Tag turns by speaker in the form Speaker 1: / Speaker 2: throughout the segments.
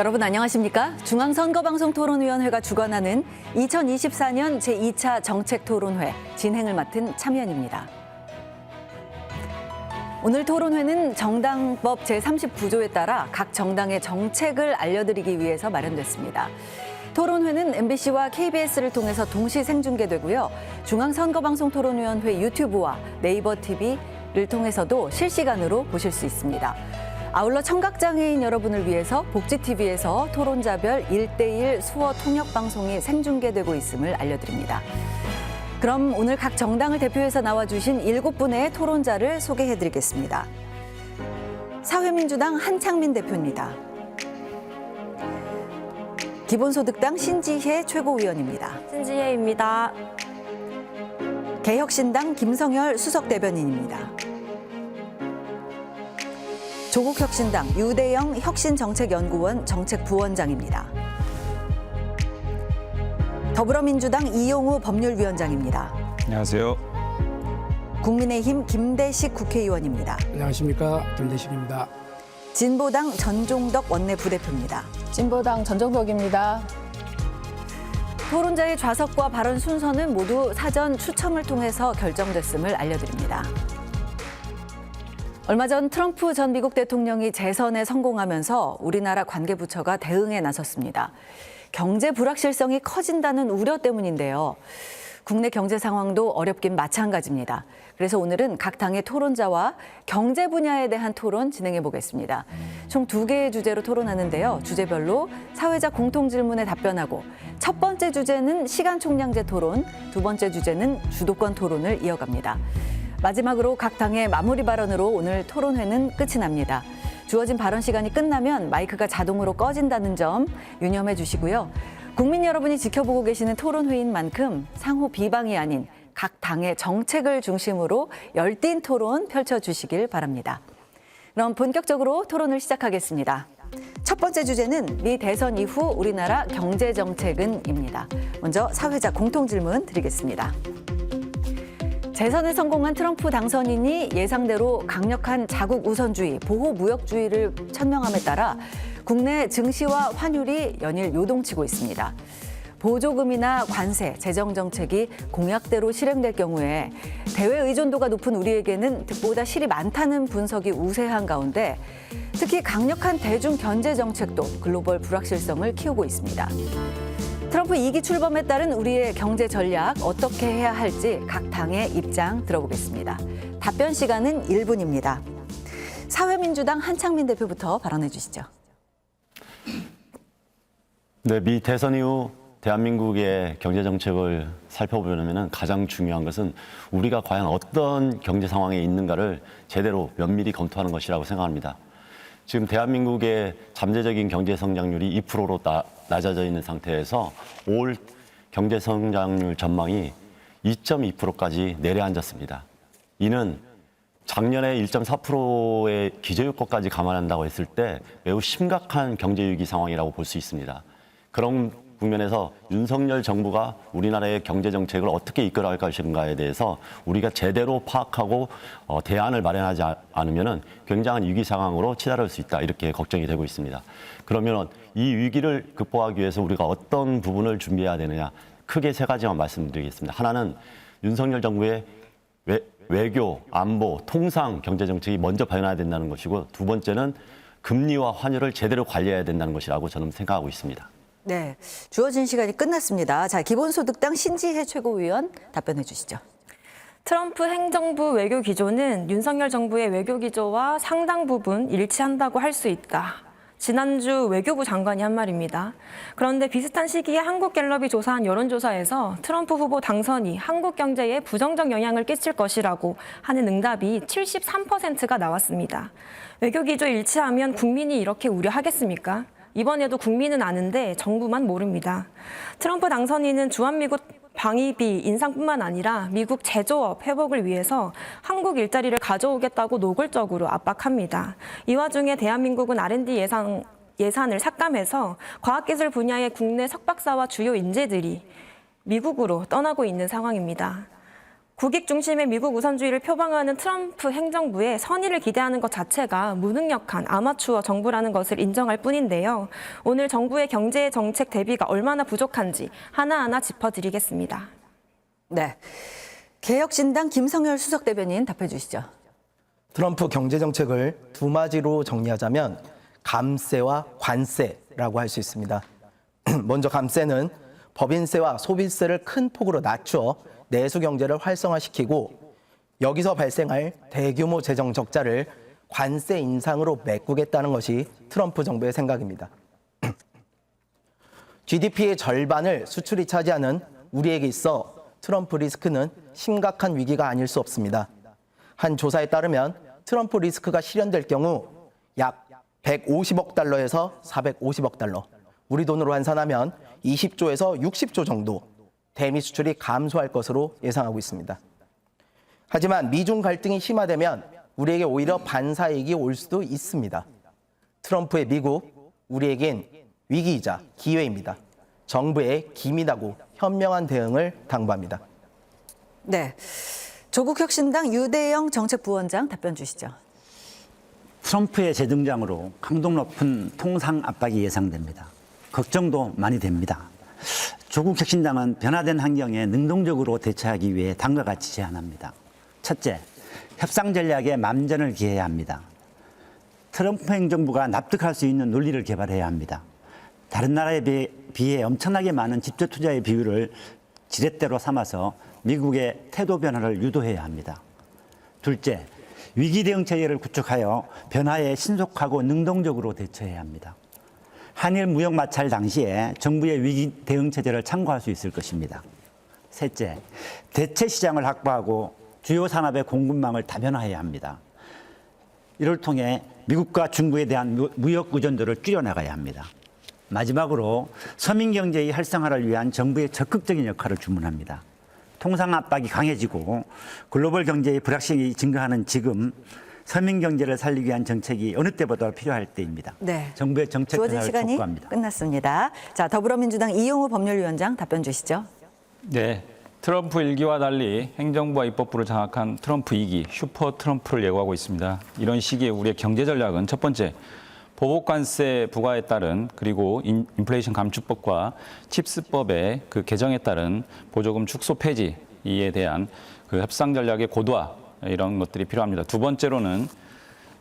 Speaker 1: 여러분 안녕하십니까? 중앙선거방송토론위원회가 주관하는 2024년 제2차 정책토론회 진행을 맡은 참여연입니다. 오늘 토론회는 정당법 제39조에 따라 각 정당의 정책을 알려드리기 위해서 마련됐습니다. 토론회는 MBC와 KBS를 통해서 동시 생중계되고요. 중앙선거방송토론위원회 유튜브와 네이버 TV를 통해서도 실시간으로 보실 수 있습니다. 아울러 청각장애인 여러분을 위해서 복지TV에서 토론자별 1:1 수어 통역방송이 생중계되고 있음을 알려드립니다. 그럼 오늘 각 정당을 대표해서 나와주신 7분의 토론자를 소개해드리겠습니다. 사회민주당 한창민 대표입니다. 기본소득당 신지혜 최고위원입니다.
Speaker 2: 신지혜입니다.
Speaker 1: 개혁신당 김성열 수석대변인입니다. 조국혁신당 유대영 혁신정책연구원 정책부원장입니다. 더불어민주당 이용우 법률위원장입니다.
Speaker 3: 안녕하세요.
Speaker 1: 국민의힘 김대식 국회의원입니다.
Speaker 4: 안녕하십니까, 김대식입니다.
Speaker 1: 진보당 전종덕 원내부대표입니다.
Speaker 2: 진보당 전종덕입니다.
Speaker 1: 토론자의 좌석과 발언 순서는 모두 사전 추첨을 통해서 결정됐음을 알려드립니다. 얼마 전 트럼프 전 미국 대통령이 재선에 성공하면서 우리나라 관계부처가 대응에 나섰습니다. 경제 불확실성이 커진다는 우려 때문인데요. 국내 경제 상황도 어렵긴 마찬가지입니다. 그래서 오늘은 각 당의 토론자와 경제 분야에 대한 토론 진행해 보겠습니다. 총 2개의 주제로 토론하는데요. 주제별로 사회자 공통 질문에 답변하고 첫 번째 주제는 시간 총량제 토론, 두 번째 주제는 주도권 토론을 이어갑니다. 마지막으로 각 당의 마무리 발언으로 오늘 토론회는 끝이 납니다. 주어진 발언 시간이 끝나면 마이크가 자동으로 꺼진다는 점 유념해 주시고요. 국민 여러분이 지켜보고 계시는 토론회인 만큼 상호 비방이 아닌 각 당의 정책을 중심으로 열띤 토론 펼쳐주시길 바랍니다. 그럼 본격적으로 토론을 시작하겠습니다. 첫 번째 주제는 미 대선 이후 우리나라 경제정책은입니다. 먼저 사회자 공통질문 드리겠습니다. 재선에 성공한 트럼프 당선인이 예상대로 강력한 자국 우선주의, 보호무역주의를 천명함에 따라 국내 증시와 환율이 연일 요동치고 있습니다. 보조금이나 관세, 재정정책이 공약대로 실행될 경우에 대외 의존도가 높은 우리에게는 득보다 실이 많다는 분석이 우세한 가운데 특히 강력한 대중 견제 정책도 글로벌 불확실성을 키우고 있습니다. 트럼프 2기 출범에 따른 우리의 경제 전략 어떻게 해야 할지 각 당의 입장 들어보겠습니다. 답변 시간은 1분입니다. 사회민주당 한창민 대표부터 발언해 주시죠.
Speaker 5: 네, 미 대선 이후 대한민국의 경제 정책을 살펴보면 가장 중요한 것은 우리가 과연 어떤 경제 상황에 있는가를 제대로 면밀히 검토하는 것이라고 생각합니다. 지금 대한민국의 잠재적인 경제 성장률이 2%로 낮아져 있는 상태에서 올 경제 성장률 전망이 2.2%까지 내려앉았습니다. 이는 작년에 1.4%의 기저효과까지 감안한다고 했을 때 매우 심각한 경제 위기 상황이라고 볼 수 있습니다. 그런 국면에서 윤석열 정부가 우리나라의 경제 정책을 어떻게 이끌어갈 것인가에 대해서 우리가 제대로 파악하고 대안을 마련하지 않으면 굉장한 위기 상황으로 치달을 수 있다, 이렇게 걱정이 되고 있습니다. 그러면 이 위기를 극복하기 위해서 우리가 어떤 부분을 준비해야 되느냐, 크게 3가지만 말씀드리겠습니다. 하나는 윤석열 정부의 외교, 안보, 통상 경제 정책이 먼저 발현해야 된다는 것이고, 두 번째는 금리와 환율을 제대로 관리해야 된다는 것이라고 저는 생각하고 있습니다.
Speaker 1: 네, 주어진 시간이 끝났습니다. 자, 기본소득당 신지혜 최고위원 답변해 주시죠.
Speaker 2: 트럼프 행정부 외교 기조는 윤석열 정부의 외교 기조와 상당 부분 일치한다고 할 수 있다. 지난주 외교부 장관이 한 말입니다. 그런데 비슷한 시기에 한국갤럽이 조사한 여론조사에서 트럼프 후보 당선이 한국 경제에 부정적 영향을 끼칠 것이라고 하는 응답이 73%가 나왔습니다. 외교 기조 일치하면 국민이 이렇게 우려하겠습니까? 이번에도 국민은 아는데 정부만 모릅니다. 트럼프 당선인은 주한미국 방위비 인상뿐만 아니라 미국 제조업 회복을 위해서 한국 일자리를 가져오겠다고 노골적으로 압박합니다. 이 와중에 대한민국은 R&D 예산을 삭감해서 과학기술 분야의 국내 석박사와 주요 인재들이 미국으로 떠나고 있는 상황입니다. 국익 중심의 미국 우선주의를 표방하는 트럼프 행정부의 선의를 기대하는 것 자체가 무능력한 아마추어 정부라는 것을 인정할 뿐인데요. 오늘 정부의 경제 정책 대비가 얼마나 부족한지 하나하나 짚어드리겠습니다.
Speaker 1: 네. 개혁신당 김성열 수석 대변인 답해 주시죠.
Speaker 3: 트럼프 경제 정책을 두 마디로 정리하자면 감세와 관세라고 할 수 있습니다. 먼저 감세는 법인세와 소비세를 큰 폭으로 낮춰 내수 경제를 활성화시키고 여기서 발생할 대규모 재정 적자를 관세 인상으로 메꾸겠다는 것이 트럼프 정부의 생각입니다. GDP의 절반을 수출이 차지하는 우리에게 있어 트럼프 리스크는 심각한 위기가 아닐 수 없습니다. 한 조사에 따르면 트럼프 리스크가 실현될 경우 약 150억 달러에서 450억 달러, 우리 돈으로 환산하면 20조에서 60조 정도 대미 수출이 감소할 것으로 예상하고 있습니다. 하지만 미중 갈등이 심화되면 우리에게 오히려 반사이익이 올 수도 있습니다. 트럼프의 미국, 우리에겐 위기이자 기회입니다. 정부의 기민하고 현명한 대응을 당부합니다.
Speaker 1: 네. 조국혁신당 유대영 정책부원장 답변 주시죠.
Speaker 6: 트럼프의 재등장으로 강도 높은 통상 압박이 예상됩니다. 걱정도 많이 됩니다. 조국 혁신당은 변화된 환경에 능동적으로 대처하기 위해 다음과 같이 제안합니다. 첫째, 협상 전략에 만전을 기해야 합니다. 트럼프 행정부가 납득할 수 있는 논리를 개발해야 합니다. 다른 나라에 비해 엄청나게 많은 직접 투자의 비율을 지렛대로 삼아서 미국의 태도 변화를 유도해야 합니다. 둘째, 위기 대응 체계를 구축하여 변화에 신속하고 능동적으로 대처해야 합니다. 한일 무역 마찰 당시에 정부의 위기 대응 체제를 참고할 수 있을 것입니다. 셋째, 대체 시장을 확보하고 주요 산업의 공급망을 다변화해야 합니다. 이를 통해 미국과 중국에 대한 무역 의존도를 줄여나가야 합니다. 마지막으로 서민 경제의 활성화를 위한 정부의 적극적인 역할을 주문합니다. 통상 압박이 강해지고 글로벌 경제의 불확실성이 증가하는 지금 서민 경제를 살리기 위한 정책이 어느 때보다 필요할 때입니다.
Speaker 1: 네.
Speaker 6: 정부의 정책
Speaker 1: 주어진
Speaker 6: 변화를
Speaker 1: 시간이
Speaker 6: 촉구합니다.
Speaker 1: 끝났습니다. 자, 더불어민주당 이용우 법률위원장 답변 주시죠.
Speaker 7: 네, 트럼프 1기와 달리 행정부와 입법부를 장악한 트럼프 2기, 슈퍼 트럼프를 예고하고 있습니다. 이런 시기에 우리의 경제 전략은 첫 번째, 보복관세 부과에 따른 그리고 인플레이션 감축법과 칩스법의 그 개정에 따른 보조금 축소 폐지에 대한 그 협상 전략의 고도화 이런 것들이 필요합니다. 두 번째로는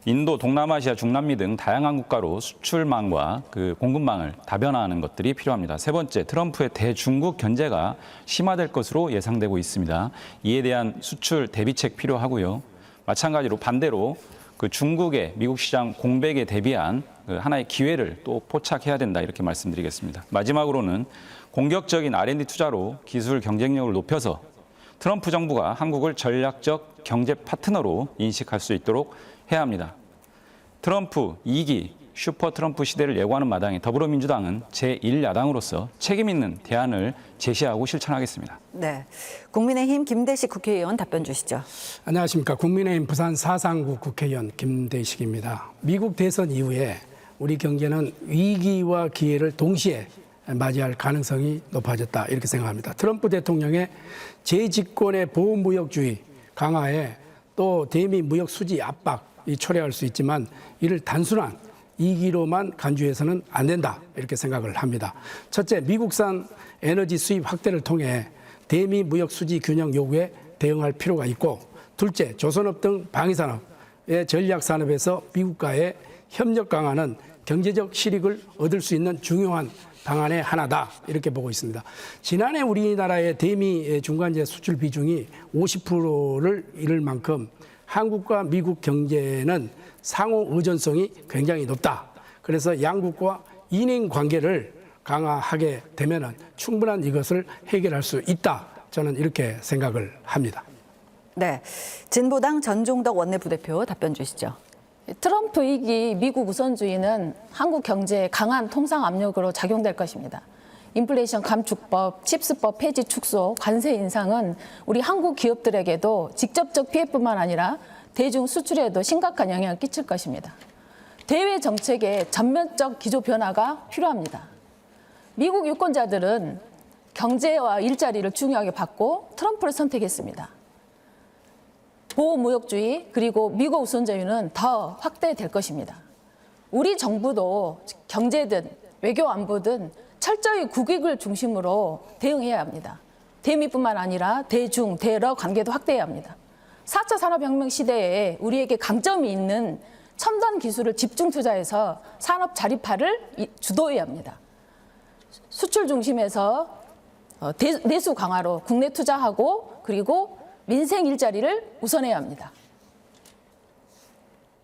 Speaker 7: 인도, 동남아시아, 중남미 등 다양한 국가로 수출망과 그 공급망을 다변화하는 것들이 필요합니다. 세 번째, 트럼프의 대중국 견제가 심화될 것으로 예상되고 있습니다. 이에 대한 수출 대비책 필요하고요. 마찬가지로 반대로 그 중국의 미국 시장 공백에 대비한 그 하나의 기회를 또 포착해야 된다 이렇게 말씀드리겠습니다. 마지막으로는 공격적인 R&D 투자로 기술 경쟁력을 높여서 트럼프 정부가 한국을 전략적 경제 파트너로 인식할 수 있도록 해야 합니다. 트럼프 2기 슈퍼 트럼프 시대를 예고하는 마당에 더불어민주당은 제1야당으로서 책임 있는 대안을 제시하고 실천하겠습니다.
Speaker 1: 네. 국민의힘 김대식 국회의원 답변 주시죠.
Speaker 4: 안녕하십니까. 국민의힘 부산 사상구 국회의원 김대식입니다. 미국 대선 이후에 우리 경제는 위기와 기회를 동시에 맞이할 가능성이 높아졌다 이렇게 생각합니다. 트럼프 대통령의 재집권의 보호무역주의 강화에 또 대미 무역 수지 압박이 초래할 수 있지만 이를 단순한 이기로만 간주해서는 안 된다 이렇게 생각을 합니다. 첫째, 미국산 에너지 수입 확대를 통해 대미 무역 수지 균형 요구에 대응할 필요가 있고, 둘째, 조선업 등 방위산업의 전략산업에서 미국과의 협력 강화는 경제적 실익을 얻을 수 있는 중요한 방안의 하나다 이렇게 보고 있습니다. 지난해 우리나라의 대미 중간재 수출 비중이 50%를 이룰 만큼 한국과 미국 경제는 상호 의존성이 굉장히 높다. 그래서 양국과 인행 관계를 강화하게 되면 충분한 이것을 해결할 수 있다. 저는 이렇게 생각을 합니다.
Speaker 1: 네. 진보당 전종덕 원내부대표 답변 주시죠.
Speaker 8: 트럼프 2기 미국 우선주의는 한국 경제에 강한 통상 압력으로 작용될 것입니다. 인플레이션 감축법, 칩스법 폐지 축소, 관세 인상은 우리 한국 기업들에게도 직접적 피해뿐만 아니라 대중 수출에도 심각한 영향을 끼칠 것입니다. 대외 정책의 전면적 기조 변화가 필요합니다. 미국 유권자들은 경제와 일자리를 중요하게 받고 트럼프를 선택했습니다. 보호무역주의 그리고 미국 우선주의는 더 확대될 것입니다. 우리 정부도 경제든 외교 안보든 철저히 국익을 중심으로 대응해야 합니다. 대미뿐만 아니라 대중, 대러 관계도 확대해야 합니다. 4차 산업혁명 시대에 우리에게 강점이 있는 첨단 기술을 집중 투자해서 산업 자립화를 주도해야 합니다. 수출 중심에서 내수 강화로 국내 투자하고 그리고 민생 일자리를 우선해야 합니다.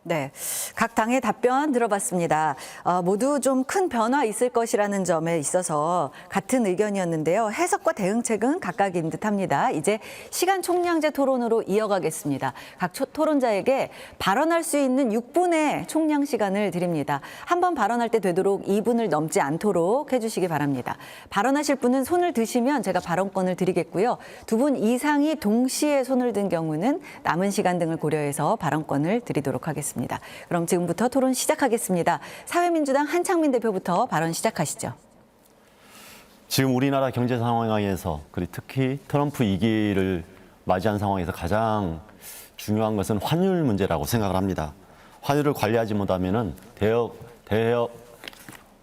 Speaker 1: 네, 각 당의 답변 들어봤습니다. 모두 좀 큰 변화 있을 것이라는 점에 있어서 같은 의견이었는데요. 해석과 대응책은 각각인 듯합니다. 이제 시간 총량제 토론으로 이어가겠습니다. 각 토론자에게 발언할 수 있는 6분의 총량 시간을 드립니다. 한 번 발언할 때 되도록 2분을 넘지 않도록 해주시기 바랍니다. 발언하실 분은 손을 드시면 제가 발언권을 드리겠고요. 2분 이상이 동시에 손을 든 경우는 남은 시간 등을 고려해서 발언권을 드리도록 하겠습니다. 그럼 지금부터 토론 시작하겠습니다. 사회민주당 한창민 대표부터 발언 시작하시죠.
Speaker 5: 지금 우리나라 경제 상황에서 그리고 특히 트럼프 2기를 맞이한 상황에서 가장 중요한 것은 환율 문제라고 생각을 합니다. 환율을 관리하지 못하면은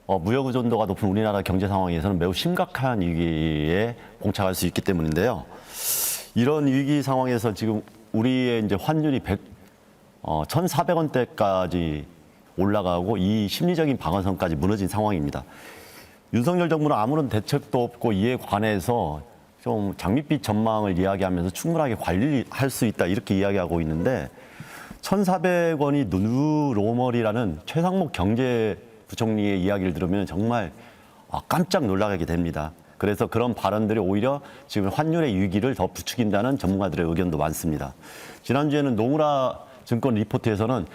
Speaker 5: 무역 의존도가 높은 우리나라 경제 상황에서는 매우 심각한 위기에 봉착할 수 있기 때문인데요. 이런 위기 상황에서 지금 우리의 이제 환율이 1,400원대까지 올라가고 이 심리적인 방어선까지 무너진 상황입니다. 윤석열 정부는 아무런 대책도 없고 이에 관해서 좀 장밋빛 전망을 이야기하면서 충분하게 관리할 수 있다 이렇게 이야기하고 있는데 1,400원이 누르로멀이라는 최상목 경제부총리의 이야기를 들으면 정말 깜짝 놀라게 됩니다. 그래서 그런 발언들이 오히려 지금 환율의 위기를 더 부추긴다는 전문가들의 의견도 많습니다. 지난주에는 노무라 증권 리포트에서는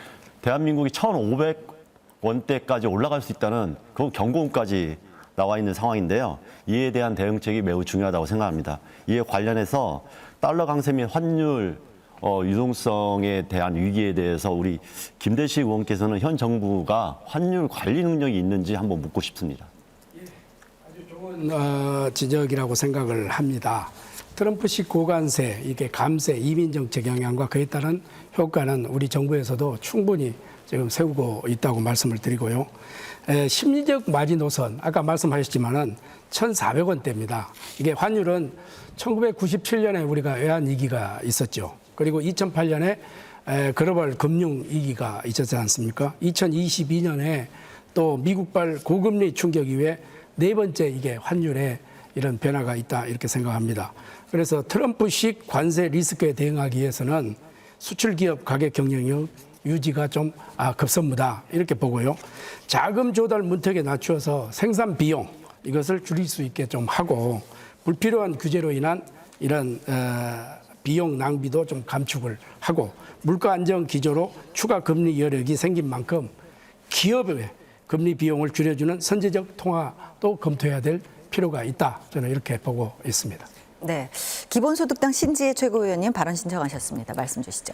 Speaker 5: 대한민국이 1,500원대까지 올라갈 수 있다는 그 경고음까지 나와 있는 상황인데요. 이에 대한 대응책이 매우 중요하다고 생각합니다. 이에 관련해서 달러 강세 및 환율 유동성에 대한 위기에 대해서 우리 김대식 의원께서는 현 정부가 환율 관리 능력이 있는지 한번 묻고 싶습니다.
Speaker 4: 아주 좋은 지적이라고 생각을 합니다. 트럼프식 고관세, 이게 감세, 이민 정책 영향과 그에 따른 효과는 우리 정부에서도 충분히 지금 세우고 있다고 말씀을 드리고요. 심리적 마지노선, 아까 말씀하셨지만은 1,400원대입니다. 이게 환율은 1997년에 우리가 외환위기가 있었죠. 그리고 2008년에 글로벌 금융위기가 있었지 않습니까? 2022년에 또 미국발 고금리 충격 이후에 네 번째 이게 환율에 이런 변화가 있다 이렇게 생각합니다. 그래서 트럼프식 관세 리스크에 대응하기 위해서는 수출기업 가격 경쟁력 유지가 좀 급선무다 이렇게 보고요. 자금 조달 문턱에 낮추어서 생산 비용 이것을 줄일 수 있게 좀 하고 불필요한 규제로 인한 이런 비용 낭비도 좀 감축을 하고 물가 안정 기조로 추가 금리 여력이 생긴 만큼 기업의 금리 비용을 줄여주는 선제적 통화도 검토해야 될 필요가 있다. 저는 이렇게 보고 있습니다.
Speaker 1: 네, 기본소득당 신지혜 최고위원님 발언 신청하셨습니다. 말씀 주시죠.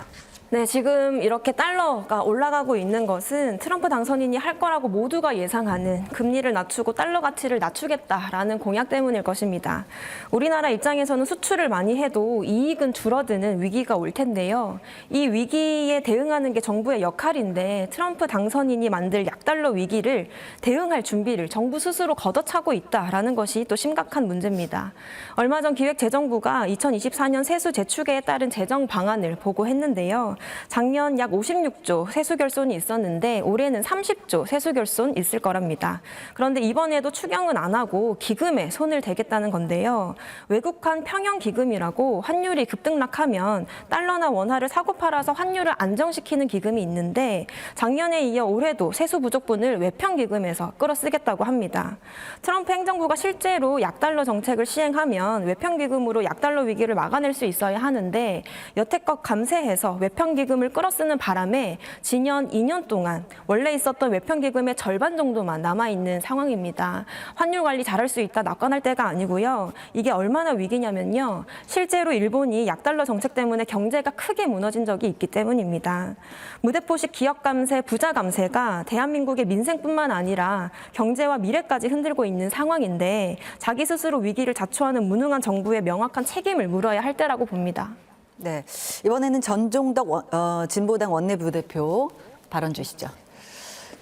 Speaker 2: 네, 지금 이렇게 달러가 올라가고 있는 것은 트럼프 당선인이 할 거라고 모두가 예상하는 금리를 낮추고 달러 가치를 낮추겠다라는 공약 때문일 것입니다. 우리나라 입장에서는 수출을 많이 해도 이익은 줄어드는 위기가 올 텐데요. 이 위기에 대응하는 게 정부의 역할인데 트럼프 당선인이 만들 약달러 위기를 대응할 준비를 정부 스스로 걷어차고 있다라는 것이 또 심각한 문제입니다. 얼마 전 기획재정부가 2024년 세수 재추계에 따른 재정 방안을 보고했는데요. 작년 약 56조 세수 결손이 있었는데 올해는 30조 세수 결손 있을 거랍니다. 그런데 이번에도 추경은 안 하고 기금에 손을 대겠다는 건데요. 외국환 평형 기금이라고 환율이 급등락하면 달러나 원화를 사고 팔아서 환율을 안정시키는 기금이 있는데 작년에 이어 올해도 세수 부족분을 외평 기금에서 끌어쓰겠다고 합니다. 트럼프 행정부가 실제로 약달러 정책을 시행하면 외평 기금으로 약달러 위기를 막아낼 수 있어야 하는데 여태껏 감세해서 외평 기금을 끌어쓰는 바람에 지난 2년 동안 원래 있었던 외평 기금의 절반 정도만 남아있는 상황입니다. 환율 관리 잘할 수 있다 낙관할 때가 아니고요. 이게 얼마나 위기냐면요. 실제로 일본이 약달러 정책 때문에 경제가 크게 무너진 적이 있기 때문입니다. 무대포식 기업 감세, 부자 감세가 대한민국의 민생뿐만 아니라 경제와 미래까지 흔들고 있는 상황인데 자기 스스로 위기를 자초하는 무능한 정부의 명확한 책임을 물어야 할 때라고 봅니다.
Speaker 1: 네, 이번에는 전종덕 진보당 원내부대표 발언 주시죠.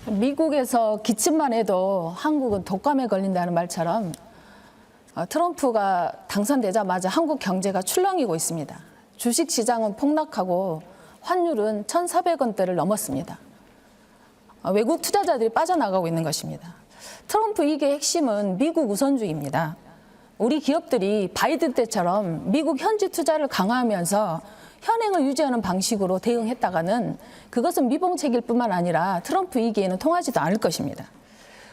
Speaker 8: 미국에서 기침만 해도 한국은 독감에 걸린다는 말처럼 트럼프가 당선되자마자 한국 경제가 출렁이고 있습니다. 주식시장은 폭락하고 환율은 1,400원대를 넘었습니다. 외국 투자자들이 빠져나가고 있는 것입니다. 트럼프 이게 핵심은 미국 우선주의입니다. 우리 기업들이 바이든 때처럼 미국 현지 투자를 강화하면서 현행을 유지하는 방식으로 대응했다가는 그것은 미봉책일 뿐만 아니라 트럼프 이기에는 통하지도 않을 것입니다.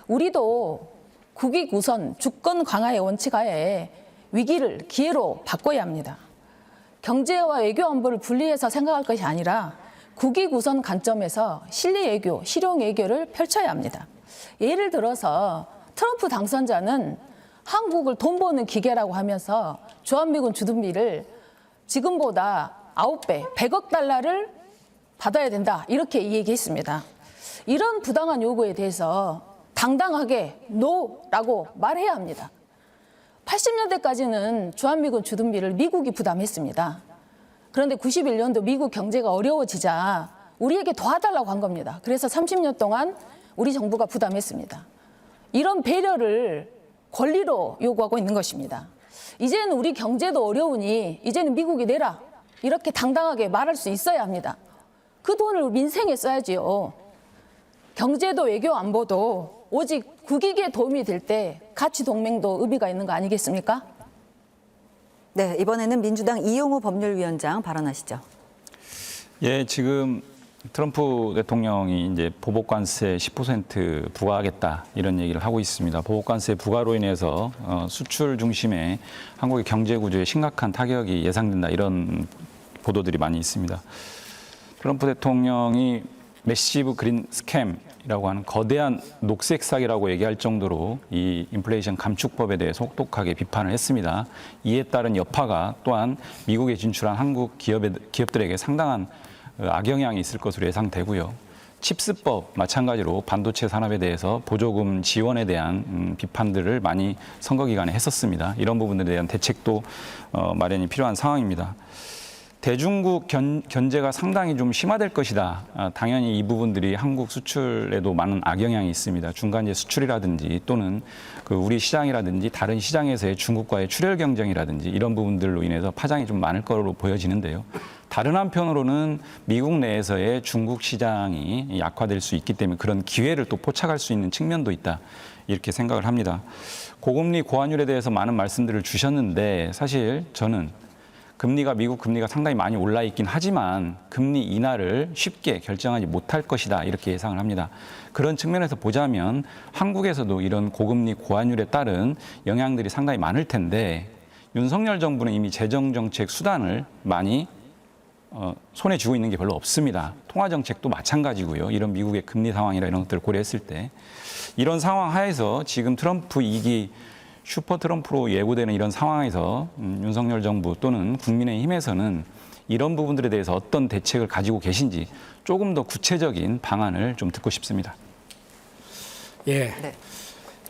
Speaker 8: 우리도 국익 우선 주권 강화의 원칙하에 위기를 기회로 바꿔야 합니다. 경제와 외교 안보를 분리해서 생각할 것이 아니라 국익 우선 관점에서 실리 외교, 실용 외교를 펼쳐야 합니다. 예를 들어서 트럼프 당선자는 한국을 돈 버는 기계라고 하면서 주한미군 주둔비를 지금보다 9배, 100억 달러를 받아야 된다. 이렇게 얘기했습니다. 이런 부당한 요구에 대해서 당당하게 NO라고 말해야 합니다. 80년대까지는 주한미군 주둔비를 미국이 부담했습니다. 그런데 91년도 미국 경제가 어려워지자 우리에게 도와달라고 한 겁니다. 그래서 30년 동안 우리 정부가 부담했습니다. 이런 배려를 권리로 요구하고 있는 것입니다. 이제는 우리 경제도 어려우니 이제는 미국이 내라. 이렇게 당당하게 말할 수 있어야 합니다. 그 돈을 민생에 써야지요. 경제도 외교 안보도 오직 국익에 도움이 될 때 가치 동맹도 의미가 있는 거 아니겠습니까?
Speaker 1: 네, 이번에는 민주당 이용우 법률위원장 발언하시죠.
Speaker 7: 예, 지금 트럼프 대통령이 이제 보복관세 10% 부과하겠다 이런 얘기를 하고 있습니다. 보복관세 부과로 인해서 수출 중심의 한국의 경제 구조에 심각한 타격이 예상된다 이런 보도들이 많이 있습니다. 트럼프 대통령이 매시브 그린 스캠이라고 하는 거대한 녹색 사기라고 얘기할 정도로 이 인플레이션 감축법에 대해서 혹독하게 비판을 했습니다. 이에 따른 여파가 또한 미국에 진출한 한국 기업들에게 상당한 악영향이 있을 것으로 예상되고요. 칩스법 마찬가지로 반도체 산업에 대해서 보조금 지원에 대한 비판들을 많이 선거 기간에 했었습니다. 이런 부분들에 대한 대책도 마련이 필요한 상황입니다. 대중국 견제가 상당히 좀 심화될 것이다. 당연히 이 부분들이 한국 수출에도 많은 악영향이 있습니다. 중간재 수출이라든지 또는 그 우리 시장이라든지 다른 시장에서의 중국과의 출혈 경쟁이라든지 이런 부분들로 인해서 파장이 좀 많을 거로 보여지는데요. 다른 한편으로는 미국 내에서의 중국 시장이 약화될 수 있기 때문에 그런 기회를 또 포착할 수 있는 측면도 있다. 이렇게 생각을 합니다. 고금리 고환율에 대해서 많은 말씀들을 주셨는데 사실 저는 미국 금리가 상당히 많이 올라 있긴 하지만 금리 인하를 쉽게 결정하지 못할 것이다 이렇게 예상을 합니다. 그런 측면에서 보자면 한국에서도 이런 고금리 고환율에 따른 영향들이 상당히 많을 텐데 윤석열 정부는 이미 재정정책 수단을 많이 손에 쥐고 있는 게 별로 없습니다. 통화정책도 마찬가지고요. 이런 미국의 금리 상황이나 이런 것들을 고려했을 때 이런 상황 하에서 지금 트럼프 2기 슈퍼 트럼프로 예고되는 이런 상황에서 윤석열 정부 또는 국민의힘에서는 이런 부분들에 대해서 어떤 대책을 가지고 계신지 조금 더 구체적인 방안을 좀 듣고 싶습니다.
Speaker 4: 예.
Speaker 1: 네.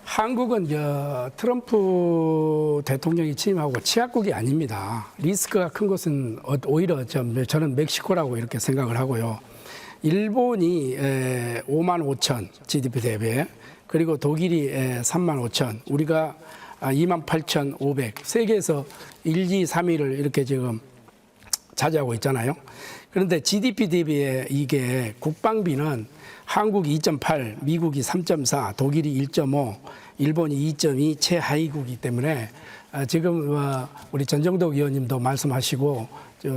Speaker 4: 한국은 트럼프 대통령이 취임하고 취약국이 아닙니다. 리스크가 큰 것은 오히려 저는 멕시코라고 이렇게 생각을 하고요. 일본이 5만 5천 GDP 대비에 그리고 독일이 3만 5천, 우리가 2만 8,500, 세계에서 1, 2, 3위를 이렇게 지금 차지하고 있잖아요. 그런데 GDP 대비에 이게 국방비는 한국이 2.8, 미국이 3.4, 독일이 1.5, 일본이 2.2 최하위국이기 때문에 지금 우리 전정덕 의원님도 말씀하시고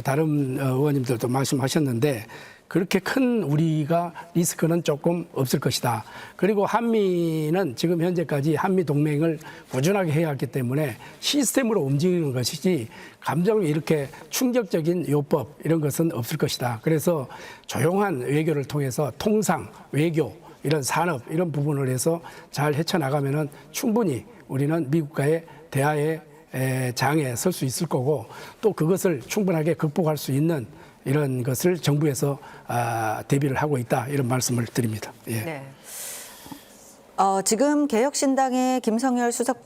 Speaker 4: 다른 의원님들도 말씀하셨는데 그렇게 큰 우리가 리스크는 조금 없을 것이다. 그리고 한미는 지금 현재까지 한미 동맹을 꾸준하게 해왔기 때문에 시스템으로 움직이는 것이지 감정이 이렇게 충격적인 요법 이런 것은 없을 것이다. 그래서 조용한 외교를 통해서 통상, 외교, 이런 산업 이런 부분을 해서 잘 헤쳐나가면은 충분히 우리는 미국과의 대화의 장에 설 수 있을 거고 또 그것을 충분하게 극복할 수 있는 이런 것을 정부에서 대비를 하고 있다 이런 말씀을 드립니다. 예.
Speaker 1: 네. 지금 개혁신당의 김성열 수석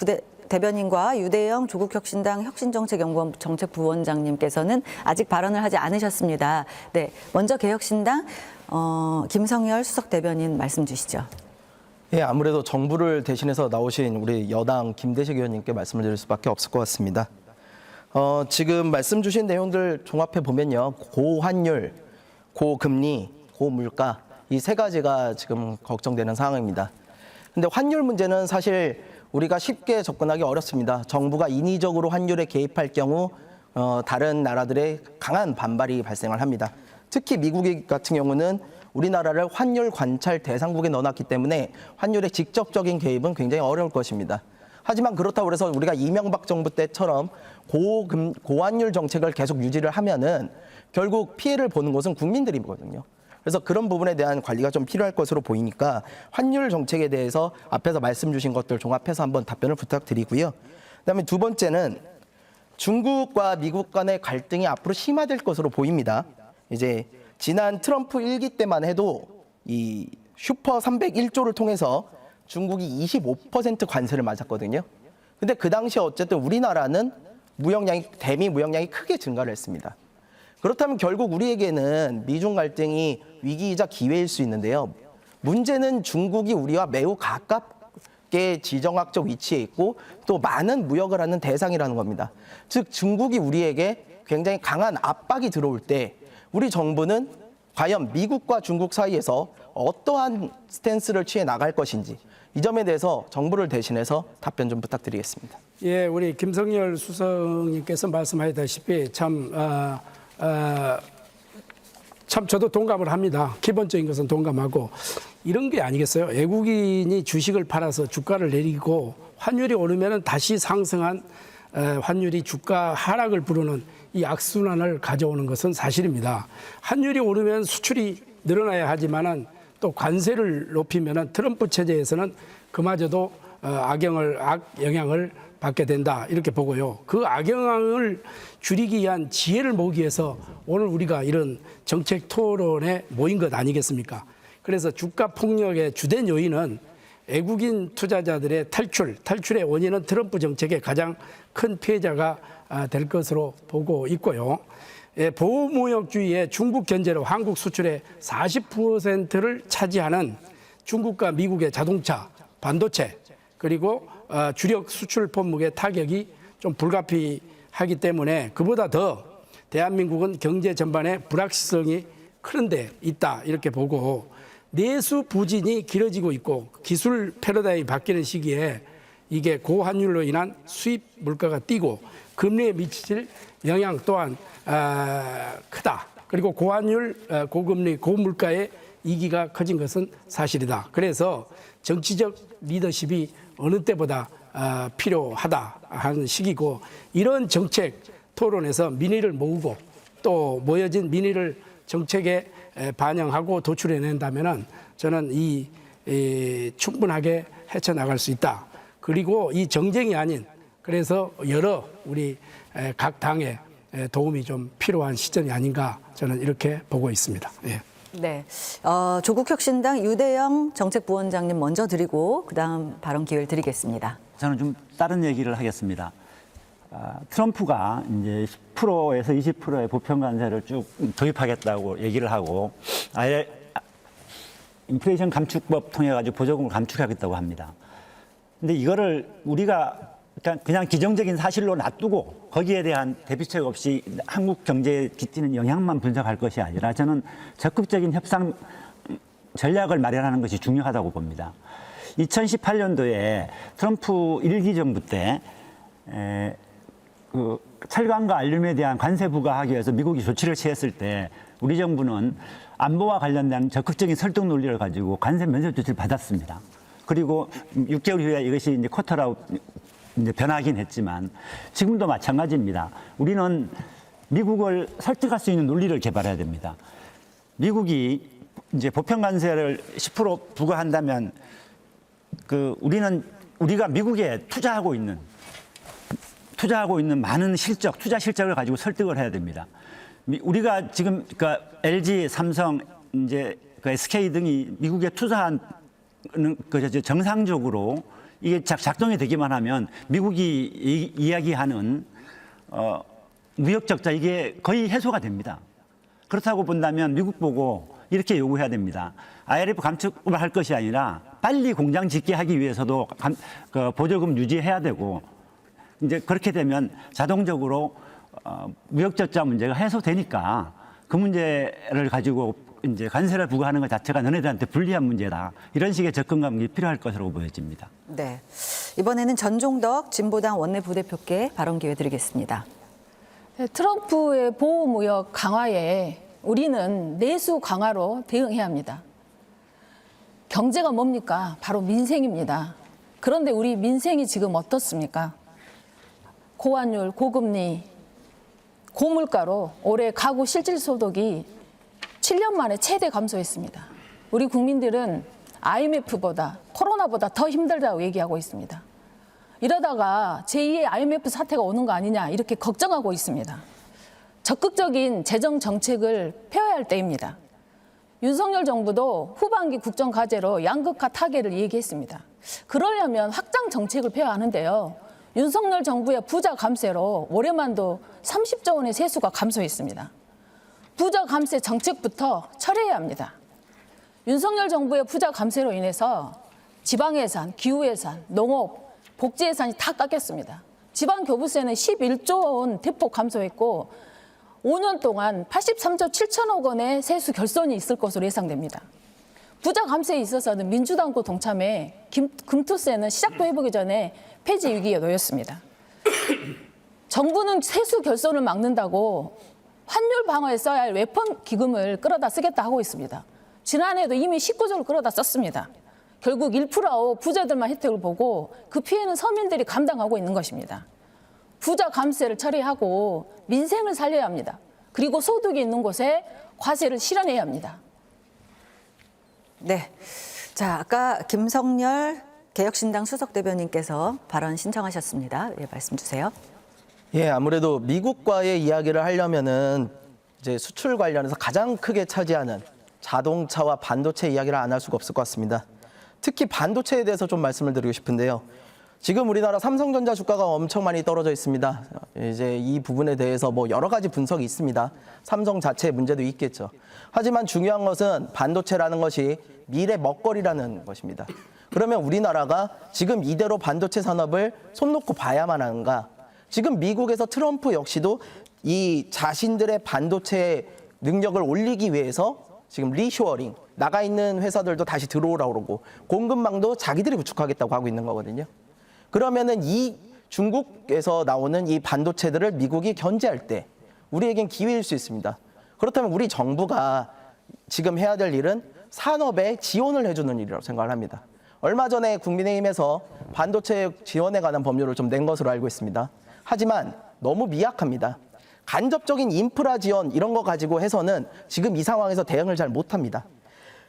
Speaker 1: 대변인과 유대영 조국혁신당 혁신정책연구원 정책부원장님께서는 아직 발언을 하지 않으셨습니다. 네, 먼저 개혁신당 김성열 수석 대변인 말씀 주시죠.
Speaker 3: 예, 아무래도 정부를 대신해서 나오신 우리 여당 김대식 의원님께 말씀을 드릴 수밖에 없을 것 같습니다. 지금 말씀 주신 내용들 종합해 보면요. 고환율, 고금리, 고물가 이 세 가지가 지금 걱정되는 상황입니다. 근데 환율 문제는 사실 우리가 쉽게 접근하기 어렵습니다. 정부가 인위적으로 환율에 개입할 경우 다른 나라들의 강한 반발이 발생을 합니다. 특히 미국 같은 경우는 우리나라를 환율 관찰 대상국에 넣어놨기 때문에 환율의 직접적인 개입은 굉장히 어려울 것입니다. 하지만 그렇다고 해서 우리가 이명박 정부 때처럼 고환율 정책을 계속 유지를 하면은 결국 피해를 보는 것은 국민들이거든요. 그래서 그런 부분에 대한 관리가 좀 필요할 것으로 보이니까 환율 정책에 대해서 앞에서 말씀 주신 것들 종합해서 한번 답변을 부탁드리고요. 그다음에 두 번째는 중국과 미국 간의 갈등이 앞으로 심화될 것으로 보입니다. 이제 지난 트럼프 1기 때만 해도 이 슈퍼 301조를 통해서 중국이 25% 관세를 맞았거든요. 근데 그 당시에 어쨌든 우리나라는 대미 무역량이 크게 증가를 했습니다. 그렇다면 결국 우리에게는 미중 갈등이 위기이자 기회일 수 있는데요. 문제는 중국이 우리와 매우 가깝게 지정학적 위치에 있고 또 많은 무역을 하는 대상이라는 겁니다. 즉 중국이 우리에게 굉장히 강한 압박이 들어올 때 우리 정부는 과연 미국과 중국 사이에서 어떠한 스탠스를 취해 나갈 것인지 이 점에 대해서 정부를 대신해서 답변 좀 부탁드리겠습니다.
Speaker 4: 예, 우리 김성열 수석님께서 말씀하셨다시피 참 저도 동감을 합니다. 기본적인 것은 동감하고 이런 게 아니겠어요. 외국인이 주식을 팔아서 주가를 내리고 환율이 오르면 다시 상승한 환율이 주가 하락을 부르는 이 악순환을 가져오는 것은 사실입니다. 환율이 오르면 수출이 늘어나야 하지만은 또 관세를 높이면은 트럼프 체제에서는 그마저도 악영향을 받게 된다 이렇게 보고요. 그 악영향을 줄이기 위한 지혜를 모으기 위해서 오늘 우리가 이런 정책 토론에 모인 것 아니겠습니까? 그래서 주가 폭력의 주된 요인은 외국인 투자자들의 탈출의 원인은 트럼프 정책의 가장 큰 피해자가 될 것으로 보고 있고요. 보호무역주의의 중국 견제로 한국 수출의 40%를 차지하는 중국과 미국의 자동차, 반도체 그리고 주력 수출 품목의 타격이 좀 불가피하기 때문에 그보다 더 대한민국은 경제 전반에 불확실성이 큰 데 있다 이렇게 보고 내수 부진이 길어지고 있고 기술 패러다임이 바뀌는 시기에 이게 고환율로 인한 수입 물가가 뛰고 금리에 미칠 영향 또한 크다. 그리고 고환율, 고금리, 고물가의 이기가 커진 것은 사실이다. 그래서 정치적 리더십이 어느 때보다 필요하다 하는 시기고 이런 정책 토론에서 민의를 모으고 또 모여진 민의를 정책에 반영하고 도출해낸다면은 저는 충분하게 헤쳐나갈 수 있다. 그리고 이 정쟁이 아닌 그래서 여러 우리 각 당의 도움이 좀 필요한 시점이 아닌가 저는 이렇게 보고 있습니다. 예.
Speaker 1: 네, 조국혁신당 유대영 정책부원장님 먼저 드리고 그다음 발언 기회를 드리겠습니다.
Speaker 6: 저는 좀 다른 얘기를 하겠습니다. 트럼프가 이제 10%에서 20%의 보편 관세를 쭉 도입하겠다고 얘기를 하고 아예 인플레이션 감축법 통해 가지고 보조금을 감축하겠다고 합니다. 근데 이거를 우리가 그냥 기정적인 사실로 놔두고 거기에 대한 대비책 없이 한국 경제에 깃드는 영향만 분석할 것이 아니라 저는 적극적인 협상 전략을 마련하는 것이 중요하다고 봅니다. 2018년도에 트럼프 1기 정부 때 그 철강과 알륨에 대한 관세 부과하기 위해서 미국이 조치를 취했을 때 우리 정부는 안보와 관련된 적극적인 설득 논리를 가지고 관세 면접 조치를 받았습니다. 그리고 6개월 후에 이것이 이제 쿼터라고 이제 변하긴 했지만 지금도 마찬가지입니다. 우리는 미국을 설득할 수 있는 논리를 개발해야 됩니다. 미국이 이제 보편 관세를 10% 부과한다면 우리가 미국에 투자하고 있는 많은 투자 실적을 가지고 설득을 해야 됩니다. 우리가 지금 LG, 삼성, 이제 SK 등이 미국에 투자한 정상적으로 이게 작동이 되기만 하면 미국이 이야기하는 무역 적자 이게 거의 해소가 됩니다. 그렇다고 본다면 미국 보고 이렇게 요구해야 됩니다. IRF 감축을 할 것이 아니라 빨리 공장 짓게 하기 위해서도 보조금 유지해야 되고 이제 그렇게 되면 자동적으로 무역 적자 문제가 해소되니까 그 문제를 가지고 이제 관세를 부과하는 것 자체가 너네들한테 불리한 문제다. 이런 식의 접근감이 필요할 것으로 보여집니다.
Speaker 1: 네. 이번에는 전종덕 진보당 원내 부대표께 발언 기회 드리겠습니다.
Speaker 8: 트럼프의 보호무역 강화에 우리는 내수 강화로 대응해야 합니다. 경제가 뭡니까? 바로 민생입니다. 그런데 우리 민생이 지금 어떻습니까? 고환율, 고금리, 고물가로 올해 가구 실질소득이 7년 만에 최대 감소했습니다. 우리 국민들은 IMF보다 코로나보다 더 힘들다고 얘기하고 있습니다. 이러다가 제2의 IMF 사태가 오는 거 아니냐 이렇게 걱정하고 있습니다. 적극적인 재정 정책을 펴야 할 때입니다. 윤석열 정부도 후반기 국정과제로 양극화 타개를 얘기했습니다. 그러려면 확장 정책을 펴야 하는데요. 윤석열 정부의 부자 감세로 올해만도 30조 원의 세수가 감소했습니다. 부자 감세 정책부터 철회해야 합니다. 윤석열 정부의 부자 감세로 인해서 지방예산, 기후예산, 농업, 복지예산이 다 깎였습니다. 지방교부세는 11조 원 대폭 감소했고 5년 동안 83조 7천억 원의 세수 결손이 있을 것으로 예상됩니다. 부자 감세에 있어서는 민주당도 동참해 금투세는 시작도 해보기 전에 폐지 위기에 놓였습니다. 정부는 세수 결손을 막는다고 환율 방어에 써야 할 웨펀 기금을 끌어다 쓰겠다 하고 있습니다. 지난해도 이미 19조를 끌어다 썼습니다. 결국 1%로 부자들만 혜택을 보고 그 피해는 서민들이 감당하고 있는 것입니다. 부자 감세를 처리하고 민생을 살려야 합니다. 그리고 소득이 있는 곳에 과세를 실현해야 합니다.
Speaker 1: 네. 자, 아까 김성열 개혁신당 수석대변인께서 발언 신청하셨습니다. 예, 말씀 주세요.
Speaker 3: 예, 아무래도 미국과의 이야기를 하려면은 이제 수출 관련해서 가장 크게 차지하는 자동차와 반도체 이야기를 안 할 수가 없을 것 같습니다. 특히 반도체에 대해서 좀 말씀을 드리고 싶은데요. 지금 우리나라 삼성전자 주가가 엄청 많이 떨어져 있습니다. 이제 이 부분에 대해서 뭐 여러 가지 분석이 있습니다. 삼성 자체의 문제도 있겠죠. 하지만 중요한 것은 반도체라는 것이 미래 먹거리라는 것입니다. 그러면 우리나라가 지금 이대로 반도체 산업을 손 놓고 봐야만 하는가? 지금 미국에서 트럼프 역시도 이 자신들의 반도체 능력을 올리기 위해서 지금 리쇼어링, 나가 있는 회사들도 다시 들어오라고 그러고 공급망도 자기들이 구축하겠다고 하고 있는 거거든요. 그러면은 이 중국에서 나오는 이 반도체들을 미국이 견제할 때 우리에겐 기회일 수 있습니다. 그렇다면 우리 정부가 지금 해야 될 일은 산업에 지원을 해주는 일이라고 생각을 합니다. 얼마 전에 국민의힘에서 반도체 지원에 관한 법률을 좀 낸 것으로 알고 있습니다. 하지만 너무 미약합니다. 간접적인 인프라 지원 이런 거 가지고 해서는 지금 이 상황에서 대응을 잘 못합니다.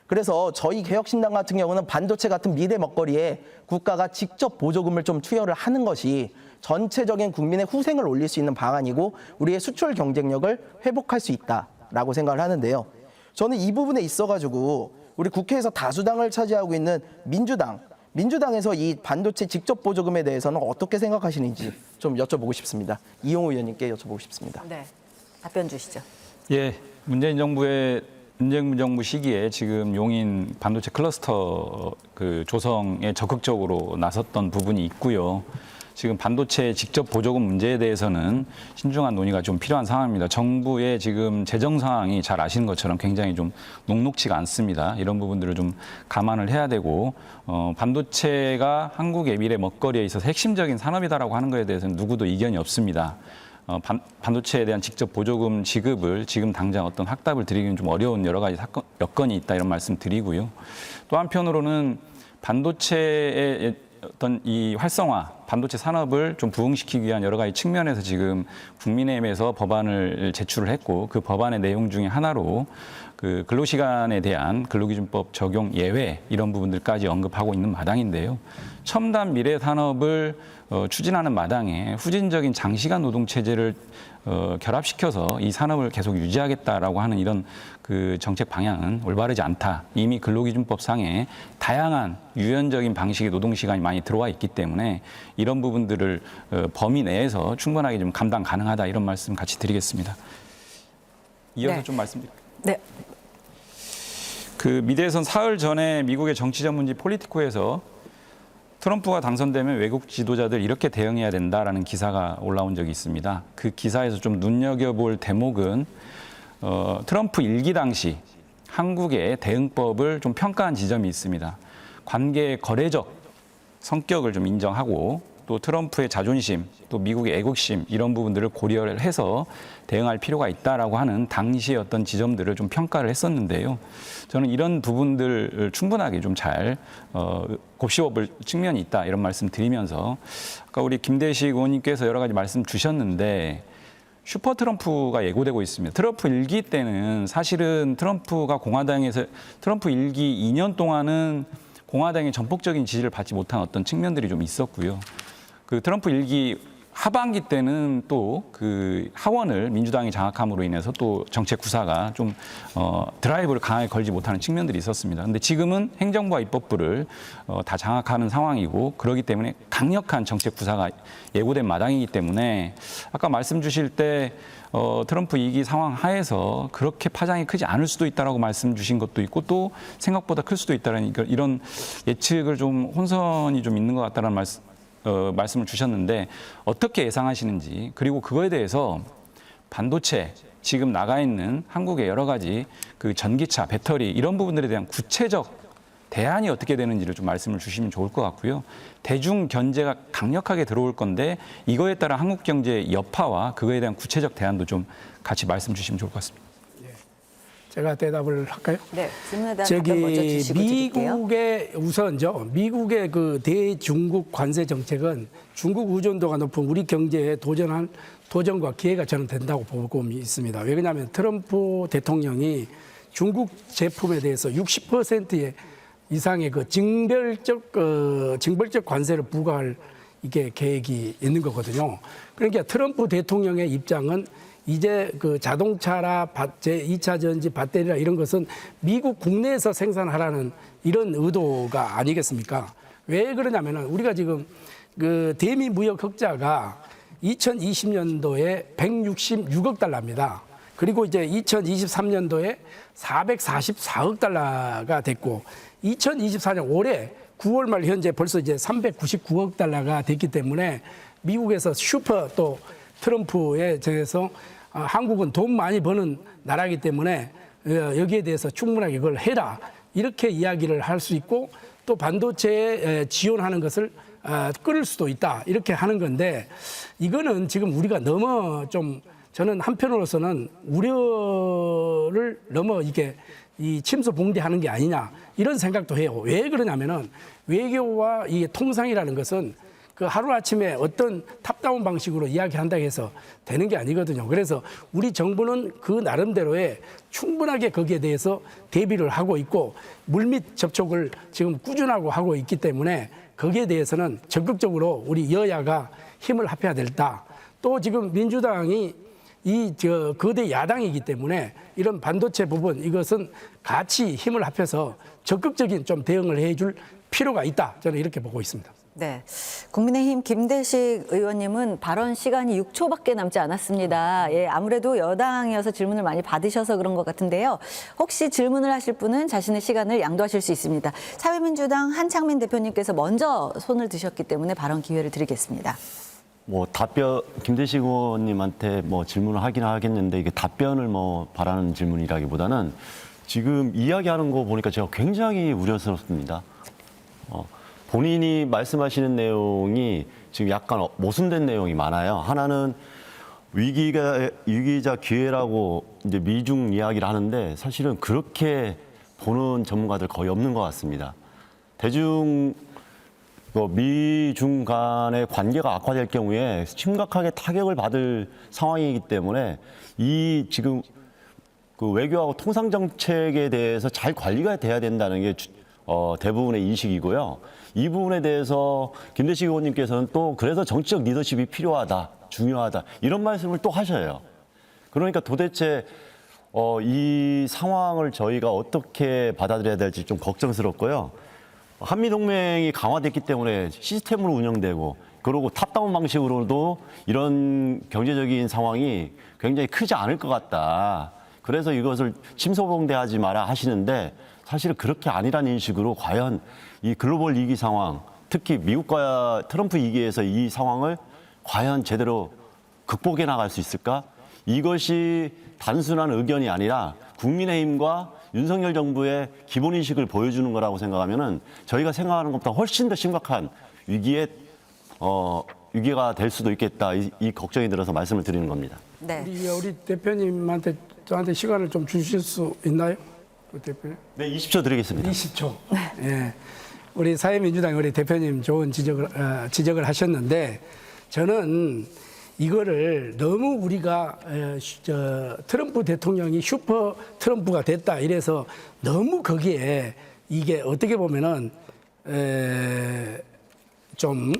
Speaker 3: 그래서 저희 개혁신당 같은 경우는 반도체 같은 미래 먹거리에 국가가 직접 보조금을 좀 투여를 하는 것이 전체적인 국민의 후생을 올릴 수 있는 방안이고 우리의 수출 경쟁력을 회복할 수 있다라고 생각을 하는데요. 저는 이 부분에 있어가지고 우리 국회에서 다수당을 차지하고 있는 민주당에서 이 반도체 직접 보조금에 대해서는 어떻게 생각하시는지 좀 여쭤보고 싶습니다. 이용우 의원님께 여쭤보고 싶습니다.
Speaker 1: 네. 답변 주시죠.
Speaker 7: 예, 문재인 정부 시기에 지금 용인 반도체 클러스터 조성에 적극적으로 나섰던 부분이 있고요. 지금 반도체 직접 보조금 문제에 대해서는 신중한 논의가 좀 필요한 상황입니다. 정부의 지금 재정 상황이 잘 아시는 것처럼 굉장히 좀 녹록치가 않습니다. 이런 부분들을 좀 감안을 해야 되고 반도체가 한국의 미래 먹거리에 있어서 핵심적인 산업이다라고 하는 것에 대해서는 누구도 이견이 없습니다. 반도체에 대한 직접 보조금 지급을 지금 당장 어떤 확답을 드리기는 좀 어려운 여러 가지 여건이 있다 이런 말씀 드리고요. 또 한편으로는 반도체의 어떤 이 활성화 반도체 산업을 좀 부흥시키기 위한 여러 가지 측면에서 지금 국민의힘에서 법안을 제출을 했고 그 법안의 내용 중에 하나로 그 근로시간에 대한 근로기준법 적용 예외 이런 부분들까지 언급하고 있는 마당인데요. 첨단 미래 산업을 추진하는 마당에 후진적인 장시간 노동 체제를 결합시켜서 이 산업을 계속 유지하겠다라고 하는 이런 그 정책 방향은 올바르지 않다. 이미 근로기준법상에 다양한 유연적인 방식의 노동시간이 많이 들어와 있기 때문에 이런 부분들을 범위 내에서 충분하게 좀 감당 가능하다 이런 말씀 같이 드리겠습니다. 이어서
Speaker 1: 네.
Speaker 7: 좀 말씀드릴게요.
Speaker 1: 네.
Speaker 7: 그 미대선 사흘 전에 미국의 정치 전문지 폴리티코에서 트럼프가 당선되면 외국 지도자들 이렇게 대응해야 된다라는 기사가 올라온 적이 있습니다. 그 기사에서 좀 눈여겨볼 대목은 트럼프 일기 당시 한국의 대응법을 좀 평가한 지점이 있습니다. 관계의 거래적 성격을 좀 인정하고 또 트럼프의 자존심, 또 미국의 애국심 이런 부분들을 고려를 해서 대응할 필요가 있다라고 하는 당시의 어떤 지점들을 좀 평가를 했었는데요. 저는 이런 부분들을 충분하게 좀 잘 곱씹어볼 측면이 있다 이런 말씀 드리면서 아까 우리 김대식 의원님께서 여러 가지 말씀 주셨는데 슈퍼 트럼프가 예고되고 있습니다. 트럼프 일기 때는 사실은 트럼프가 공화당에서 트럼프 일기 2년 동안은 공화당의 전폭적인 지지를 받지 못한 어떤 측면들이 좀 있었고요. 그 트럼프 일기 하반기 때는 또 그 하원을 민주당이 장악함으로 인해서 또 정책 구사가 좀 드라이브를 강하게 걸지 못하는 측면들이 있었습니다. 근데 지금은 행정부와 입법부를 다 장악하는 상황이고 그렇기 때문에 강력한 정책 구사가 예고된 마당이기 때문에 아까 말씀 주실 때 트럼프 2기 상황 하에서 그렇게 파장이 크지 않을 수도 있다라고 말씀 주신 것도 있고 또 생각보다 클 수도 있다라는 이런 예측을 좀 혼선이 좀 있는 것 같다는 말씀을 주셨는데 어떻게 예상하시는지 그리고 그거에 대해서 반도체 지금 나가 있는 한국의 여러 가지 그 전기차, 배터리 이런 부분들에 대한 구체적 대안이 어떻게 되는지를 좀 말씀을 주시면 좋을 것 같고요. 대중 견제가 강력하게 들어올 건데 이거에 따라 한국 경제의 여파와 그거에 대한 구체적 대안도 좀 같이 말씀 주시면 좋을 것 같습니다.
Speaker 4: 제가 대답을 할까요?
Speaker 1: 네. 질문에 대한 답변 먼저 주시고 드릴게요.
Speaker 4: 미국의 우선죠. 미국의 그 대중국 관세 정책은 중국 의존도가 높은 우리 경제에 도전과 기회가 저는 된다고 보고 있습니다. 왜냐하면 트럼프 대통령이 중국 제품에 대해서 60% 이상의 그 징벌적 관세를 부과할 이게 계획이 있는 거거든요. 그러니까 트럼프 대통령의 입장은 이제 그 자동차라 제2차 전지 배터리라 이런 것은 미국 국내에서 생산하라는 이런 의도가 아니겠습니까? 왜 그러냐면은 우리가 지금 그 대미 무역 흑자가 2020년도에 166억 달러입니다. 그리고 이제 2023년도에 444억 달러가 됐고 2024년 올해 9월 말 현재 벌써 이제 399억 달러가 됐기 때문에 미국에서 슈퍼 또 트럼프에 대해서 한국은 돈 많이 버는 나라이기 때문에 여기에 대해서 충분하게 이걸 해라 이렇게 이야기를 할 수 있고 또 반도체에 지원하는 것을 끌을 수도 있다 이렇게 하는 건데 이거는 지금 우리가 너무 좀 저는 한편으로서는 우려를 너무 이게 이 침소봉대하는 게 아니냐 이런 생각도 해요. 왜 그러냐면은 외교와 이 통상이라는 것은 그 하루아침에 어떤 탑다운 방식으로 이야기한다고 해서 되는 게 아니거든요. 그래서 우리 정부는 그 나름대로의 충분하게 거기에 대해서 대비를 하고 있고 물밑 접촉을 지금 꾸준하고 하고 있기 때문에 거기에 대해서는 적극적으로 우리 여야가 힘을 합해야 된다. 또 지금 민주당이 거대 야당이기 때문에 이런 반도체 부분 이것은 같이 힘을 합해서 적극적인 좀 대응을 해줄 필요가 있다. 저는 이렇게 보고 있습니다.
Speaker 1: 네. 국민의힘 김대식 의원님은 발언 시간이 6초밖에 남지 않았습니다. 예, 아무래도 여당이어서 질문을 많이 받으셔서 그런 것 같은데요. 혹시 질문을 하실 분은 자신의 시간을 양도하실 수 있습니다. 사회민주당 한창민 대표님께서 먼저 손을 드셨기 때문에 발언 기회를 드리겠습니다.
Speaker 5: 김대식 의원님한테 질문을 하긴 하겠는데 이게 답변을 바라는 질문이라기보다는 지금 이야기하는 거 보니까 제가 굉장히 우려스럽습니다. 본인이 말씀하시는 내용이 지금 약간 모순된 내용이 많아요. 하나는 위기자 기회라고 이제 미중 이야기를 하는데 사실은 그렇게 보는 전문가들 거의 없는 것 같습니다. 미중 간의 관계가 악화될 경우에 심각하게 타격을 받을 상황이기 때문에 이 지금 그 외교하고 통상 정책에 대해서 잘 관리가 돼야 된다는 게 대부분의 인식이고요. 이 부분에 대해서 김대식 의원님께서는 또 그래서 정치적 리더십이 필요하다, 중요하다 이런 말씀을 또 하셔요. 그러니까 도대체 이 상황을 저희가 어떻게 받아들여야 될지 좀 걱정스럽고요. 한미동맹이 강화됐기 때문에 시스템으로 운영되고 그리고 탑다운 방식으로도 이런 경제적인 상황이 굉장히 크지 않을 것 같다. 그래서 이것을 침소봉대하지 마라 하시는데 사실 그렇게 아니라는 인식으로 과연 이 글로벌 위기 상황, 특히 미국과 트럼프 위기에서 이 상황을 과연 제대로 극복해 나갈 수 있을까? 이것이 단순한 의견이 아니라 국민의힘과 윤석열 정부의 기본인식을 보여주는 거라고 생각하면은 저희가 생각하는 것보다 훨씬 더 심각한 위기가 될 수도 있겠다. 이 걱정이 들어서 말씀을 드리는 겁니다.
Speaker 1: 네.
Speaker 4: 우리 대표님한테 저한테 시간을 좀 주실 수 있나요? 그 대표님?
Speaker 5: 네, 20초 드리겠습니다.
Speaker 4: 20초. 예. 우리 사회민주당 우리 대표님 좋은 지적을 하셨는데 저는 이거를 너무 우리가 트럼프 대통령이 슈퍼 트럼프가 됐다 이래서 너무 거기에 이게 어떻게 보면은 좀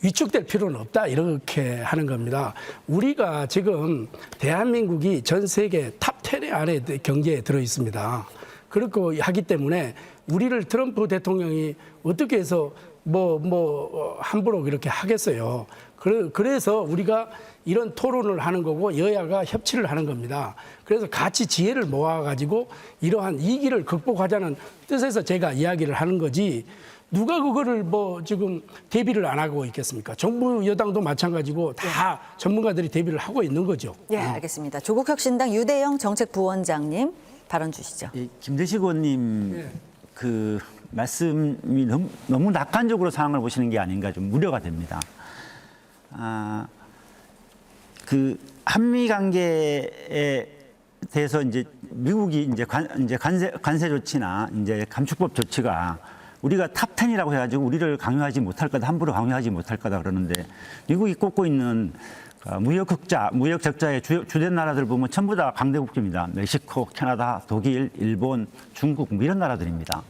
Speaker 4: 위축될 필요는 없다 이렇게 하는 겁니다. 우리가 지금 대한민국이 전 세계 탑 10의 안에 경제에 들어 있습니다. 그렇고 하기 때문에 우리를 트럼프 대통령이 어떻게 해서 함부로 그렇게 하겠어요. 그래서 우리가 이런 토론을 하는 거고 여야가 협치를 하는 겁니다. 그래서 같이 지혜를 모아가지고 이러한 위기를 극복하자는 뜻에서 제가 이야기를 하는 거지 누가 그거를 지금 대비를 안 하고 있겠습니까? 정부 여당도 마찬가지고 다 전문가들이 대비를 하고 있는 거죠.
Speaker 1: 예, 알겠습니다. 조국혁신당 유대영 정책부원장님 발언 주시죠.
Speaker 6: 김대식 의원님 그 말씀이 너무 낙관적으로 상황을 보시는 게 아닌가 좀 우려가 됩니다. 그 한미 관계에 대해서 이제 미국이 이제 관세 조치나 이제 감축법 조치가 우리가 탑 10이라고 해가지고 우리를 강요하지 못할 거다, 함부로 강요하지 못할 거다 그러는데 미국이 꼽고 있는 무역 적자의 주된 나라들 보면 전부 다 강대국입니다. 멕시코, 캐나다, 독일, 일본, 중국 이런 나라들입니다.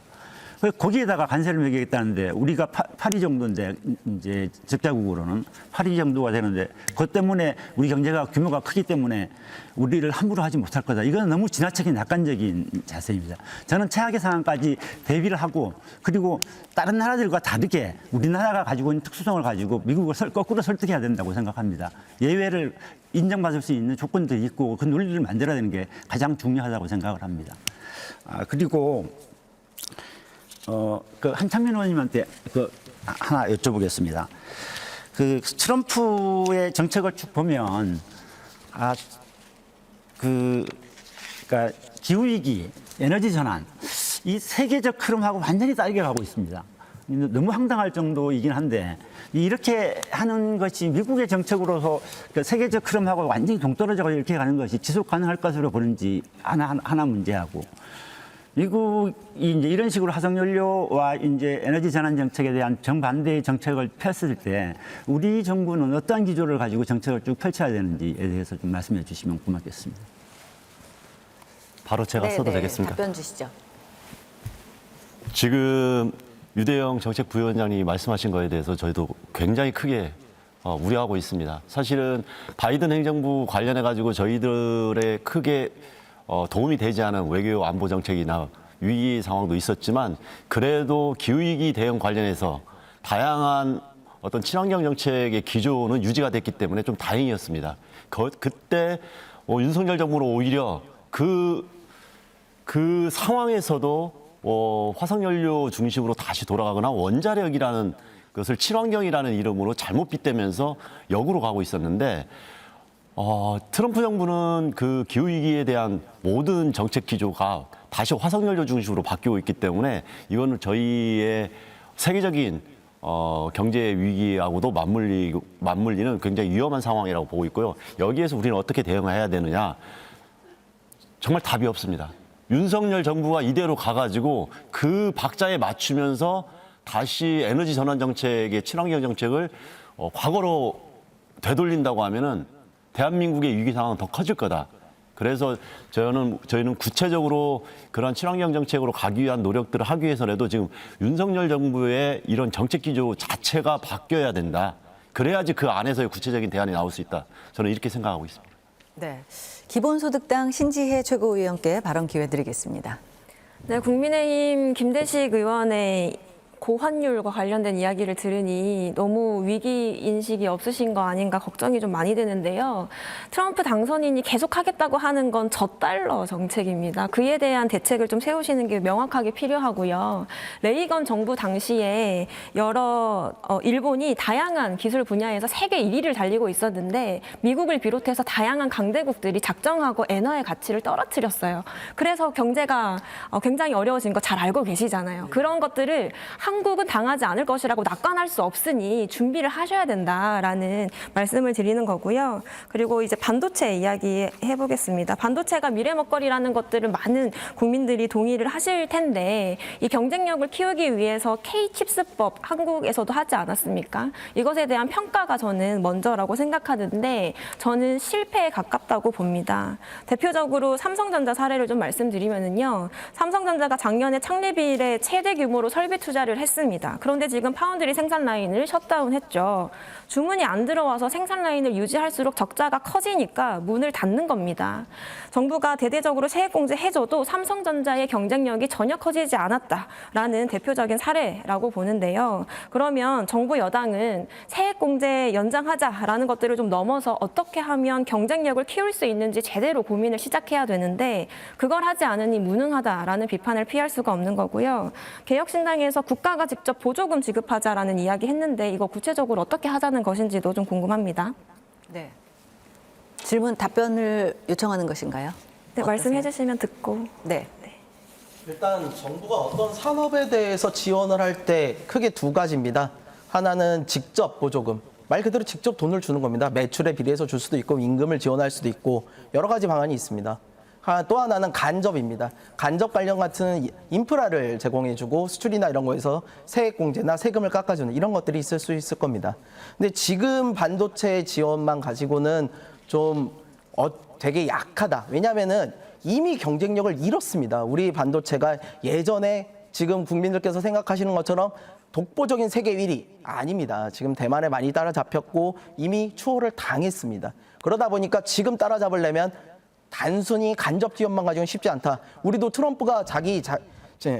Speaker 6: 거기에다가 관세를 매기겠다는데 우리가 8위 정도인데 이제 적자국으로는 8위 정도가 되는데 그것 때문에 우리 경제가 규모가 크기 때문에 우리를 함부로 하지 못할 거다. 이건 너무 지나치게 낙관적인 자세입니다. 저는 최악의 상황까지 대비를 하고 그리고 다른 나라들과 다르게 우리나라가 가지고 있는 특수성을 가지고 미국을 거꾸로 설득해야 된다고 생각합니다. 예외를 인정받을 수 있는 조건들이 있고 그 논리를 만들어야 되는 게 가장 중요하다고 생각을 합니다. 그리고 그 한창민 의원님한테 하나 여쭤보겠습니다. 그 트럼프의 정책을 쭉 보면 그러니까 기후 위기, 에너지 전환 이 세계적 흐름하고 완전히 딸려가고 있습니다. 너무 황당할 정도이긴 한데 이렇게 하는 것이 미국의 정책으로서 세계적 흐름하고 완전히 동떨어져 이렇게 가는 것이 지속 가능할 것으로 보는지 하나 문제하고. 미국이 이제 이런 식으로 화석연료와 이제 에너지 전환 정책에 대한 정반대의 정책을 폈을 때 우리 정부는 어떠한 기조를 가지고 정책을 쭉 펼쳐야 되는지에 대해서 좀 말씀해 주시면 고맙겠습니다.
Speaker 5: 바로 제가 써도 되겠습니까?
Speaker 1: 답변 주시죠.
Speaker 5: 지금 유대영 정책부위원장이 말씀하신 거에 대해서 저희도 굉장히 크게 우려하고 있습니다. 사실은 바이든 행정부 관련해 가지고 저희들의 크게 도움이 되지 않은 외교 안보 정책이나 위기 상황도 있었지만 그래도 기후위기 대응 관련해서 다양한 어떤 친환경 정책의 기조는 유지가 됐기 때문에 좀 다행이었습니다. 그때 윤석열 정부는 오히려 그 상황에서도 화석연료 중심으로 다시 돌아가거나 원자력이라는 것을 친환경이라는 이름으로 잘못 빗대면서 역으로 가고 있었는데 트럼프 정부는 그 기후위기에 대한 모든 정책 기조가 다시 화석연료 중심으로 바뀌고 있기 때문에 이거는 저희의 세계적인 경제 위기하고도 맞물리는 굉장히 위험한 상황이라고 보고 있고요. 여기에서 우리는 어떻게 대응해야 되느냐. 정말 답이 없습니다. 윤석열 정부가 이대로 가가지고 그 박자에 맞추면서 다시 에너지 전환 정책의 친환경 정책을 과거로 되돌린다고 하면은 대한민국의 위기 상황은 더 커질 거다. 그래서 저희는 구체적으로 그런 친환경 정책으로 가기 위한 노력들을 하기 위해서라도 지금 윤석열 정부의 이런 정책 기조 자체가 바뀌어야 된다. 그래야지 그 안에서의 구체적인 대안이 나올 수 있다. 저는 이렇게 생각하고 있습니다.
Speaker 1: 네. 기본소득당 신지혜 최고위원께 발언 기회 드리겠습니다.
Speaker 2: 네, 국민의힘 김대식 의원의 고환율과 관련된 이야기를 들으니 너무 위기 인식이 없으신 거 아닌가 걱정이 좀 많이 되는데요. 트럼프 당선인이 계속하겠다고 하는 건 저달러 정책입니다. 그에 대한 대책을 좀 세우시는 게 명확하게 필요하고요. 레이건 정부 당시에 일본이 다양한 기술 분야에서 세계 1위를 달리고 있었는데 미국을 비롯해서 다양한 강대국들이 작정하고 엔화의 가치를 떨어뜨렸어요. 그래서 경제가 굉장히 어려워진 거 잘 알고 계시잖아요. 그런 것들을 한국은 당하지 않을 것이라고 낙관할 수 없으니 준비를 하셔야 된다라는 말씀을 드리는 거고요. 그리고 이제 반도체 이야기 해보겠습니다. 반도체가 미래 먹거리라는 것들은 많은 국민들이 동의를 하실 텐데 이 경쟁력을 키우기 위해서 K-칩스법 한국에서도 하지 않았습니까? 이것에 대한 평가가 저는 먼저라고 생각하는데 저는 실패에 가깝다고 봅니다. 대표적으로 삼성전자 사례를 좀 말씀드리면은요. 삼성전자가 작년에 창립 이래 최대 규모로 설비 투자를 했습니다. 그런데 지금 파운드리 생산 라인을 셧다운했죠. 주문이 안 들어와서 생산 라인을 유지할수록 적자가 커지니까 문을 닫는 겁니다. 정부가 대대적으로 세액공제 해줘도 삼성전자의 경쟁력이 전혀 커지지 않았다라는 대표적인 사례라고 보는데요. 그러면 정부 여당은 세액공제 연장하자라는 것들을 좀 넘어서 어떻게 하면 경쟁력을 키울 수 있는지 제대로 고민을 시작해야 되는데 그걸 하지 않으니 무능하다라는 비판을 피할 수가 없는 거고요. 개혁신당에서 국가가 직접 보조금 지급하자라는 이야기 했는데 이거 구체적으로 어떻게 하자는 것인지도 좀 궁금합니다.
Speaker 1: 네. 질문 답변을 요청하는 것인가요?
Speaker 2: 네, 말씀해 주시면 듣고.
Speaker 1: 네.
Speaker 3: 일단 정부가 어떤 산업에 대해서 지원을 할 때 크게 두 가지입니다. 하나는 직접 보조금. 말 그대로 직접 돈을 주는 겁니다. 매출에 비례해서 줄 수도 있고 임금을 지원할 수도 있고 여러 가지 방안이 있습니다. 또 하나는 간접입니다. 간접 관련 같은 인프라를 제공해주고 수출이나 이런 거에서 세액공제나 세금을 깎아주는 이런 것들이 있을 수 있을 겁니다. 근데 지금 반도체 지원만 가지고는 좀 되게 약하다. 왜냐하면은 이미 경쟁력을 잃었습니다. 우리 반도체가 예전에 지금 국민들께서 생각하시는 것처럼 독보적인 세계 1위 아닙니다. 지금 대만에 많이 따라잡혔고 이미 추월을 당했습니다. 그러다 보니까 지금 따라잡으려면 단순히 간접 지원만 가지고는 쉽지 않다. 우리도 트럼프가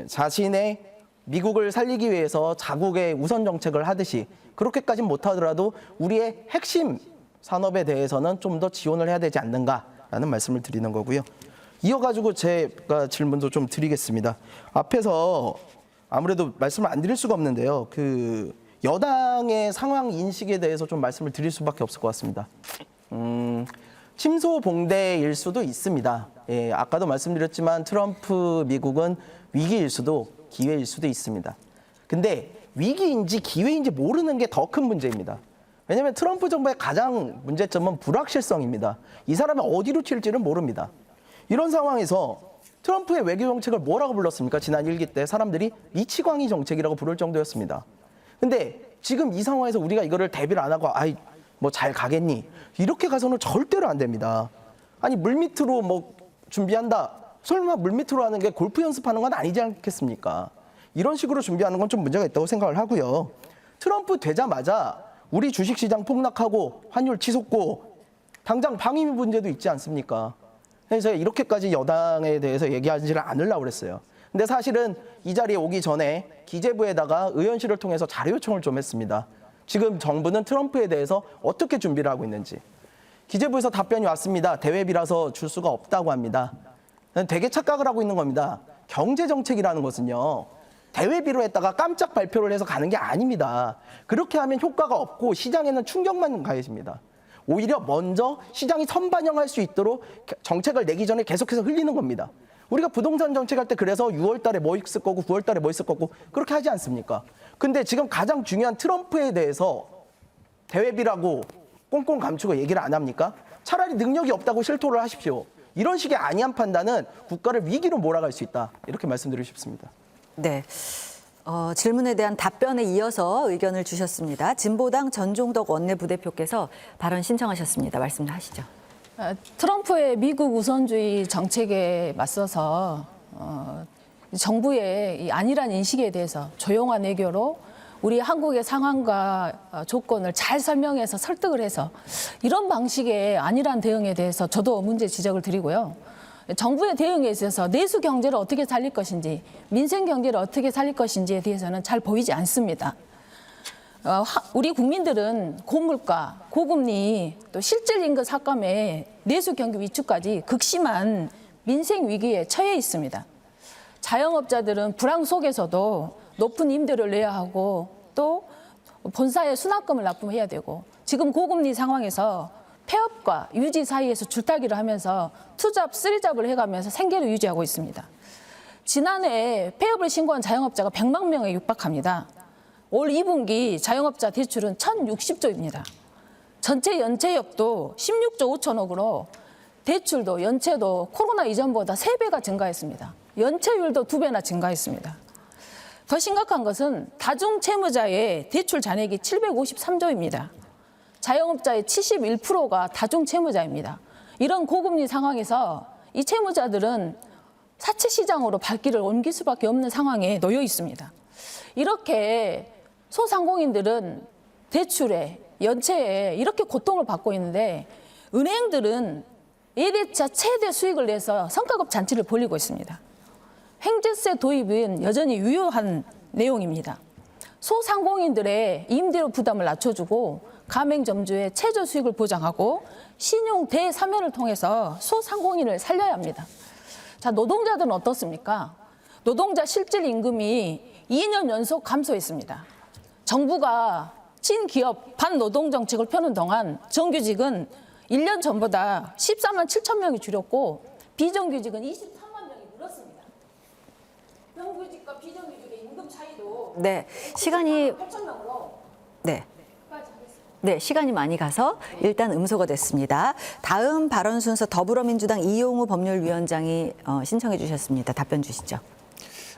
Speaker 3: 자신의 미국을 살리기 위해서 자국의 우선 정책을 하듯이 그렇게까지는 못하더라도 우리의 핵심 산업에 대해서는 좀 더 지원을 해야 되지 않는가라는 말씀을 드리는 거고요. 이어가지고 제가 질문도 좀 드리겠습니다. 앞에서 아무래도 말씀을 안 드릴 수가 없는데요. 그 여당의 상황 인식에 대해서 좀 말씀을 드릴 수밖에 없을 것 같습니다. 침소봉대일 수도 있습니다. 예, 아까도 말씀드렸지만 트럼프 미국은 위기일 수도 기회일 수도 있습니다. 근데 위기인지 기회인지 모르는 게 더 큰 문제입니다. 왜냐하면 트럼프 정부의 가장 문제점은 불확실성입니다. 이 사람이 어디로 튈지는 모릅니다. 이런 상황에서 트럼프의 외교 정책을 뭐라고 불렀습니까? 지난 1기 때 사람들이 미치광이 정책이라고 부를 정도였습니다. 근데 지금 이 상황에서 우리가 이거를 대비를 안 하고 뭐 잘 가겠니? 이렇게 가서는 절대로 안 됩니다. 아니 물밑으로 뭐 준비한다. 설마 물밑으로 하는 게 골프 연습하는 건 아니지 않겠습니까? 이런 식으로 준비하는 건 좀 문제가 있다고 생각을 하고요. 트럼프 되자마자 우리 주식시장 폭락하고 환율 치솟고 당장 방위비 문제도 있지 않습니까? 그래서 이렇게까지 여당에 대해서 얘기하지를 않으려고 그랬어요. 근데 사실은 이 자리에 오기 전에 기재부에다가 의원실을 통해서 자료 요청을 좀 했습니다. 지금 정부는 트럼프에 대해서 어떻게 준비를 하고 있는지. 기재부에서 답변이 왔습니다. 대외비라서 줄 수가 없다고 합니다. 되게 착각을 하고 있는 겁니다. 경제정책이라는 것은요. 대외비로 했다가 깜짝 발표를 해서 가는 게 아닙니다. 그렇게 하면 효과가 없고 시장에는 충격만 가해집니다. 오히려 먼저 시장이 선반영할 수 있도록 정책을 내기 전에 계속해서 흘리는 겁니다. 우리가 부동산 정책할 때 그래서 6월 달에 뭐 있을 거고 9월 달에 뭐 있을 거고 그렇게 하지 않습니까? 근데 지금 가장 중요한 트럼프에 대해서 대외비라고 꽁꽁 감추고 얘기를 안 합니까? 차라리 능력이 없다고 실토를 하십시오. 이런 식의 안이한 판단은 국가를 위기로 몰아갈 수 있다. 이렇게 말씀드리고 싶습니다.
Speaker 1: 네. 질문에 대한 답변에 이어서 의견을 주셨습니다. 진보당 전종덕 원내부대표께서 발언 신청하셨습니다. 말씀하시죠.
Speaker 8: 트럼프의 미국 우선주의 정책에 맞서서 정부의 이 안일한 인식에 대해서 조용한 외교로 우리 한국의 상황과 조건을 잘 설명해서 설득을 해서 이런 방식의 안일한 대응에 대해서 저도 문제 지적을 드리고요. 정부의 대응에 있어서 내수 경제를 어떻게 살릴 것인지, 민생 경제를 어떻게 살릴 것인지에 대해서는 잘 보이지 않습니다. 우리 국민들은 고물가, 고금리, 또 실질 임금 삭감에 내수 경기 위축까지 극심한 민생 위기에 처해 있습니다. 자영업자들은 불황 속에서도 높은 임대료를 내야 하고 또 본사에 수납금을 납부해야 되고 지금 고금리 상황에서 폐업과 유지 사이에서 줄타기를 하면서 투잡, 쓰리잡을 해가면서 생계를 유지하고 있습니다. 지난해 폐업을 신고한 자영업자가 100만 명에 육박합니다. 올 2분기 자영업자 대출은 1,060조입니다. 전체 연체액도 16조 5천억으로 대출도 연체도 코로나 이전보다 3배가 증가했습니다. 연체율도 2배나 증가했습니다. 더 심각한 것은 다중채무자의 대출 잔액이 753조입니다. 자영업자의 71%가 다중채무자입니다. 이런 고금리 상황에서 이 채무자들은 사채 시장으로 발길을 옮길 수밖에 없는 상황에 놓여 있습니다. 이렇게 소상공인들은 대출에, 연체에 이렇게 고통을 받고 있는데 은행들은 예대차 최대 수익을 내서 성과급 잔치를 벌이고 있습니다. 횡재세 도입은 여전히 유효한 내용입니다. 소상공인들의 임대료 부담을 낮춰주고 가맹점주의 최저 수익을 보장하고 신용 대사면을 통해서 소상공인을 살려야 합니다. 자, 노동자들은 어떻습니까? 노동자 실질 임금이 2년 연속 감소했습니다. 정부가 친기업 반노동 정책을 펴는 동안 정규직은 1년 전보다 14만 7천 명이 줄였고 비정규직은 24만 명이 늘었습니다. 정규직과 비정규직의 임금 차이도
Speaker 1: 네, 시간이
Speaker 8: 8천 명으로
Speaker 1: 네, 시간이 많이 가서 일단 음소거 됐습니다. 다음 발언 순서 더불어민주당 이용우 법률위원장이 신청해 주셨습니다. 답변 주시죠.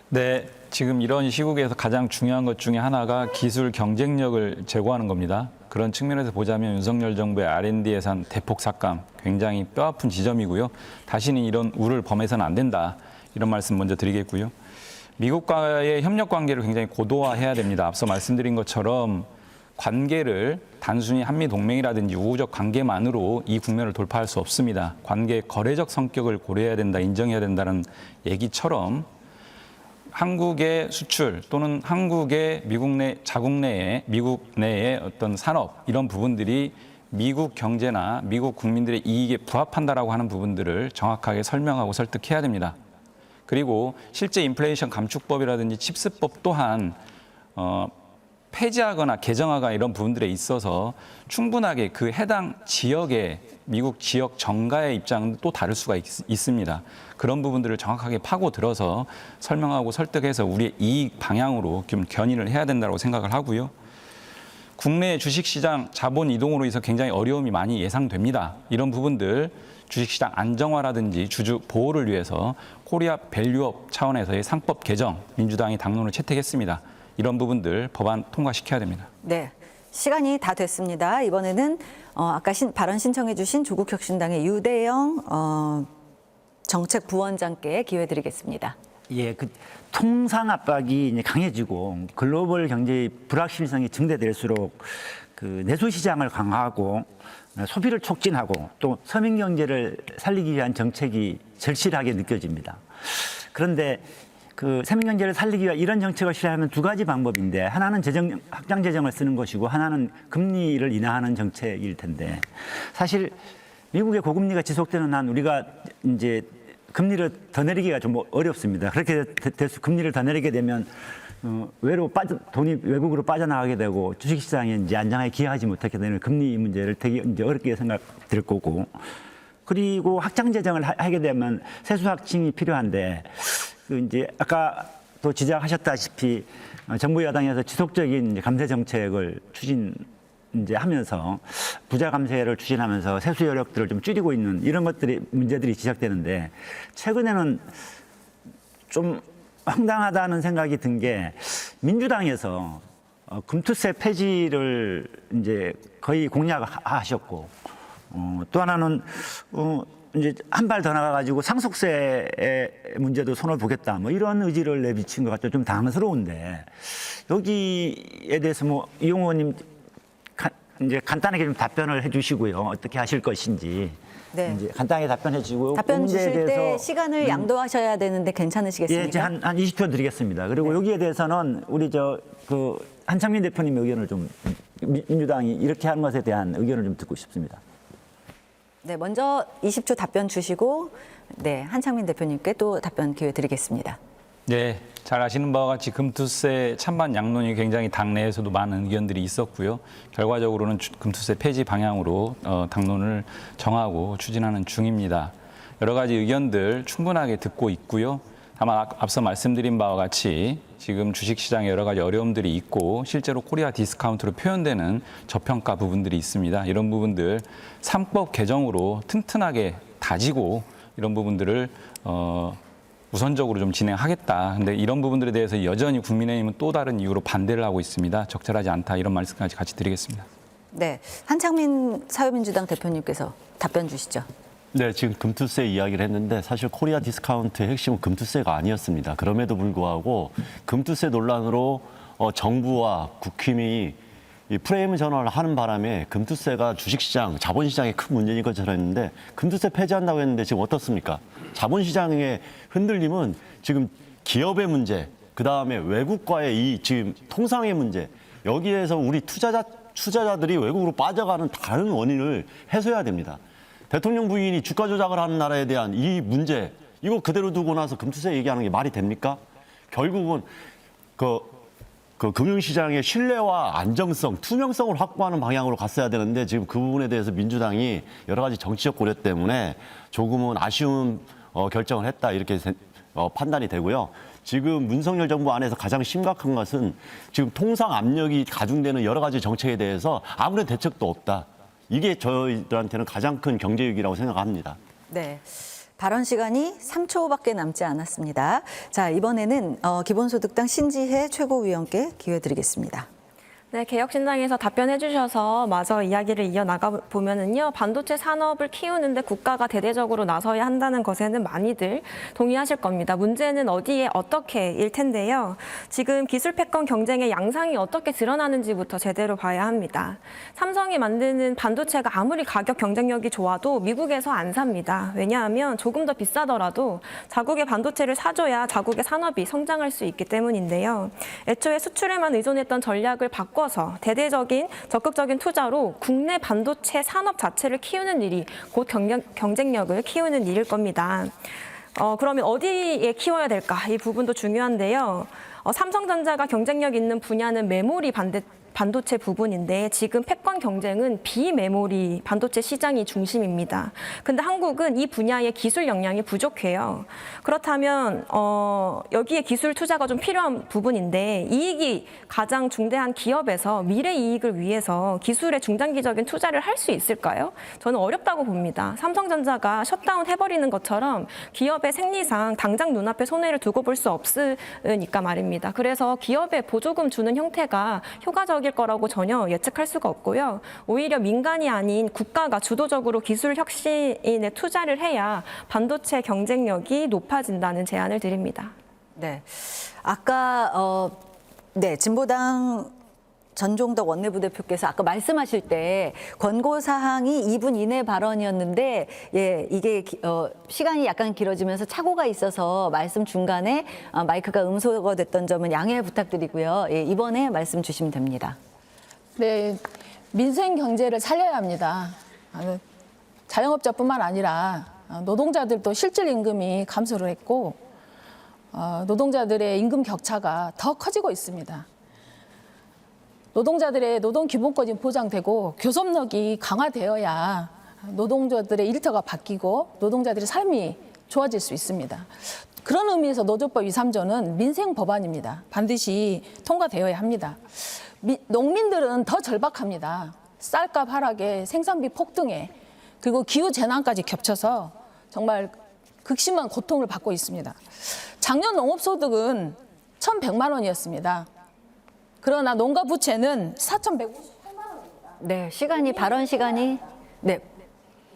Speaker 7: 네, 지금 이런 시국에서 가장 중요한 것 중에 하나가 기술 경쟁력을 제고하는 겁니다. 그런 측면에서 보자면 윤석열 정부의 R&D 예산 대폭 삭감 굉장히 뼈아픈 지점이고요. 다시는 이런 우를 범해서는 안 된다. 이런 말씀 먼저 드리겠고요. 미국과의 협력 관계를 굉장히 고도화해야 됩니다. 앞서 말씀드린 것처럼 관계를 단순히 한미 동맹이라든지 우호적 관계만으로 이 국면을 돌파할 수 없습니다. 관계의 거래적 성격을 고려해야 된다, 인정해야 된다는 얘기처럼 한국의 수출 또는 한국의 미국 내의 어떤 산업 이런 부분들이 미국 경제나 미국 국민들의 이익에 부합한다라고 하는 부분들을 정확하게 설명하고 설득해야 됩니다. 그리고 실제 인플레이션 감축법이라든지 칩스법 또한 폐지하거나 개정하거나 이런 부분들에 있어서 충분하게 그 해당 지역의 미국 지역 정가의 입장은 또 다를 수가 있습니다. 그런 부분들을 정확하게 파고들어서 설명하고 설득해서 우리의 이익 방향으로 좀 견인을 해야 된다고 생각을 하고요. 국내 주식시장 자본 이동으로 인해서 굉장히 어려움이 많이 예상됩니다. 이런 부분들 주식시장 안정화라든지 주주 보호를 위해서 코리아 밸류업 차원에서의 상법 개정 민주당이 당론을 채택했습니다. 이런 부분들 법안 통과시켜야 됩니다.
Speaker 1: 네, 시간이 다 됐습니다. 이번에는 아까 발언 신청해 주신 조국혁신당의 유대영 정책부원장께 기회 드리겠습니다.
Speaker 6: 예, 그 통상 압박이 이제 강해지고 글로벌 경제의 불확실성이 증대될수록 그 내수 시장을 강화하고 소비를 촉진하고 또 서민 경제를 살리기 위한 정책이 절실하게 느껴집니다. 그런데 그 서민 경제를 살리기 위한 이런 정책을 실행하는 두 가지 방법인데 하나는 확장 재정을 쓰는 것이고 하나는 금리를 인하하는 정책일 텐데 사실 미국의 고금리가 지속되는 한 우리가 이제 금리를 더 내리기가 좀 어렵습니다. 그렇게 돼서 금리를 더 내리게 되면 돈이 외국으로 빠져나가게 되고 주식시장에 이제 안정하게 기여하지 못하게 되는 금리 문제를 되게 이제 어렵게 생각될 거고 그리고 확장 재정을 하게 되면 세수 확충이 필요한데 그 이제 아까 또 지적하셨다시피 정부 여당에서 지속적인 감세 정책을 하면서 부자 감세를 추진하면서 세수 여력들을 좀 줄이고 있는 이런 문제들이 지적되는데 최근에는 좀 황당하다는 생각이 든 게 민주당에서 금투세 폐지를 이제 거의 공약하셨고, 또 하나는 이제 한 발 더 나가가지고 상속세의 문제도 손을 보겠다, 뭐 이런 의지를 내비친 것 같아요. 좀 당황스러운데 여기에 대해서 뭐 이용 의원님 이제 간단하게 좀 답변을 해주시고요. 어떻게 하실 것인지.
Speaker 1: 네.
Speaker 6: 이제 간단하게 답변해 주시고요.
Speaker 1: 답변
Speaker 6: 문제에
Speaker 1: 주실 때
Speaker 6: 대해서
Speaker 1: 시간을 양도하셔야 되는데 괜찮으시겠습니까?
Speaker 6: 예, 이제 한 20초 드리겠습니다. 그리고
Speaker 1: 네.
Speaker 6: 여기에 대해서는 우리 한창민 대표님 의견을 좀 민주당이 이렇게 하는 것에 대한 의견을 좀 듣고 싶습니다.
Speaker 1: 네, 먼저 20초 답변 주시고 네, 한창민 대표님께 또 답변 기회 드리겠습니다.
Speaker 7: 네, 잘 아시는 바와 같이 금투세 찬반 양론이 굉장히 당내에서도 많은 의견들이 있었고요. 결과적으로는 금투세 폐지 방향으로 당론을 정하고 추진하는 중입니다. 여러 가지 의견들 충분하게 듣고 있고요. 다만 앞서 말씀드린 바와 같이 지금 주식시장에 여러 가지 어려움들이 있고 실제로 코리아 디스카운트로 표현되는 저평가 부분들이 있습니다. 이런 부분들 3법 개정으로 튼튼하게 다지고 이런 부분들을 우선적으로 좀 진행하겠다. 근데 이런 부분들에 대해서 여전히 국민의힘은 또 다른 이유로 반대를 하고 있습니다. 적절하지 않다. 이런 말씀까지 같이 드리겠습니다.
Speaker 1: 네, 한창민 사회민주당 대표님께서 답변 주시죠.
Speaker 5: 네, 지금 금투세 이야기를 했는데 사실 코리아 디스카운트의 핵심은 금투세가 아니었습니다. 그럼에도 불구하고 금투세 논란으로 정부와 국힘이 이 프레임 전환을 하는 바람에 금투세가 주식시장, 자본시장에 큰 문제인 것처럼 했는데 금투세 폐지한다고 했는데 지금 어떻습니까? 자본시장의 흔들림은 지금 기업의 문제, 그다음에 외국과의 이 지금 통상의 문제, 여기에서 우리 투자자들이 외국으로 빠져가는 다른 원인을 해소해야 됩니다. 대통령 부인이 주가 조작을 하는 나라에 대한 이 문제, 이거 그대로 두고 나서 금투세 얘기하는 게 말이 됩니까? 결국은 그 금융시장의 신뢰와 안정성, 투명성을 확보하는 방향으로 갔어야 되는데 지금 그 부분에 대해서 민주당이 여러 가지 정치적 고려 때문에 조금은 아쉬운 결정을 했다 이렇게 판단이 되고요. 지금 문석열 정부 안에서 가장 심각한 것은 지금 통상 압력이 가중되는 여러 가지 정책에 대해서 아무런 대책도 없다. 이게 저희들한테는 가장 큰 경제위기라고 생각합니다.
Speaker 1: 네. 발언 시간이 3초밖에 남지 않았습니다. 자, 이번에는 기본소득당 신지혜 최고위원께 기회 드리겠습니다.
Speaker 2: 네, 개혁신당에서 답변해 주셔서 마저 이야기를 이어나가 보면은요, 반도체 산업을 키우는데 국가가 대대적으로 나서야 한다는 것에는 많이들 동의하실 겁니다. 문제는 어디에 어떻게일 텐데요. 지금 기술 패권 경쟁의 양상이 어떻게 드러나는지부터 제대로 봐야 합니다. 삼성이 만드는 반도체가 아무리 가격 경쟁력이 좋아도 미국에서 안 삽니다. 왜냐하면 조금 더 비싸더라도 자국의 반도체를 사줘야 자국의 산업이 성장할 수 있기 때문인데요. 애초에 수출에만 의존했던 전략을 바꿔서 대대적인 적극적인 투자로 국내 반도체 산업 자체를 키우는 일이 곧 경쟁력을 키우는 일일 겁니다. 그러면 어디에 키워야 될까? 이 부분도 중요한데요. 삼성전자가 경쟁력 있는 분야는 메모리 반도체 부분인데 지금 패권 경쟁은 비메모리 반도체 시장이 중심입니다. 근데 한국은 이 분야의 기술 역량이 부족해요. 그렇다면 여기에 기술 투자가 좀 필요한 부분인데 이익이 가장 중대한 기업에서 미래 이익을 위해서 기술에 중장기적인 투자를 할 수 있을까요? 저는 어렵다고 봅니다. 삼성전자가 셧다운 해버리는 것처럼 기업의 생리상 당장 눈앞에 손해를 두고 볼 수 없으니까 말입니다. 그래서 기업에 보조금 주는 형태가 효과적일 거라고 전혀 예측할 수가 없고요. 오히려 민간이 아닌 국가가 주도적으로 기술 혁신에 투자를 해야 반도체 경쟁력이 높아진다는 제안을 드립니다.
Speaker 1: 네. 아까 진보당 전종덕 원내부대표께서 아까 말씀하실 때 권고 사항이 2분 이내 발언이었는데 이게 시간이 약간 길어지면서 착오가 있어서 말씀 중간에 마이크가 음소거가 됐던 점은 양해 부탁드리고요. 이번에 말씀 주시면 됩니다.
Speaker 8: 네, 민생 경제를 살려야 합니다. 자영업자뿐만 아니라 노동자들도 실질 임금이 감소를 했고 노동자들의 임금 격차가 더 커지고 있습니다. 노동자들의 노동 기본권이 보장되고 교섭력이 강화되어야 노동자들의 일터가 바뀌고 노동자들의 삶이 좋아질 수 있습니다. 그런 의미에서 노조법 2, 3조는 민생 법안입니다. 반드시 통과되어야 합니다. 농민들은 더 절박합니다. 쌀값 하락에 생산비 폭등에 그리고 기후 재난까지 겹쳐서 정말 극심한 고통을 받고 있습니다. 작년 농업소득은 1,100만 원이었습니다. 그러나 농가 부채는 4,150.
Speaker 1: 네,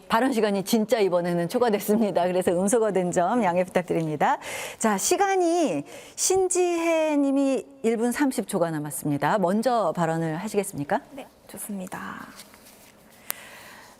Speaker 1: 발언 시간이 진짜 이번에는 초과됐습니다. 그래서 음소거 된 점 양해 부탁드립니다. 자, 시간이 신지혜 님이 1분 30초가 남았습니다. 먼저 발언을 하시겠습니까?
Speaker 2: 네, 좋습니다.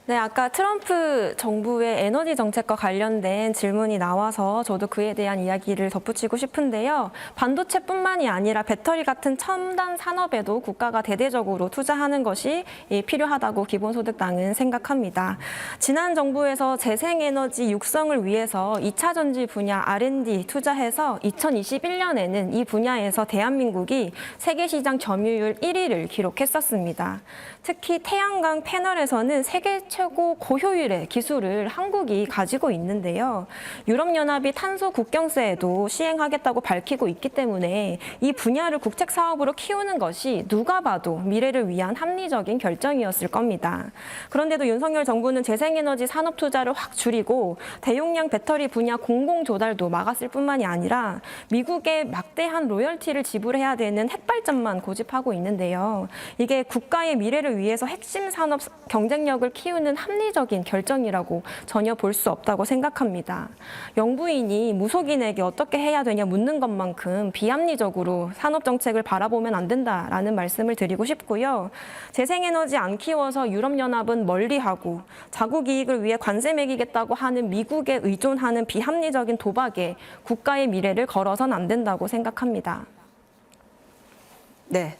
Speaker 2: 네, 아까 트럼프 정부의 에너지 정책과 관련된 질문이 나와서 저도 그에 대한 이야기를 덧붙이고 싶은데요. 반도체뿐만이 아니라 배터리 같은 첨단 산업에도 국가가 대대적으로 투자하는 것이 필요하다고 기본소득당은 생각합니다. 지난 정부에서 재생에너지 육성을 위해서 2차 전지 분야 R&D 투자해서 2021년에는 이 분야에서 대한민국이 세계시장 점유율 1위를 기록했었습니다. 특히 태양광 패널에서는 세계 최고 고효율의 기술을 한국이 가지고 있는데요. 유럽연합이 탄소 국경세에도 시행하겠다고 밝히고 있기 때문에 이 분야를 국책 사업으로 키우는 것이 누가 봐도 미래를 위한 합리적인 결정이었을 겁니다. 그런데도 윤석열 정부는 재생에너지 산업 투자를 확 줄이고 대용량 배터리 분야 공공 조달도 막았을 뿐만이 아니라 미국에 막대한 로열티를 지불해야 되는 핵발전만 고집하고 있는데요. 이게 국가의 미래를 위해서 핵심 산업 경쟁력을 키우는 합리적인 결정이라고 전혀 볼 수 없다고 생각합니다. 영부인이 무속인에게 어떻게 해야 되냐 묻는 것만큼 비합리적으로 산업 정책을 바라보면 안 된다라는 말씀을 드리고 싶고요. 재생에너지 안 키워서 유럽연합은 멀리하고 자국 이익을 위해 관세 매기겠다고 하는 미국에 의존하는 비합리적인 도박에 국가의 미래를 걸어선 안 된다고 생각합니다.
Speaker 1: 네.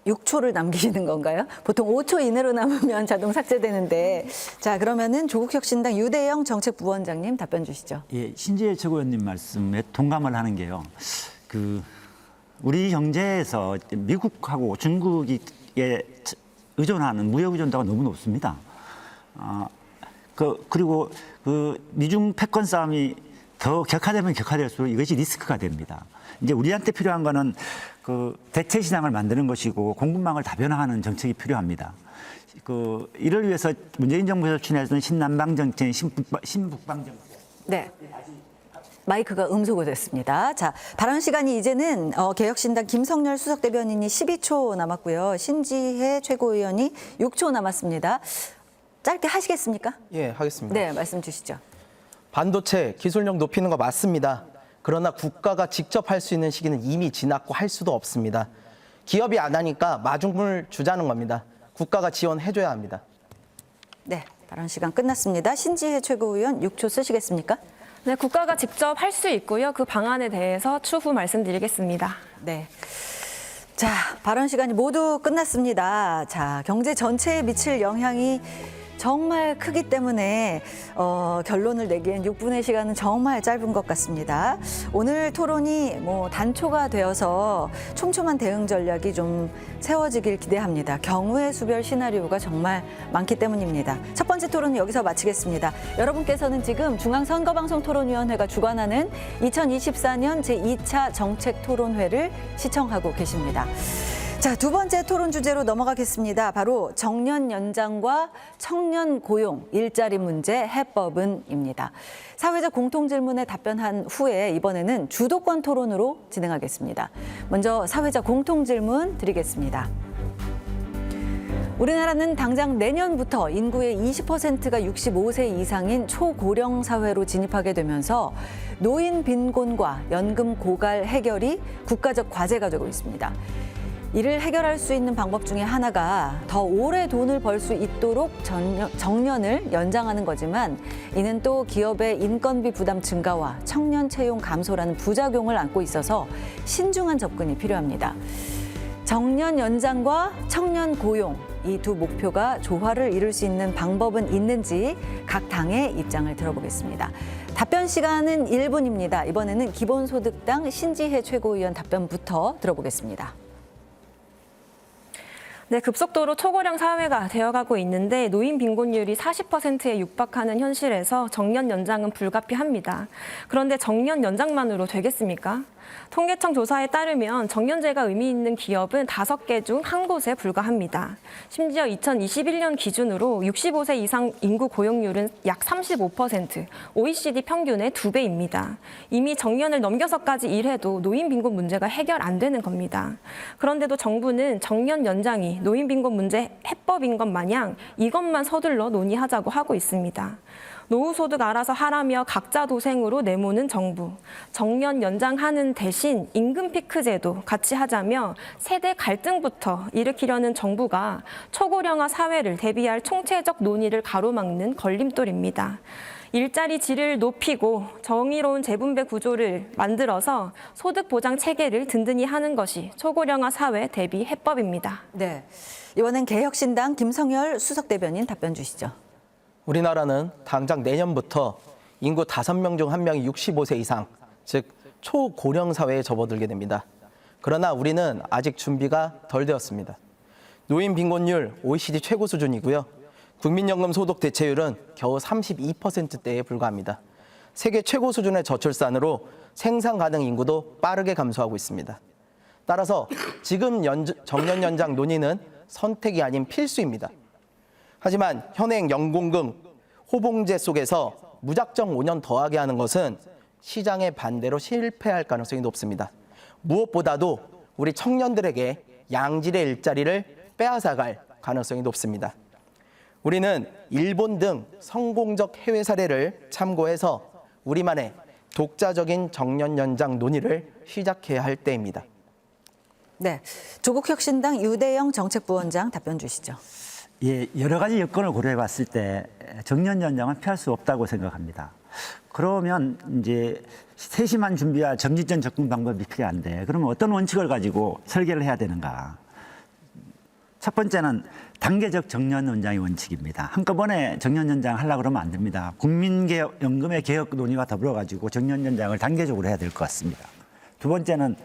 Speaker 1: 6초를 남기시는 건가요? 보통 5초 이내로 남으면 자동 삭제되는데. 자, 그러면은 조국혁신당 유대영 정책부원장님 답변 주시죠.
Speaker 6: 예, 신지혜 최고위원님 말씀에 동감을 하는 게요. 우리 경제에서 미국하고 중국에 의존하는 무역 의존도가 너무 높습니다. 그리고 미중 패권 싸움이 더 격화되면 격화될수록 이것이 리스크가 됩니다. 이제 우리한테 필요한 거는 대체 시장을 만드는 것이고 공급망을 다변화하는 정책이 필요합니다. 이를 위해서 문재인 정부에서 추진했던 신남방 정책, 신북방 정책.
Speaker 1: 네. 마이크가 음소거 됐습니다. 자, 발언 시간이 이제는 개혁신당 김성렬 수석대변인이 12초 남았고요. 신지혜 최고위원이 6초 남았습니다. 짧게 하시겠습니까?
Speaker 3: 예, 하겠습니다.
Speaker 1: 네, 말씀 주시죠.
Speaker 3: 반도체 기술력 높이는 거 맞습니다. 그러나 국가가 직접 할 수 있는 시기는 이미 지났고 할 수도 없습니다. 기업이 안 하니까 마중물 주자는 겁니다. 국가가 지원해줘야 합니다.
Speaker 1: 네, 발언 시간 끝났습니다. 신지혜 최고위원 6초 쓰시겠습니까?
Speaker 2: 네, 국가가 직접 할 수 있고요. 그 방안에 대해서 추후 말씀드리겠습니다.
Speaker 1: 네. 자, 발언 시간이 모두 끝났습니다. 자, 경제 전체에 미칠 영향이 정말 크기 때문에 결론을 내기엔 6분의 시간은 정말 짧은 것 같습니다. 오늘 토론이 단초가 되어서 촘촘한 대응 전략이 좀 세워지길 기대합니다. 경우의 수별 시나리오가 정말 많기 때문입니다. 첫 번째 토론은 여기서 마치겠습니다. 여러분께서는 지금 중앙선거방송토론위원회가 주관하는 2024년 제2차 정책토론회를 시청하고 계십니다. 자, 두 번째 토론 주제로 넘어가겠습니다. 바로 정년 연장과 청년 고용, 일자리 문제 해법은입니다. 사회적 공통질문에 답변한 후에 이번에는 주도권 토론으로 진행하겠습니다. 먼저 사회적 공통질문 드리겠습니다. 우리나라는 당장 내년부터 인구의 20%가 65세 이상인 초고령 사회로 진입하게 되면서 노인 빈곤과 연금 고갈 해결이 국가적 과제가 되고 있습니다. 이를 해결할 수 있는 방법 중에 하나가 더 오래 돈을 벌 수 있도록 정년을 연장하는 거지만 이는 또 기업의 인건비 부담 증가와 청년 채용 감소라는 부작용을 안고 있어서 신중한 접근이 필요합니다. 정년 연장과 청년 고용, 이 두 목표가 조화를 이룰 수 있는 방법은 있는지 각 당의 입장을 들어보겠습니다. 답변 시간은 1분입니다. 이번에는 기본소득당 신지혜 최고위원 답변부터 들어보겠습니다.
Speaker 2: 네, 급속도로 초고령 사회가 되어가고 있는데 노인 빈곤율이 40%에 육박하는 현실에서 정년 연장은 불가피합니다. 그런데 정년 연장만으로 되겠습니까? 통계청 조사에 따르면 정년제가 의미 있는 기업은 5개 중 1곳에 불과합니다. 심지어 2021년 기준으로 65세 이상 인구 고용률은 약 35%, OECD 평균의 2배입니다. 이미 정년을 넘겨서까지 일해도 노인 빈곤 문제가 해결 안 되는 겁니다. 그런데도 정부는 정년 연장이 노인 빈곤 문제 해법인 것 마냥 이것만 서둘러 논의하자고 하고 있습니다. 노후 소득 알아서 하라며 각자 도생으로 내모는 정부. 정년 연장하는 대신 임금 피크 제도 같이 하자며 세대 갈등부터 일으키려는 정부가 초고령화 사회를 대비할 총체적 논의를 가로막는 걸림돌입니다. 일자리 질을 높이고 정의로운 재분배 구조를 만들어서 소득 보장 체계를 든든히 하는 것이 초고령화 사회 대비 해법입니다.
Speaker 1: 네. 이번엔 개혁신당 김성열 수석 대변인 답변 주시죠.
Speaker 3: 우리나라는 당장 내년부터 인구 5명 중 1명이 65세 이상, 즉 초고령 사회에 접어들게 됩니다. 그러나 우리는 아직 준비가 덜 되었습니다. 노인 빈곤율 OECD 최고 수준이고요. 국민연금 소득 대체율은 겨우 32%대에 불과합니다. 세계 최고 수준의 저출산으로 생산 가능 인구도 빠르게 감소하고 있습니다. 따라서 지금 정년 연장 논의는 선택이 아닌 필수입니다. 하지만 현행 연공금 호봉제 속에서 무작정 5년 더하게 하는 것은 시장의 반대로 실패할 가능성이 높습니다. 무엇보다도 우리 청년들에게 양질의 일자리를 빼앗아갈 가능성이 높습니다. 우리는 일본 등 성공적 해외 사례를 참고해서 우리만의 독자적인 정년 연장 논의를 시작해야 할 때입니다.
Speaker 1: 네. 조국혁신당 유대영 정책부원장 답변 주시죠.
Speaker 6: 예, 여러 가지 여건을 고려해 봤을 때 정년 연장은 피할 수 없다고 생각합니다. 그러면 이제 세심한 준비와 정직전 접근 방법이 필요한데 그러면 어떤 원칙을 가지고 설계를 해야 되는가? 첫 번째는 단계적 정년 연장의 원칙입니다. 한꺼번에 정년 연장 하려고 그러면 안 됩니다. 국민연금의 개혁 논의와 더불어 가지고 정년 연장을 단계적으로 해야 될 것 같습니다. 두 번째는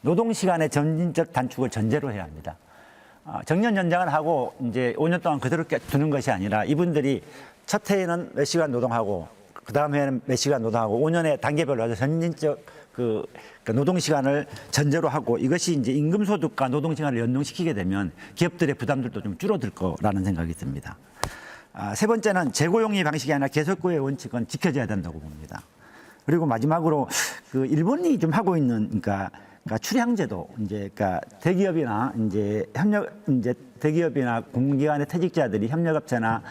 Speaker 6: 노동시간의 점진적 단축을 전제로 해야 합니다. 정년 연장을 하고 이제 5년 동안 그대로 두는 것이 아니라 이분들이 첫 해에는 몇 시간 노동하고 그 다음 해에는 몇 시간 노동하고 5년의 단계별로 해서 점진적 그 노동 시간을 전제로 하고 이것이 이제 임금 소득과 노동 시간을 연동시키게 되면 기업들의 부담들도 좀 줄어들 거라는 생각이 듭니다. 세 번째는 재고용의 방식이 아니라 계속고의 원칙은 지켜져야 된다고 봅니다. 그리고 마지막으로 그 일본이 좀 하고 있는 그러니까 출향제도 이제 그러니까 대기업이나 대기업이나 공공기관의 퇴직자들이 협력업체나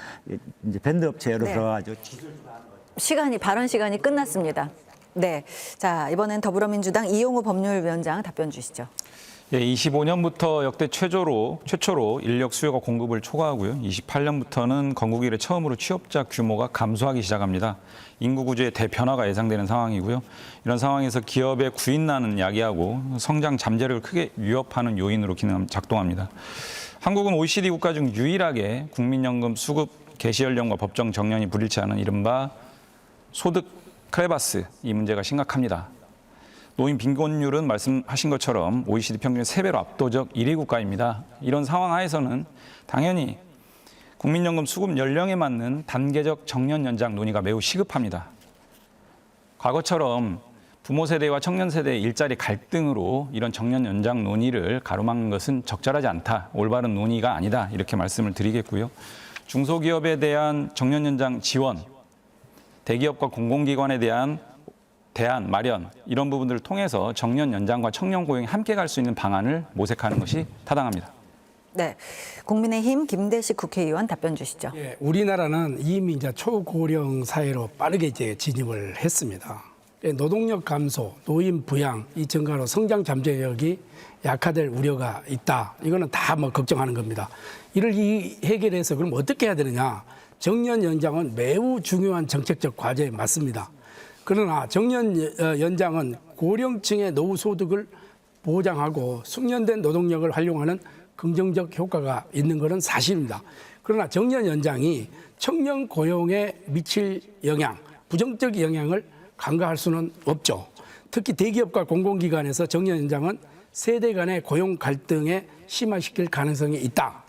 Speaker 6: 이제 밴드업체로
Speaker 1: 네.
Speaker 6: 들어가지고
Speaker 1: 발언 시간이 끝났습니다. 네. 자, 이번엔 더불어민주당 이용우 법률위원장 답변 주시죠.
Speaker 7: 예, 25년부터 역대 최초로 인력 수요가 공급을 초과하고요. 28년부터는 건국 이래 처음으로 취업자 규모가 감소하기 시작합니다. 인구 구조의 대변화가 예상되는 상황이고요. 이런 상황에서 기업의 구인난은 야기하고 성장 잠재력을 크게 위협하는 요인으로 작동합니다. 한국은 OECD 국가 중 유일하게 국민연금 수급 개시 연령과 법정 정년이 불일치하는 이른바 소득 크레바스 이 문제가 심각합니다. 노인 빈곤율은 말씀하신 것처럼 OECD 평균의 3배로 압도적 1위 국가입니다. 이런 상황 하에서는 당연히 국민연금 수급 연령에 맞는 단계적 정년 연장 논의가 매우 시급합니다. 과거처럼 부모 세대와 청년 세대의 일자리 갈등으로 이런 정년 연장 논의를 가로막는 것은 적절하지 않다, 올바른 논의가 아니다 이렇게 말씀을 드리겠고요. 중소기업에 대한 정년 연장 지원, 대기업과 공공기관에 대한 대안 마련 이런 부분들을 통해서 정년 연장과 청년 고용이 함께 갈 수 있는 방안을 모색하는 것이 타당합니다.
Speaker 1: 네. 국민의힘 김대식 국회의원 답변 주시죠.
Speaker 4: 예, 우리나라는 이미 이제 초고령 사회로 빠르게 이제 진입을 했습니다. 노동력 감소, 노인 부양 이 증가로 성장 잠재력이 약화될 우려가 있다. 이거는 다 뭐 걱정하는 겁니다. 이를 해결해서 그럼 어떻게 해야 되느냐? 정년 연장은 매우 중요한 정책적 과제에 맞습니다. 그러나 정년 연장은 고령층의 노후 소득을 보장하고 숙련된 노동력을 활용하는 긍정적 효과가 있는 것은 사실입니다. 그러나 정년 연장이 청년 고용에 미칠 영향, 부정적 영향을 간과할 수는 없죠. 특히 대기업과 공공기관에서 정년 연장은 세대 간의 고용 갈등에 심화시킬 가능성이 있다.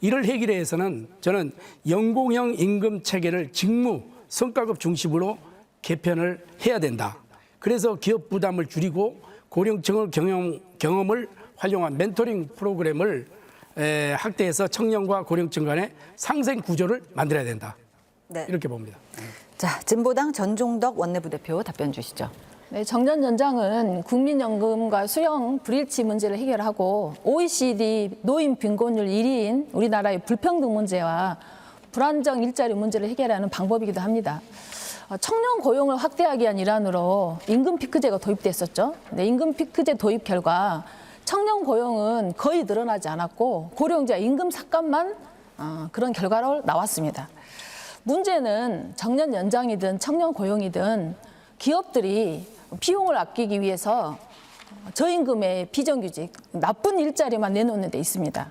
Speaker 4: 이를 해결하기 위해서는 저는 연공형 임금 체계를 직무, 성과급 중심으로 개편을 해야 된다. 그래서 기업 부담을 줄이고 고령층의 경험을 활용한 멘토링 프로그램을 확대해서 청년과 고령층 간의 상생 구조를 만들어야 된다.
Speaker 1: 네.
Speaker 4: 이렇게 봅니다.
Speaker 1: 자, 진보당 전종덕 원내부대표 답변 주시죠.
Speaker 8: 네, 정년연장은 국민연금과 수령 불일치 문제를 해결하고 OECD 노인 빈곤율 1위인 우리나라의 불평등 문제와 불안정 일자리 문제를 해결하는 방법이기도 합니다. 청년 고용을 확대하기 위한 일환으로 임금 피크제가 도입됐었죠. 네, 임금 피크제 도입 결과 청년 고용은 거의 늘어나지 않았고 고령자 임금 삭감만 그런 결과로 나왔습니다. 문제는 정년 연장이든 청년 고용이든 기업들이 비용을 아끼기 위해서 저임금의 비정규직, 나쁜 일자리만 내놓는 데 있습니다.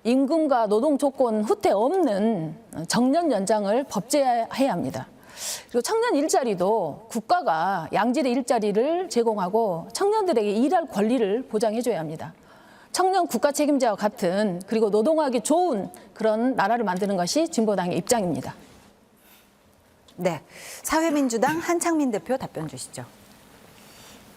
Speaker 8: 임금과 노동 조건 후퇴 없는 정년 연장을 법제화해야 합니다. 그리고 청년 일자리도 국가가 양질의 일자리를 제공하고 청년들에게 일할 권리를 보장해줘야 합니다. 청년 국가 책임자와 같은 그리고 노동하기 좋은 그런 나라를 만드는 것이 진보당의 입장입니다.
Speaker 1: 네, 사회민주당 한창민 대표 답변 주시죠.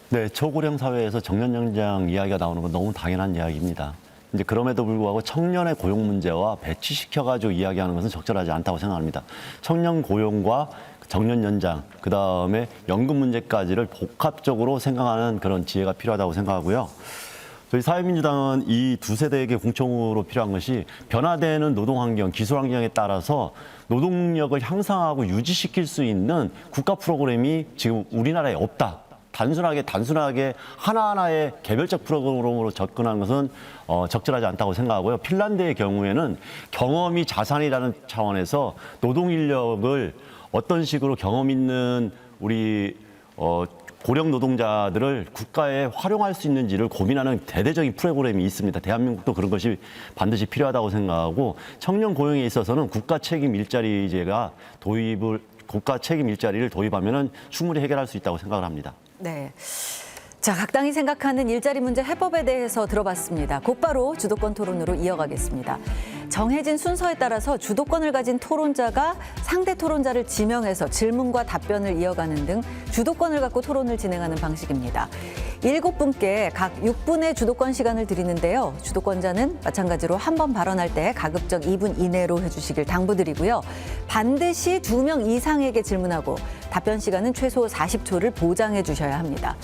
Speaker 5: 네, 초고령 사회에서 정년 연장 이야기가 나오는 건 너무 당연한 이야기입니다. 이제 그럼에도 불구하고 청년의 고용 문제와 배치시켜가지고 이야기하는 것은 적절하지 않다고 생각합니다. 청년 고용과 정년 연장, 그 다음에 연금 문제까지를 복합적으로 생각하는 그런 지혜가 필요하다고 생각하고요. 저희 사회민주당은 이 두 세대에게 공통으로 필요한 것이 변화되는 노동 환경, 기술 환경에 따라서 노동력을 향상하고 유지시킬 수 있는 국가 프로그램이 지금 우리나라에 없다. 단순하게 하나하나의 개별적 프로그램으로 접근하는 것은 적절하지 않다고 생각하고요. 핀란드의 경우에는 경험이 자산이라는 차원에서 노동 인력을 어떤 식으로 경험 있는 우리 고령 노동자들을 국가에 활용할 수 있는지를 고민하는 대대적인 프로그램이 있습니다. 대한민국도 그런 것이 반드시 필요하다고 생각하고 청년 고용에 있어서는 국가 책임 일자리제가 국가 책임 일자리를 도입하면은 충분히 해결할 수 있다고 생각을 합니다.
Speaker 1: 네. 자, 각 당이 생각하는 일자리 문제 해법에 대해서 들어봤습니다. 곧바로 주도권 토론으로 이어가겠습니다. 정해진 순서에 따라서 주도권을 가진 토론자가 상대 토론자를 지명해서 질문과 답변을 이어가는 등 주도권을 갖고 토론을 진행하는 방식입니다. 7분께 각 6분의 주도권 시간을 드리는데요. 주도권자는 마찬가지로 한 번 발언할 때 가급적 2분 이내로 해주시길 당부드리고요. 반드시 2명 이상에게 질문하고 답변 시간은 최소 40초를 보장해 주셔야 합니다.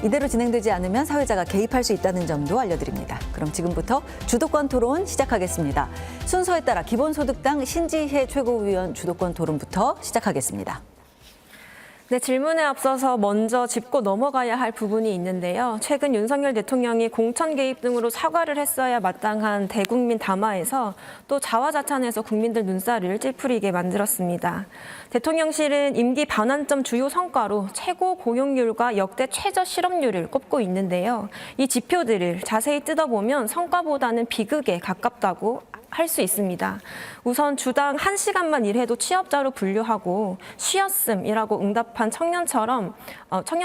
Speaker 1: 이대로 진행되지 않으면 사회자가 개입할 수 있다는 점도 알려드립니다. 그럼 지금부터 주도권 토론 시작하겠습니다. 순서에 따라 기본소득당 신지혜 최고위원 주도권 토론부터 시작하겠습니다.
Speaker 2: 네, 질문에 앞서서 먼저 짚고 넘어가야 할 부분이 있는데요. 최근 윤석열 대통령이 공천 개입 등으로 사과를 했어야 마땅한 대국민 담화에서 또 자화자찬해서 국민들 눈살을 찌푸리게 만들었습니다. 대통령실은 임기 반환점 주요 성과로 최고 고용률과 역대 최저 실업률을 꼽고 있는데요. 이 지표들을 자세히 뜯어보면 성과보다는 비극에 가깝다고 할 수 있습니다. 우선 주당 1시간만 일해도 취업자로 분류하고 쉬었음이라고 응답한 청년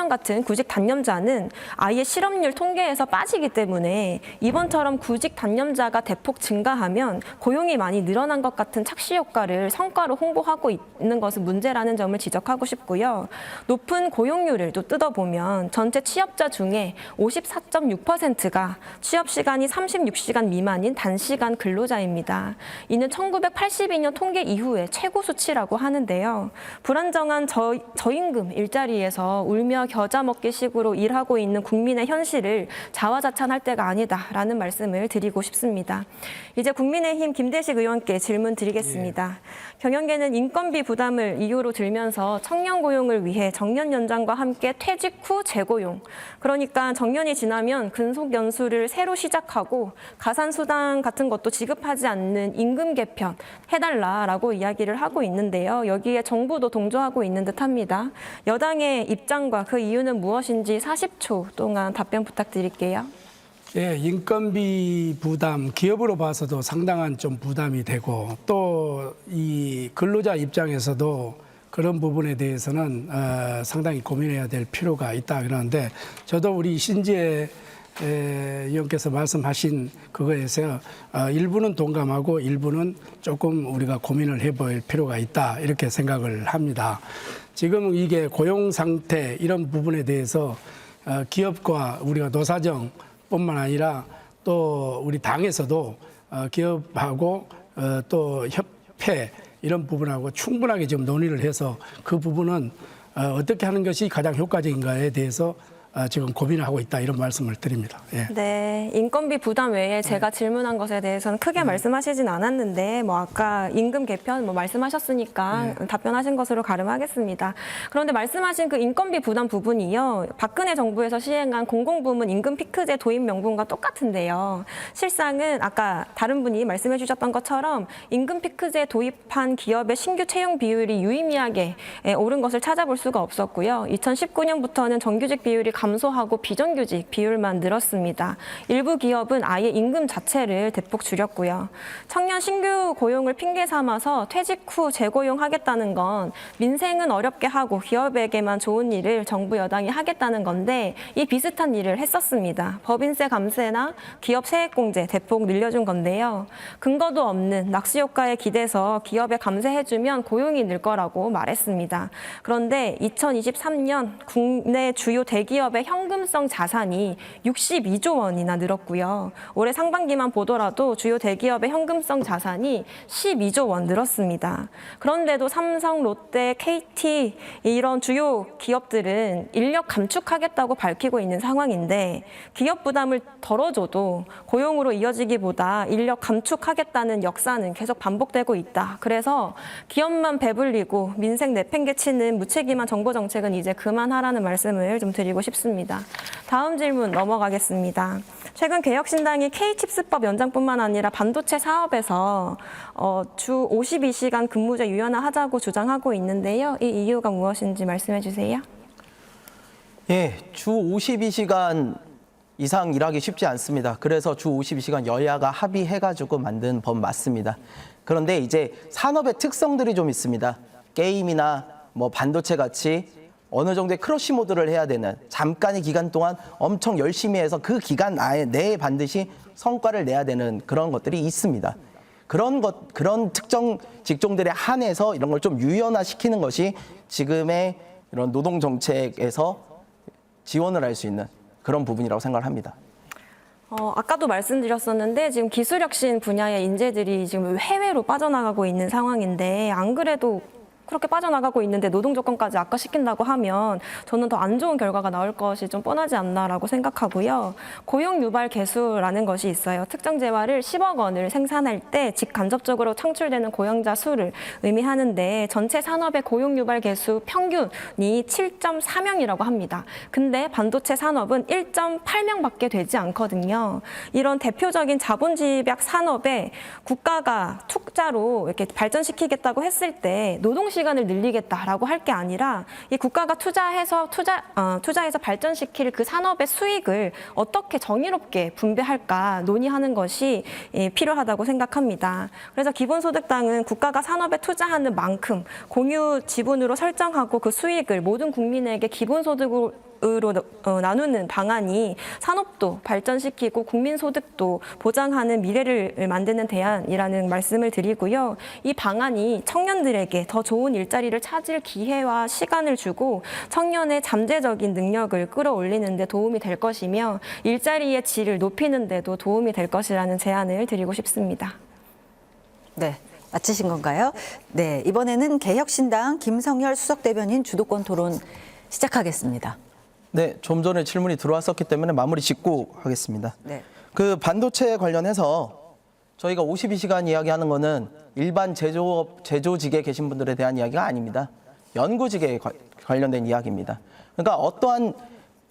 Speaker 2: 같은 구직 단념자는 아예 실업률 통계에서 빠지기 때문에 이번처럼 구직 단념자가 대폭 증가하면 고용이 많이 늘어난 것 같은 착시 효과를 성과로 홍보하고 있는 것은 문제라는 점을 지적하고 싶고요. 높은 고용률을 또 뜯어보면 전체 취업자 중에 54.6%가 취업 시간이 36시간 미만인 단시간 근로자입니다. 이는 1982년 통계 이후에 최고 수치라고 하는데요. 불안정한 저임금 일자리에서 울며 겨자 먹기 식으로 일하고 있는 국민의 현실을 자화자찬할 때가 아니다라는 말씀을 드리고 싶습니다. 이제 국민의힘 김대식 의원께 질문 드리겠습니다. 경영계는 인건비 부담을 이유로 들면서 청년 고용을 위해 정년 연장과 함께 퇴직 후 재고용, 그러니까 정년이 지나면 근속 연수를 새로 시작하고 가산수당 같은 것도 지급하지 않는 임금 개편 해달라라고 이야기를 하고 있는데요. 여기에 정부도 동조하고 있는 듯합니다. 여당의 입장과 그 이유는 무엇인지 40초 동안 답변 부탁드릴게요.
Speaker 4: 예, 인건비 부담, 기업으로 봐서도 상당한 좀 부담이 되고 또 이 근로자 입장에서도 그런 부분에 대해서는 상당히 고민해야 될 필요가 있다 그러는데 저도 우리 신지혜 의원께서 말씀하신 그거에서 일부는 동감하고 일부는 조금 우리가 고민을 해볼 필요가 있다 이렇게 생각을 합니다. 지금 이게 고용 상태 이런 부분에 대해서 기업과 우리가 노사정뿐만 아니라 또 우리 당에서도 기업하고 또 협회 이런 부분하고 충분하게 지금 논의를 해서 그 부분은 어떻게 하는 것이 가장 효과적인가에 대해서 지금 고민을 하고 있다 이런 말씀을 드립니다. 예.
Speaker 2: 네, 인건비 부담 외에 제가 질문한 것에 대해서는 크게 말씀하시진 않았는데 뭐 아까 임금 개편 뭐 말씀하셨으니까 답변하신 것으로 가름하겠습니다. 그런데 말씀하신 그 인건비 부담 부분이요, 박근혜 정부에서 시행한 공공부문 임금 피크제 도입 명분과 똑같은데요. 실상은 아까 다른 분이 말씀해 주셨던 것처럼 임금 피크제 도입한 기업의 신규 채용 비율이 유의미하게 오른 것을 찾아볼 수가 없었고요. 2019년부터는 정규직 비율이 감소하고 비정규직 비율만 늘었습니다. 일부 기업은 아예 임금 자체를 대폭 줄였고요. 청년 신규 고용을 핑계 삼아서 퇴직 후 재고용하겠다는 건 민생은 어렵게 하고 기업에게만 좋은 일을 정부 여당이 하겠다는 건데 이 비슷한 일을 했었습니다. 법인세 감세나 기업 세액공제 대폭 늘려준 건데요. 근거도 없는 낚시 효과에 기대서 기업에 감세해주면 고용이 늘 거라고 말했습니다. 그런데 2023년 국내 주요 대기업의 현금성 자산이 62조 원이나 늘었고요. 올해 상반기만 보더라도 주요 대기업의 현금성 자산이 12조 원 늘었습니다. 그런데도 삼성, 롯데, KT 이런 주요 기업들은 인력 감축하겠다고 밝히고 있는 상황인데 기업 부담을 덜어줘도 고용으로 이어지기보다 인력 감축하겠다는 역사는 계속 반복되고 있다. 그래서 기업만 배불리고 민생 내팽개치는 무책임한 정부 정책은 이제 그만하라는 말씀을 좀 드리고 싶습니다. 다음 질문 넘어가겠습니다. 최근 개혁신당이 K칩스법 연장뿐만 아니라 반도체 사업에서 주 52시간 근무제 유연화하자고 주장하고 있는데요. 이 이유가 무엇인지 말씀해 주세요.
Speaker 3: 예, 주 52시간 이상 일하기 쉽지 않습니다. 그래서 주 52시간 여야가 합의해가지고 만든 법 맞습니다. 그런데 이제 산업의 특성들이 좀 있습니다. 게임이나 뭐 반도체 같이 어느 정도의 크러쉬 모드를 해야 되는 잠깐의 기간 동안 엄청 열심히 해서 그 기간 내에 반드시 성과를 내야 되는 그런 것들이 있습니다. 그런 특정 직종들에 한해서 이런 걸 좀 유연화시키는 것이 지금의 이런 노동 정책에서 지원을 할 수 있는 그런 부분이라고 생각을 합니다.
Speaker 2: 아까도 말씀드렸었는데 지금 기술혁신 분야의 인재들이 지금 해외로 빠져나가고 있는 상황인데 안 그래도 그렇게 빠져나가고 있는데 노동 조건까지 악화시킨다고 하면 저는 더 안 좋은 결과가 나올 것이 좀 뻔하지 않나라고 생각하고요. 고용 유발 개수라는 것이 있어요. 특정 재화를 10억 원을 생산할 때 직간접적으로 창출되는 고용자 수를 의미하는데 전체 산업의 고용 유발 개수 평균이 7.4명이라고 합니다. 근데 반도체 산업은 1.8명밖에 되지 않거든요. 이런 대표적인 자본 집약 산업에 국가가 투자로 이렇게 발전시키겠다고 했을 때 노동 시간을 늘리겠다라고 할 게 아니라 이 국가가 투자해서 발전시킬 그 산업의 수익을 어떻게 정의롭게 분배할까 논의하는 것이 필요하다고 생각합니다. 그래서 기본소득당은 국가가 산업에 투자하는 만큼 공유 지분으로 설정하고 그 수익을 모든 국민에게 기본소득으로 나누는 방안이 산업도 발전시키고 국민소득도 보장하는 미래를 만드는 대안이라는 말씀을 드리고요. 이 방안이 청년들에게 더 좋은 일자리를 찾을 기회와 시간을 주고 청년의 잠재적인 능력을 끌어올리는 데 도움이 될 것이며 일자리의 질을 높이는 데도 도움이 될 것이라는 제안을 드리고 싶습니다.
Speaker 1: 네. 마치신 건가요? 네. 이번에는 개혁신당 김성열 수석대변인 주도권 토론 시작하겠습니다.
Speaker 3: 네, 좀 전에 질문이 들어왔었기 때문에 마무리 짓고 하겠습니다.
Speaker 1: 네.
Speaker 3: 그 반도체 관련해서 저희가 52시간 이야기하는 거는 일반 제조직에 계신 분들에 대한 이야기가 아닙니다. 연구직에 관련된 이야기입니다. 그러니까 어떠한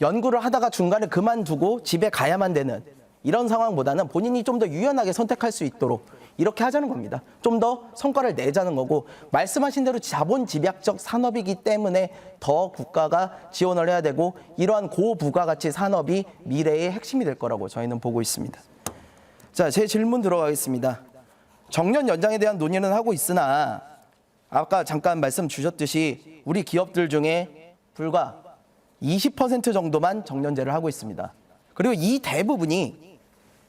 Speaker 3: 연구를 하다가 중간에 그만두고 집에 가야만 되는 이런 상황보다는 본인이 좀 더 유연하게 선택할 수 있도록 이렇게 하자는 겁니다. 좀 더 성과를 내자는 거고 말씀하신 대로 자본 집약적 산업이기 때문에 더 국가가 지원을 해야 되고 이러한 고부가가치 산업이 미래의 핵심이 될 거라고 저희는 보고 있습니다. 자, 제 질문 들어가겠습니다. 정년 연장에 대한 논의는 하고 있으나 아까 잠깐 말씀 주셨듯이 우리 기업들 중에 불과 20% 정도만 정년제를 하고 있습니다. 그리고 이 대부분이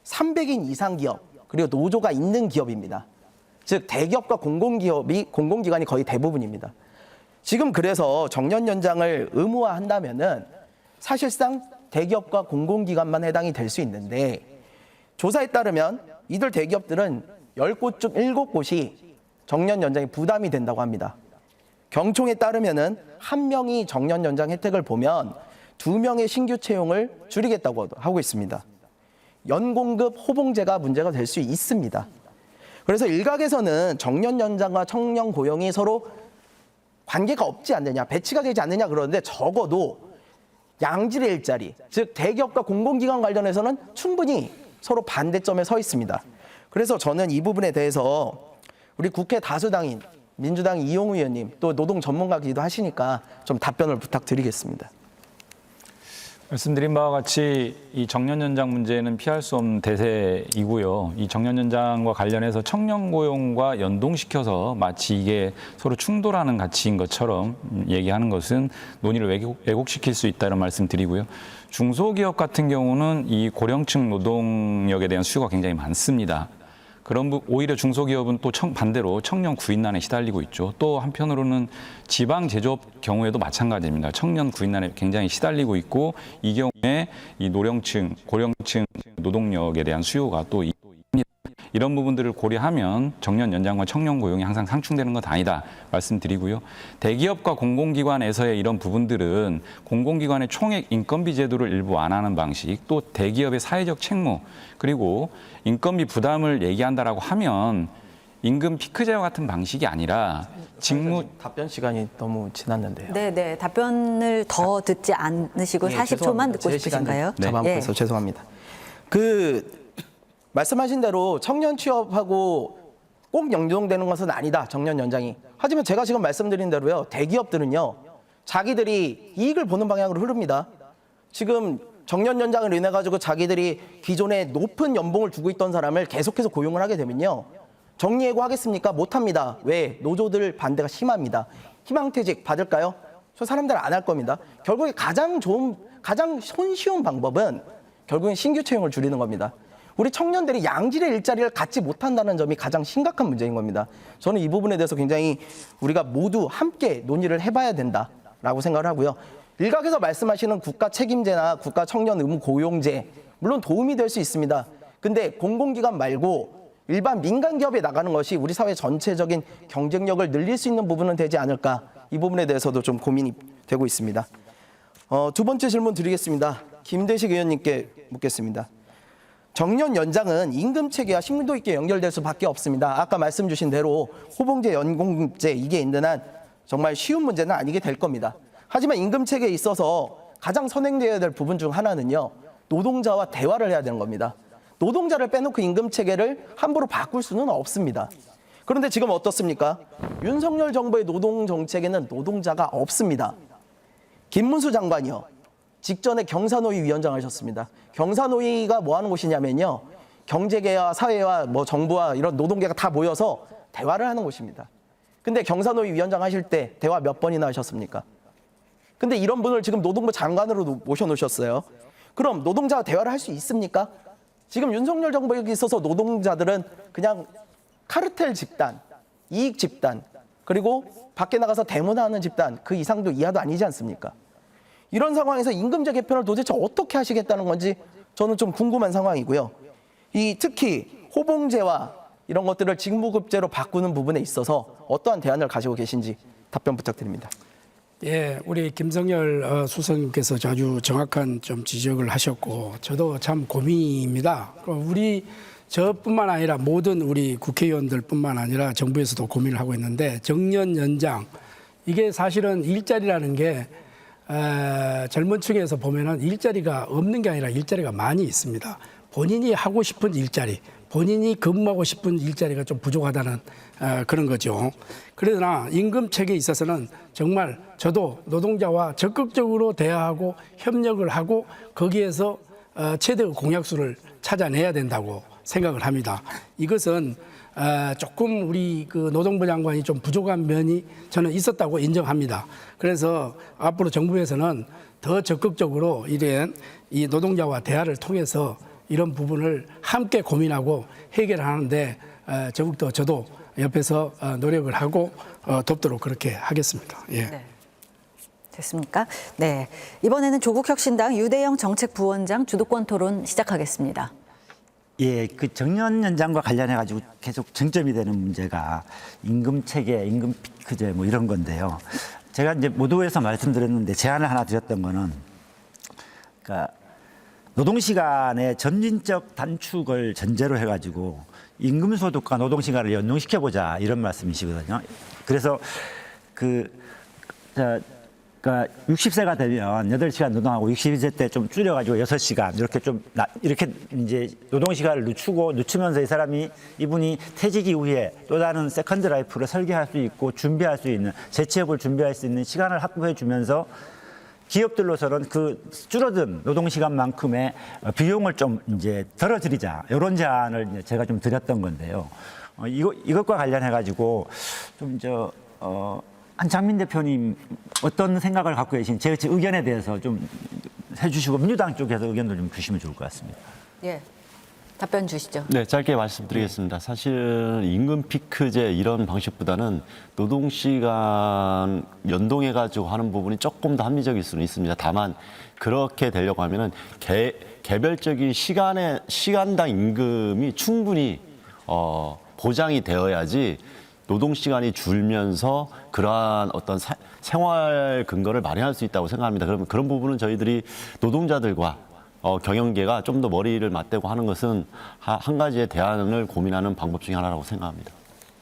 Speaker 3: 300인 이상 기업 그리고 노조가 있는 기업입니다. 즉 대기업과 공공기관이 거의 대부분입니다. 지금 그래서 정년 연장을 의무화한다면은 사실상 대기업과 공공기관만 해당이 될 수 있는데 조사에 따르면 이들 대기업들은 10곳 중 7곳이 정년 연장이 부담이 된다고 합니다. 경총에 따르면은 한 명이 정년 연장 혜택을 보면 2명의 신규 채용을 줄이겠다고 하고 있습니다. 연공급 호봉제가 문제가 될 수 있습니다. 그래서 일각에서는 정년 연장과 청년 고용이 서로 관계가 없지 않느냐, 배치가 되지 않느냐 그러는데 적어도 양질의 일자리, 즉 대기업과 공공기관 관련해서는 충분히 서로 반대점에 서 있습니다. 그래서 저는 이 부분에 대해서 우리 국회 다수당인 민주당 이용우 의원님 또 노동 전문가기도 하시니까 좀 답변을 부탁드리겠습니다.
Speaker 7: 말씀드린 바와 같이 이 정년 연장 문제는 피할 수 없는 대세이고요. 이 정년 연장과 관련해서 청년 고용과 연동시켜서 마치 이게 서로 충돌하는 가치인 것처럼 얘기하는 것은 논의를 왜곡시킬 수 있다는 말씀 드리고요. 중소기업 같은 경우는 이 고령층 노동력에 대한 수요가 굉장히 많습니다. 오히려 중소기업은 또 반대로 청년 구인난에 시달리고 있죠. 또 한편으로는 지방 제조업 경우에도 마찬가지입니다. 청년 구인난에 굉장히 시달리고 있고 이 경우에 이 노령층, 고령층 노동력에 대한 수요가 또 있습니다. 이런 부분들을 고려하면 정년 연장과 청년 고용이 항상 상충되는 것 아니다 말씀드리고요. 대기업과 공공기관에서의 이런 부분들은 공공기관의 총액 인건비 제도를 일부 완화하는 방식, 또 대기업의 사회적 책무, 그리고 인건비 부담을 얘기한다라고 하면 임금 피크 제어 같은 방식이 아니라 직무
Speaker 3: 답변 시간이 너무 지났는데요.
Speaker 1: 네, 답변을 더 듣지 않으시고 40초만 듣고 싶으신가요?
Speaker 3: 잡아먹어서 죄송합니다. 말씀하신 대로 청년 취업하고 꼭 연동되는 것은 아니다, 정년 연장이. 하지만 제가 지금 말씀드린 대로요, 대기업들은요, 자기들이 이익을 보는 방향으로 흐릅니다. 지금 정년 연장을 인해 가지고 자기들이 기존에 높은 연봉을 주고 있던 사람을 계속해서 고용을 하게 되면요, 정리해고 하겠습니까? 못합니다. 왜? 노조들 반대가 심합니다. 희망퇴직 받을까요? 저 사람들 안 할 겁니다. 결국에 가장 손쉬운 방법은 결국엔 신규 채용을 줄이는 겁니다. 우리 청년들이 양질의 일자리를 갖지 못한다는 점이 가장 심각한 문제인 겁니다. 저는 이 부분에 대해서 굉장히 우리가 모두 함께 논의를 해봐야 된다라고 생각을 하고요. 일각에서 말씀하시는 국가 책임제나 국가 청년 의무 고용제, 물론 도움이 될 수 있습니다. 근데 공공기관 말고 일반 민간 기업에 나가는 것이 우리 사회 전체적인 경쟁력을 늘릴 수 있는 부분은 되지 않을까, 이 부분에 대해서도 좀 고민이 되고 있습니다. 두 번째 질문 드리겠습니다. 김대식 의원님께 묻겠습니다. 정년 연장은 임금 체계와 심도 있게 연결될 수밖에 없습니다. 아까 말씀 주신 대로 호봉제, 연공제 이게 있는 한 정말 쉬운 문제는 아니게 될 겁니다. 하지만 임금 체계에 있어서 가장 선행되어야 될 부분 중 하나는요, 노동자와 대화를 해야 되는 겁니다. 노동자를 빼놓고 임금 체계를 함부로 바꿀 수는 없습니다. 그런데 지금 어떻습니까? 윤석열 정부의 노동 정책에는 노동자가 없습니다. 김문수 장관이요, 직전에 경사노위 위원장 하셨습니다. 경사노위가 뭐 하는 곳이냐면요, 경제계와 사회와 정부와 이런 노동계가 다 모여서 대화를 하는 곳입니다. 근데 경사노위 위원장 하실 때 대화 몇 번이나 하셨습니까? 근데 이런 분을 지금 노동부 장관으로 모셔놓으셨어요. 그럼 노동자와 대화를 할 수 있습니까? 지금 윤석열 정부에 있어서 노동자들은 그냥 카르텔 집단, 이익 집단, 그리고 밖에 나가서 대문하는 집단, 그 이상도 이하도 아니지 않습니까? 이런 상황에서 임금제 개편을 도대체 어떻게 하시겠다는 건지 저는 좀 궁금한 상황이고요. 특히 호봉제와 이런 것들을 직무급제로 바꾸는 부분에 있어서 어떠한 대안을 가지고 계신지 답변 부탁드립니다.
Speaker 4: 예, 우리 김성열 수석님께서 아주 정확한 좀 지적을 하셨고, 저도 참 고민입니다. 저뿐만 아니라 모든 우리 국회의원들뿐만 아니라 정부에서도 고민을 하고 있는데, 정년 연장, 이게 사실은 일자리라는 게 젊은 층에서 보면은 일자리가 없는 게 아니라 일자리가 많이 있습니다. 본인이 하고 싶은 일자리, 본인이 근무하고 싶은 일자리가 좀 부족하다는 그런 거죠. 그러나 임금 체계에 있어서는 정말 저도 노동자와 적극적으로 대화하고 협력을 하고 거기에서 최대의 공약수를 찾아내야 된다고 생각을 합니다. 이것은 조금 우리 노동부 장관이 좀 부족한 면이 저는 있었다고 인정합니다. 그래서 앞으로 정부에서는 더 적극적으로 이런 이 노동자와 대화를 통해서 이런 부분을 함께 고민하고 해결하는데 더욱더 저도 옆에서 노력을 하고 돕도록 그렇게 하겠습니다. 예.
Speaker 1: 네. 됐습니까? 네. 이번에는 조국혁신당 유대영 정책부원장 주도권 토론 시작하겠습니다.
Speaker 6: 예, 그 정년 연장과 관련해 가지고 계속 쟁점이 되는 문제가 임금 체계, 임금 피크제 뭐 이런 건데요. 제가 이제 모두에서 말씀드렸는데 제안을 하나 드렸던 거는, 그러니까 노동 시간의 점진적 단축을 전제로 해가지고 임금 소득과 노동 시간을 연동시켜 보자 이런 말씀이시거든요. 그래서 그러니까 60세가 되면 8시간 노동하고 62세 때 좀 줄여가지고 6시간 이렇게 이제 노동 시간을 늦추면서 이분이 퇴직 이후에 또 다른 세컨드 라이프를 설계할 수 있고 준비할 수 있는, 재취업을 준비할 수 있는 시간을 확보해 주면서 기업들로서는 그 줄어든 노동 시간만큼의 비용을 좀 이제 덜어드리자, 이런 제안을 이제 제가 좀 드렸던 건데요. 이것과 관련해 가지고 좀 한창민 대표님 어떤 생각을 갖고 계신, 제 의견에 대해서 좀 해주시고 민주당 쪽에서 의견도 좀 주시면 좋을 것 같습니다.
Speaker 1: 예. 답변 주시죠.
Speaker 5: 네, 짧게 말씀드리겠습니다. 사실 임금 피크제 이런 방식보다는 노동 시간 연동해 가지고 하는 부분이 조금 더 합리적일 수는 있습니다. 다만 그렇게 되려고 하면은 개별적인 시간당 임금이 충분히 보장이 되어야지 노동 시간이 줄면서 그러한 어떤 생활 근거를 마련할 수 있다고 생각합니다. 그러면 그런 부분은 저희들이 노동자들과 경영계가 좀 더 머리를 맞대고 하는 것은 한 가지의 대안을 고민하는 방법 중에 하나라고 생각합니다.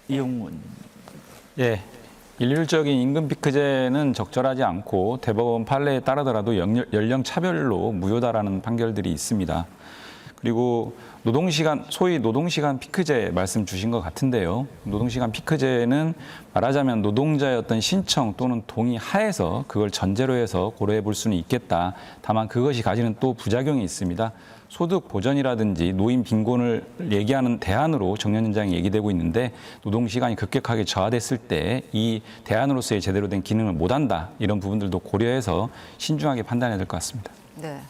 Speaker 6: 이용문.
Speaker 7: 예. 일률적인 임금 피크제는 적절하지 않고 대법원 판례에 따르더라도 연령 차별로 무효다라는 판결들이 있습니다. 그리고 소위 노동시간 피크제 말씀 주신 것 같은데요. 노동시간 피크제는 말하자면 노동자의 어떤 신청 또는 동의 하에서 그걸 전제로 해서 고려해 볼 수는 있겠다. 다만 그것이 가지는 또 부작용이 있습니다. 소득 보전이라든지 노인 빈곤을 얘기하는 대안으로 정년 연장이 얘기되고 있는데 노동시간이 급격하게 저하됐을 때 이 대안으로서의 제대로 된 기능을 못한다. 이런 부분들도 고려해서 신중하게 판단해야 될 것 같습니다.
Speaker 1: 네.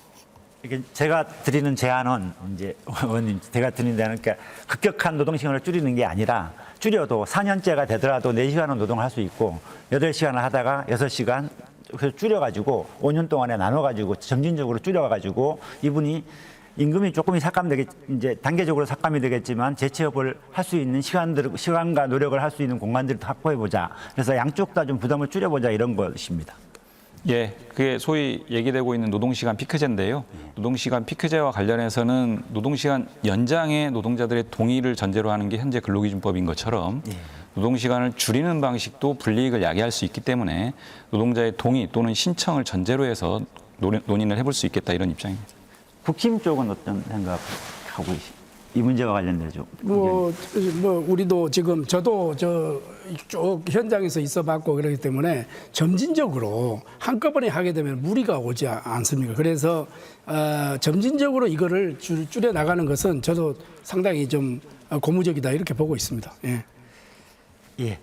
Speaker 6: 이게 제가 드리는 제안은 이제 의원님 제가 드리는 제안은 그러니까 급격한 노동 시간을 줄이는 게 아니라 줄여도 4년째가 되더라도 4시간은 노동할 수 있고 8시간을 하다가 6시간 그래서 줄여가지고 5년 동안에 나눠가지고 점진적으로 줄여가지고 이분이 임금이 조금이 이제 단계적으로 삭감이 되겠지만 재취업을 할 수 있는 시간과 노력을 할 수 있는 공간들을 확보해 보자. 그래서 양쪽 다 좀 부담을 줄여보자 이런 것입니다.
Speaker 7: 예, 그게 소위 얘기되고 있는 노동시간 피크제인데요. 노동시간 피크제와 관련해서는 노동시간 연장에 노동자들의 동의를 전제로 하는 게 현재 근로기준법인 것처럼 노동시간을 줄이는 방식도 불이익을 야기할 수 있기 때문에 노동자의 동의 또는 신청을 전제로 해서 논의를 해볼 수 있겠다 이런 입장입니다.
Speaker 6: 국힘 쪽은 어떤 생각하고 계십니까? 이 문제와 관련돼서
Speaker 4: 우리도 지금 저도 쭉 현장에서 있어봤고 그렇기 때문에 점진적으로 한꺼번에 하게 되면 무리가 오지 않습니까? 그래서 점진적으로 이거를 줄여 나가는 것은 저도 상당히 좀 고무적이다 이렇게 보고 있습니다. 예.
Speaker 6: 예.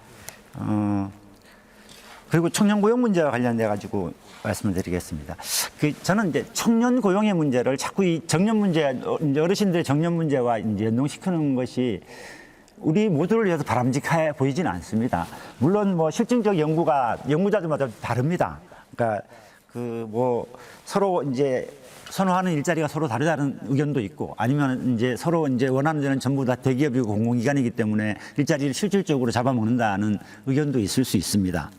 Speaker 6: 그리고 청년 고용 문제와 관련돼 가지고 말씀을 드리겠습니다. 저는 이제 청년 고용의 문제를 자꾸 이 정년 문제, 어르신들의 정년 문제와 이제 연동시키는 것이 우리 모두를 위해서 바람직해 보이지는 않습니다. 물론 뭐 실증적 연구자들마다 다릅니다. 그러니까 서로 이제 선호하는 일자리가 서로 다르다는 의견도 있고 아니면 이제 서로 이제 원하는 데는 전부 다 대기업이고 공공기관이기 때문에 일자리를 실질적으로 잡아먹는다는 의견도 있을 수 있습니다.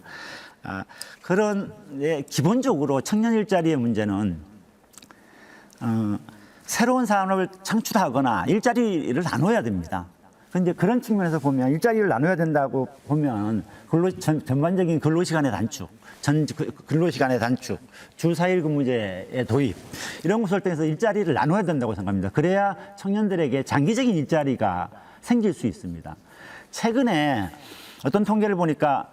Speaker 6: 기본적으로 청년 일자리의 문제는 새로운 산업을 창출하거나 일자리를 나눠야 됩니다. 그런데 그런 측면에서 보면 일자리를 나눠야 된다고 보면 전반적인 근로시간의 단축, 근로시간의 단축, 주 4일 근무제의 도입 이런 것을 통해서 일자리를 나눠야 된다고 생각합니다. 그래야 청년들에게 장기적인 일자리가 생길 수 있습니다. 최근에 어떤 통계를 보니까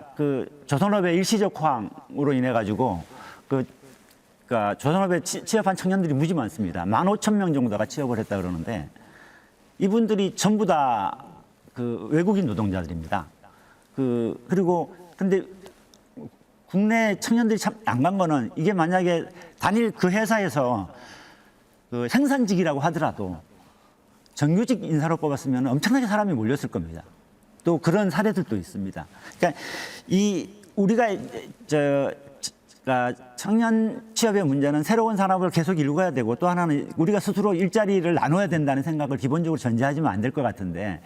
Speaker 6: 조선업의 일시적 호황으로 인해 가지고 그러니까 조선업에 취업한 청년들이 무지 많습니다. 15,000명 정도가 취업을 했다 그러는데 이분들이 전부 다 외국인 노동자들입니다. 그리고 근데 국내 청년들이 참 안 간 거는 이게 만약에 단일 회사에서 생산직이라고 하더라도 정규직 인사로 뽑았으면 엄청나게 사람이 몰렸을 겁니다. 또 그런 사례들도 있습니다. 그러니까 우리가 그러니까 청년 취업의 문제는 새로운 산업을 계속 일궈야 되고 또 하나는 우리가 스스로 일자리를 나눠야 된다는 생각을 기본적으로 전제하지면 안 될 것 같은데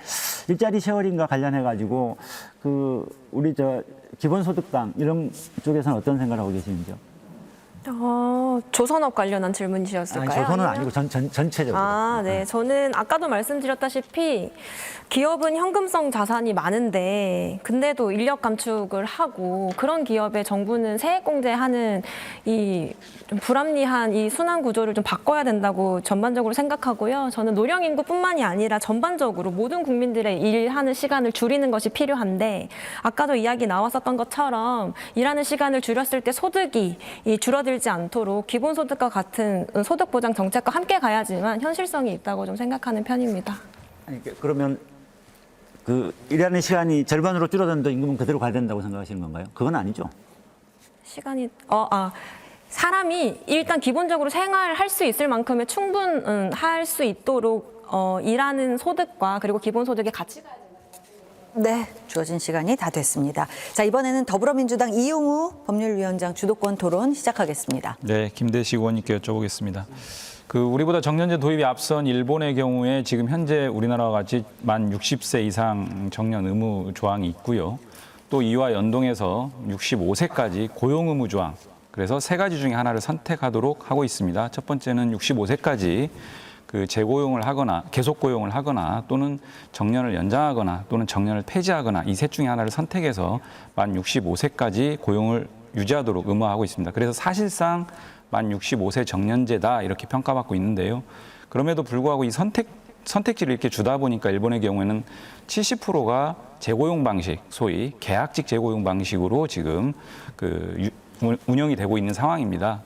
Speaker 6: 일자리 쉐어링과 관련해 가지고 그 우리 저 기본소득당 이런 쪽에서는 어떤 생각을 하고 계시는지요?
Speaker 2: 조선업 관련한 질문이셨을까요?
Speaker 6: 아니, 조선은
Speaker 2: 아니면?
Speaker 6: 아니고 전체적으로.
Speaker 2: 네. 저는 아까도 말씀드렸다시피 기업은 현금성 자산이 많은데 근데도 인력 감축을 하고 그런 기업에 정부는 세액공제하는 이 좀 불합리한 이 순환 구조를 좀 바꿔야 된다고 전반적으로 생각하고요. 저는 노령 인구뿐만이 아니라 전반적으로 모든 국민들의 일하는 시간을 줄이는 것이 필요한데 아까도 이야기 나왔었던 것처럼 일하는 시간을 줄였을 때 소득이 줄어들지 않도록 기본소득과 같은 소득보장 정책과 함께 가야지만 현실성이 있다고 좀 생각하는 편입니다.
Speaker 6: 아니, 그러면 그 일하는 시간이 절반으로 줄어든도 임금은 그대로 가야 된다고 생각하시는 건가요? 그건 아니죠.
Speaker 2: 시간이 사람이 일단 기본적으로 생활할 수 있을 만큼의 충분할 수 있도록 일하는 소득과 그리고 기본소득의 가치가
Speaker 1: 네, 주어진 시간이 다 됐습니다. 자, 이번에는 더불어민주당 이용우 법률위원장 주도권 토론 시작하겠습니다.
Speaker 7: 네, 김대식 의원님께 여쭤보겠습니다. 우리보다 정년제 도입이 앞선 일본의 경우에 지금 현재 우리나라와 같이 만 60세 이상 정년 의무 조항이 있고요. 또 이와 연동해서 65세까지 고용 의무 조항, 그래서 세 가지 중에 하나를 선택하도록 하고 있습니다. 첫 번째는 65세까지 재고용을 하거나 계속 고용을 하거나 또는 정년을 연장하거나 또는 정년을 폐지하거나 이 셋 중에 하나를 선택해서 만 65세까지 고용을 유지하도록 의무화하고 있습니다. 그래서 사실상 만 65세 정년제다 이렇게 평가받고 있는데요. 그럼에도 불구하고 이 선택지를 이렇게 주다 보니까 일본의 경우에는 70%가 재고용 방식, 소위 계약직 재고용 방식으로 지금 운영이 되고 있는 상황입니다.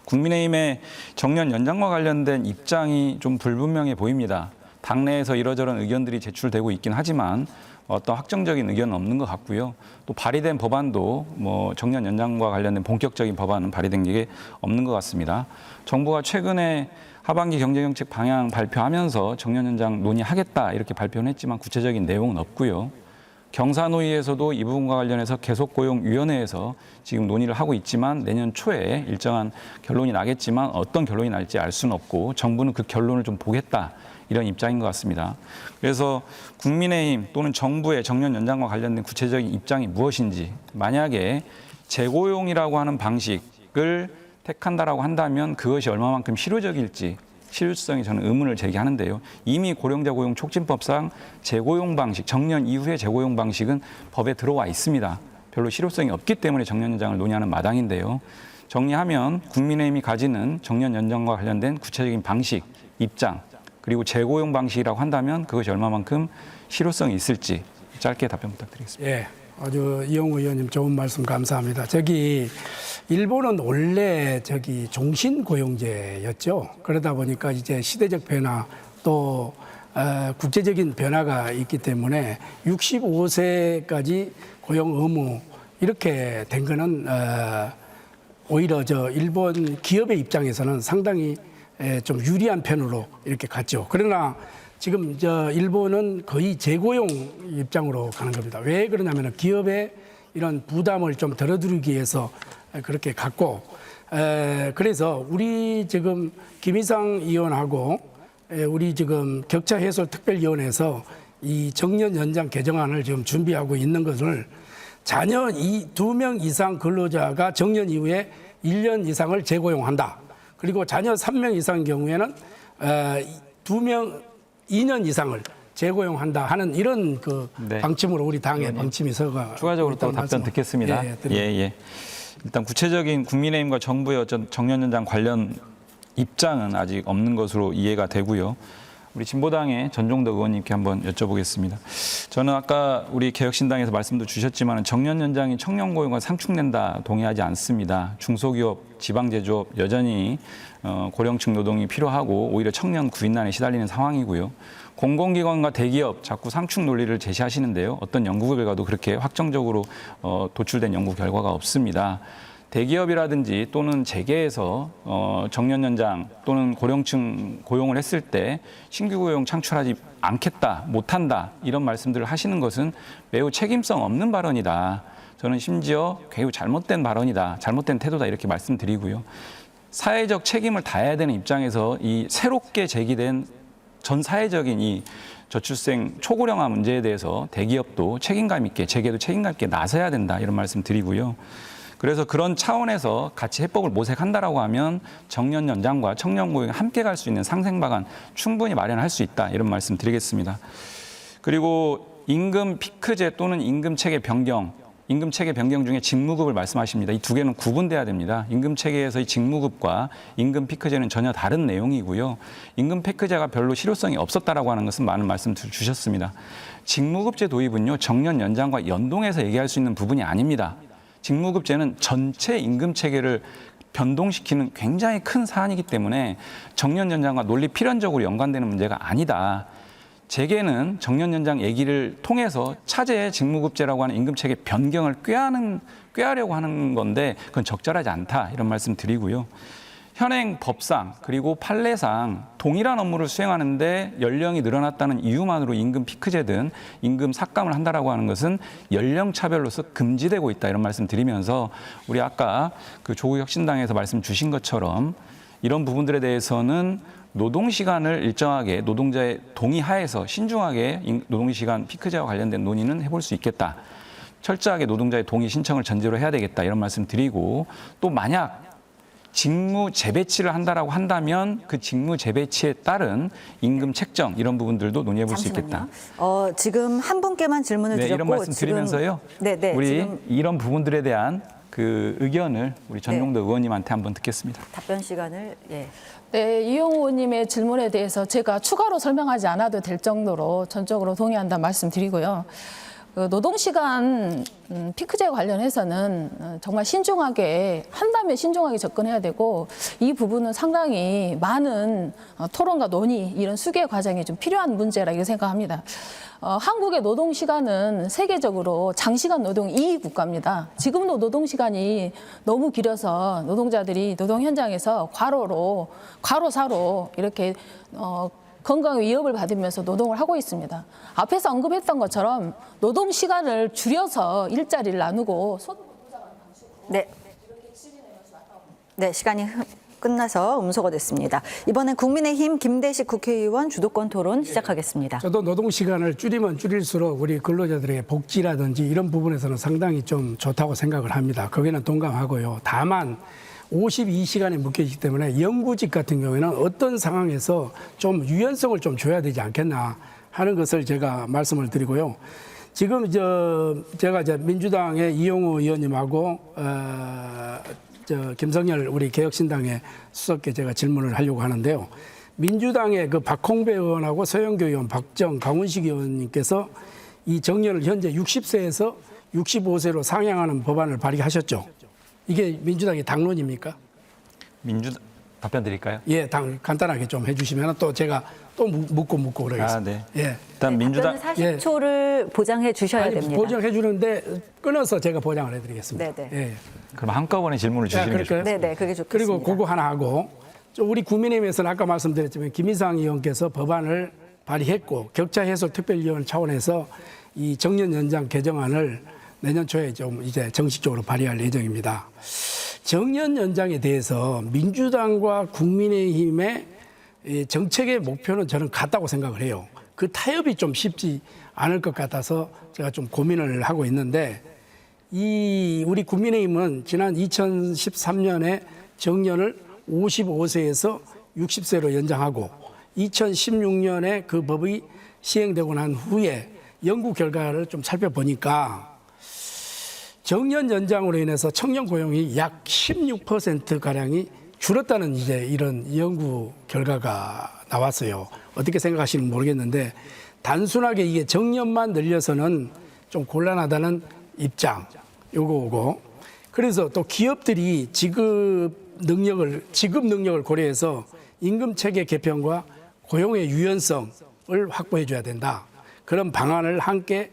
Speaker 7: 국민의힘의 정년 연장과 관련된 입장이 좀 불분명해 보입니다. 당내에서 이러저런 의견들이 제출되고 있긴 하지만 어떤 확정적인 의견은 없는 것 같고요. 또 발의된 법안도 정년 연장과 관련된 본격적인 법안은 발의된 게 없는 것 같습니다. 정부가 최근에 하반기 경제정책 방향 발표하면서 정년 연장 논의하겠다 이렇게 발표는 했지만 구체적인 내용은 없고요. 경사노위에서도 이 부분과 관련해서 계속고용위원회에서 지금 논의를 하고 있지만 내년 초에 일정한 결론이 나겠지만 어떤 결론이 날지 알 수는 없고 정부는 그 결론을 좀 보겠다 이런 입장인 것 같습니다. 그래서 국민의힘 또는 정부의 정년 연장과 관련된 구체적인 입장이 무엇인지 만약에 재고용이라고 하는 방식을 택한다라고 한다면 그것이 얼마만큼 실효적일지 실효성에 저는 의문을 제기하는데요. 이미 고령자 고용 촉진법상 재고용 방식, 정년 이후의 재고용 방식은 법에 들어와 있습니다. 별로 실효성이 없기 때문에 정년 연장을 논의하는 마당인데요. 정리하면 국민의힘이 가지는 정년 연장과 관련된 구체적인 방식, 입장, 그리고 재고용 방식이라고 한다면 그것이 얼마만큼 실효성이 있을지 짧게 답변 부탁드리겠습니다.
Speaker 4: 예, 아주 이용우 의원님 좋은 말씀 감사합니다. 일본은 원래 종신고용제였죠. 그러다 보니까 이제 시대적 변화 또 국제적인 변화가 있기 때문에 65세까지 고용 의무 이렇게 된 거는 오히려 일본 기업의 입장에서는 상당히 좀 유리한 편으로 이렇게 갔죠. 그러나 지금 일본은 거의 재고용 입장으로 가는 겁니다. 왜 그러냐면 기업의 이런 부담을 좀 덜어드리기 위해서 그렇게 갔고, 그래서 우리 지금 김희상 의원하고 우리 지금 격차 해소 특별위원회에서 이 정년 연장 개정안을 지금 준비하고 있는 것을 자녀 2명 이상 근로자가 정년 이후에 1년 이상을 재고용한다. 그리고 자녀 3명 이상의 경우에는 2년 이상을 재고용한다 하는 이런
Speaker 7: 네.
Speaker 4: 방침으로 우리 당의 방침이 서가
Speaker 7: 추가적으로 또 답변 듣겠습니다. 예. 일단 구체적인 국민의힘과 정부의 어떤 정년 연장 관련 입장은 아직 없는 것으로 이해가 되고요. 우리 진보당의 전종덕 의원님께 한번 여쭤보겠습니다. 저는 아까 우리 개혁신당에서 말씀도 주셨지만 정년 연장이 청년 고용과 상충된다 동의하지 않습니다. 중소기업, 지방제조업 여전히 고령층 노동이 필요하고 오히려 청년 구인난에 시달리는 상황이고요. 공공기관과 대기업 자꾸 상충 논리를 제시하시는데요. 어떤 연구 결과도 그렇게 확정적으로 도출된 연구 결과가 없습니다. 대기업이라든지 또는 재계에서 정년 연장 또는 고령층 고용을 했을 때 신규 고용 창출하지 않겠다, 못한다 이런 말씀들을 하시는 것은 매우 책임성 없는 발언이다. 저는 심지어 매우 잘못된 발언이다, 잘못된 태도다 이렇게 말씀드리고요. 사회적 책임을 다해야 되는 입장에서 이 새롭게 제기된 전 사회적인 이 저출생 초고령화 문제에 대해서 대기업도 책임감 있게, 재계도 책임감 있게 나서야 된다 이런 말씀 드리고요. 그래서 그런 차원에서 같이 해법을 모색한다라고 하면 정년 연장과 청년 고용이 함께 갈 수 있는 상생 방안 충분히 마련할 수 있다 이런 말씀 드리겠습니다. 그리고 임금 피크제 또는 임금 체계 변경, 임금 체계 변경 중에 직무급을 말씀하십니다. 이 두 개는 구분돼야 됩니다. 임금 체계에서의 직무급과 임금 피크제는 전혀 다른 내용이고요. 임금 피크제가 별로 실효성이 없었다라고 하는 것은 많은 말씀 주셨습니다. 직무급제 도입은요, 정년 연장과 연동해서 얘기할 수 있는 부분이 아닙니다. 직무급제는 전체 임금 체계를 변동시키는 굉장히 큰 사안이기 때문에 정년 연장과 논리 필연적으로 연관되는 문제가 아니다. 재계는 정년 연장 얘기를 통해서 차제의 직무급제라고 하는 임금체계 변경을 꾀하려고 하는 건데 그건 적절하지 않다 이런 말씀 드리고요. 현행 법상 그리고 판례상 동일한 업무를 수행하는데 연령이 늘어났다는 이유만으로 임금 피크제든 임금 삭감을 한다라고 하는 것은 연령 차별로서 금지되고 있다 이런 말씀 드리면서 우리 아까 그 조국혁신당에서 말씀 주신 것처럼 이런 부분들에 대해서는 노동시간을 일정하게 노동자의 동의하에서 신중하게 노동시간 피크제와 관련된 논의는 해볼 수 있겠다. 철저하게 노동자의 동의 신청을 전제로 해야 되겠다 이런 말씀 드리고 또 만약 직무 재배치를 한다라고 한다면 그 직무 재배치에 따른 임금 책정 이런 부분들도 논의해 볼 수 있겠다.
Speaker 1: 지금 한 분께만 질문을 드렸고
Speaker 7: 이런 말씀 드리면서요. 우리
Speaker 1: 지금
Speaker 7: 이런 부분들에 대한 그 의견을 우리 전용도 의원님한테 한번 듣겠습니다.
Speaker 1: 답변 시간을
Speaker 8: 네, 이용우 의원님의 질문에 대해서 제가 추가로 설명하지 않아도 될 정도로 전적으로 동의한다 말씀드리고요. 노동시간 피크제 관련해서는 정말 신중하게 한다면 신중하게 접근해야 되고 이 부분은 상당히 많은 토론과 논의 이런 수계 과정이 좀 필요한 문제라고 생각합니다. 한국의 노동시간은 세계적으로 장시간 노동 2위 국가입니다. 지금도 노동시간이 너무 길어서 노동자들이 노동 현장에서 과로사로 이렇게 건강 위협을 받으면서 노동을 하고 있습니다. 앞에서 언급했던 것처럼 노동 시간을 줄여서 일자리를 나누고
Speaker 1: 네, 시간이 끝나서 음소거 됐습니다. 이번엔 국민의힘 김대식 국회의원 주도권 토론 시작하겠습니다.
Speaker 4: 저도 노동 시간을 줄이면 줄일수록 우리 근로자들의 복지라든지 이런 부분에서는 상당히 좀 좋다고 생각을 합니다. 거기는 동감하고요. 다만 52시간에 묶여있기 때문에 영구직 같은 경우에는 어떤 상황에서 좀 유연성을 좀 줘야 되지 않겠나 하는 것을 제가 말씀을 드리고요. 지금 제가 민주당의 이용우 의원님하고 김성열 우리 개혁신당의 수석께 제가 질문을 하려고 하는데요. 민주당의 그 박홍배 의원하고 서영교 의원, 박정, 강훈식 의원님께서 이 정년을 현재 60세에서 65세로 상향하는 법안을 발의하셨죠. 이게 민주당의 당론입니까?
Speaker 7: 답변 드릴까요?
Speaker 4: 예, 간단하게 좀 해주시면 또 제가 또 묻고 그러겠습니다.
Speaker 7: 네.
Speaker 4: 예.
Speaker 7: 일단 민주당
Speaker 1: 40초를 보장해 주셔야 됩니다.
Speaker 4: 보장해 주는데 끊어서 제가 보장을 해드리겠습니다.
Speaker 1: 네네.
Speaker 4: 예.
Speaker 7: 그럼 한꺼번에 질문을 주시는 게 좋겠습니다.
Speaker 1: 네네, 그게 좋겠습니다.
Speaker 4: 그리고 그거 하나 하고 우리 국민의힘에서는 아까 말씀드렸지만 김희상 의원께서 법안을 발의했고 격차 해소 특별위원 차원에서 이 정년 연장 개정안을 내년 초에 좀 이제 정식적으로 발의할 예정입니다. 정년 연장에 대해서 민주당과 국민의힘의 정책의 목표는 저는 같다고 생각을 해요. 그 타협이 좀 쉽지 않을 것 같아서 제가 좀 고민을 하고 있는데 우리 국민의힘은 지난 2013년에 정년을 55세에서 60세로 연장하고 2016년에 그 법이 시행되고 난 후에 연구 결과를 좀 살펴보니까 정년 연장으로 인해서 청년 고용이 약 16%가량이 줄었다는 이제 이런 연구 결과가 나왔어요. 어떻게 생각하시는지 모르겠는데 단순하게 이게 정년만 늘려서는 좀 곤란하다는 입장, 요거고 그래서 또 기업들이 지급 능력을 고려해서 임금 체계 개편과 고용의 유연성을 확보해 줘야 된다. 그런 방안을 함께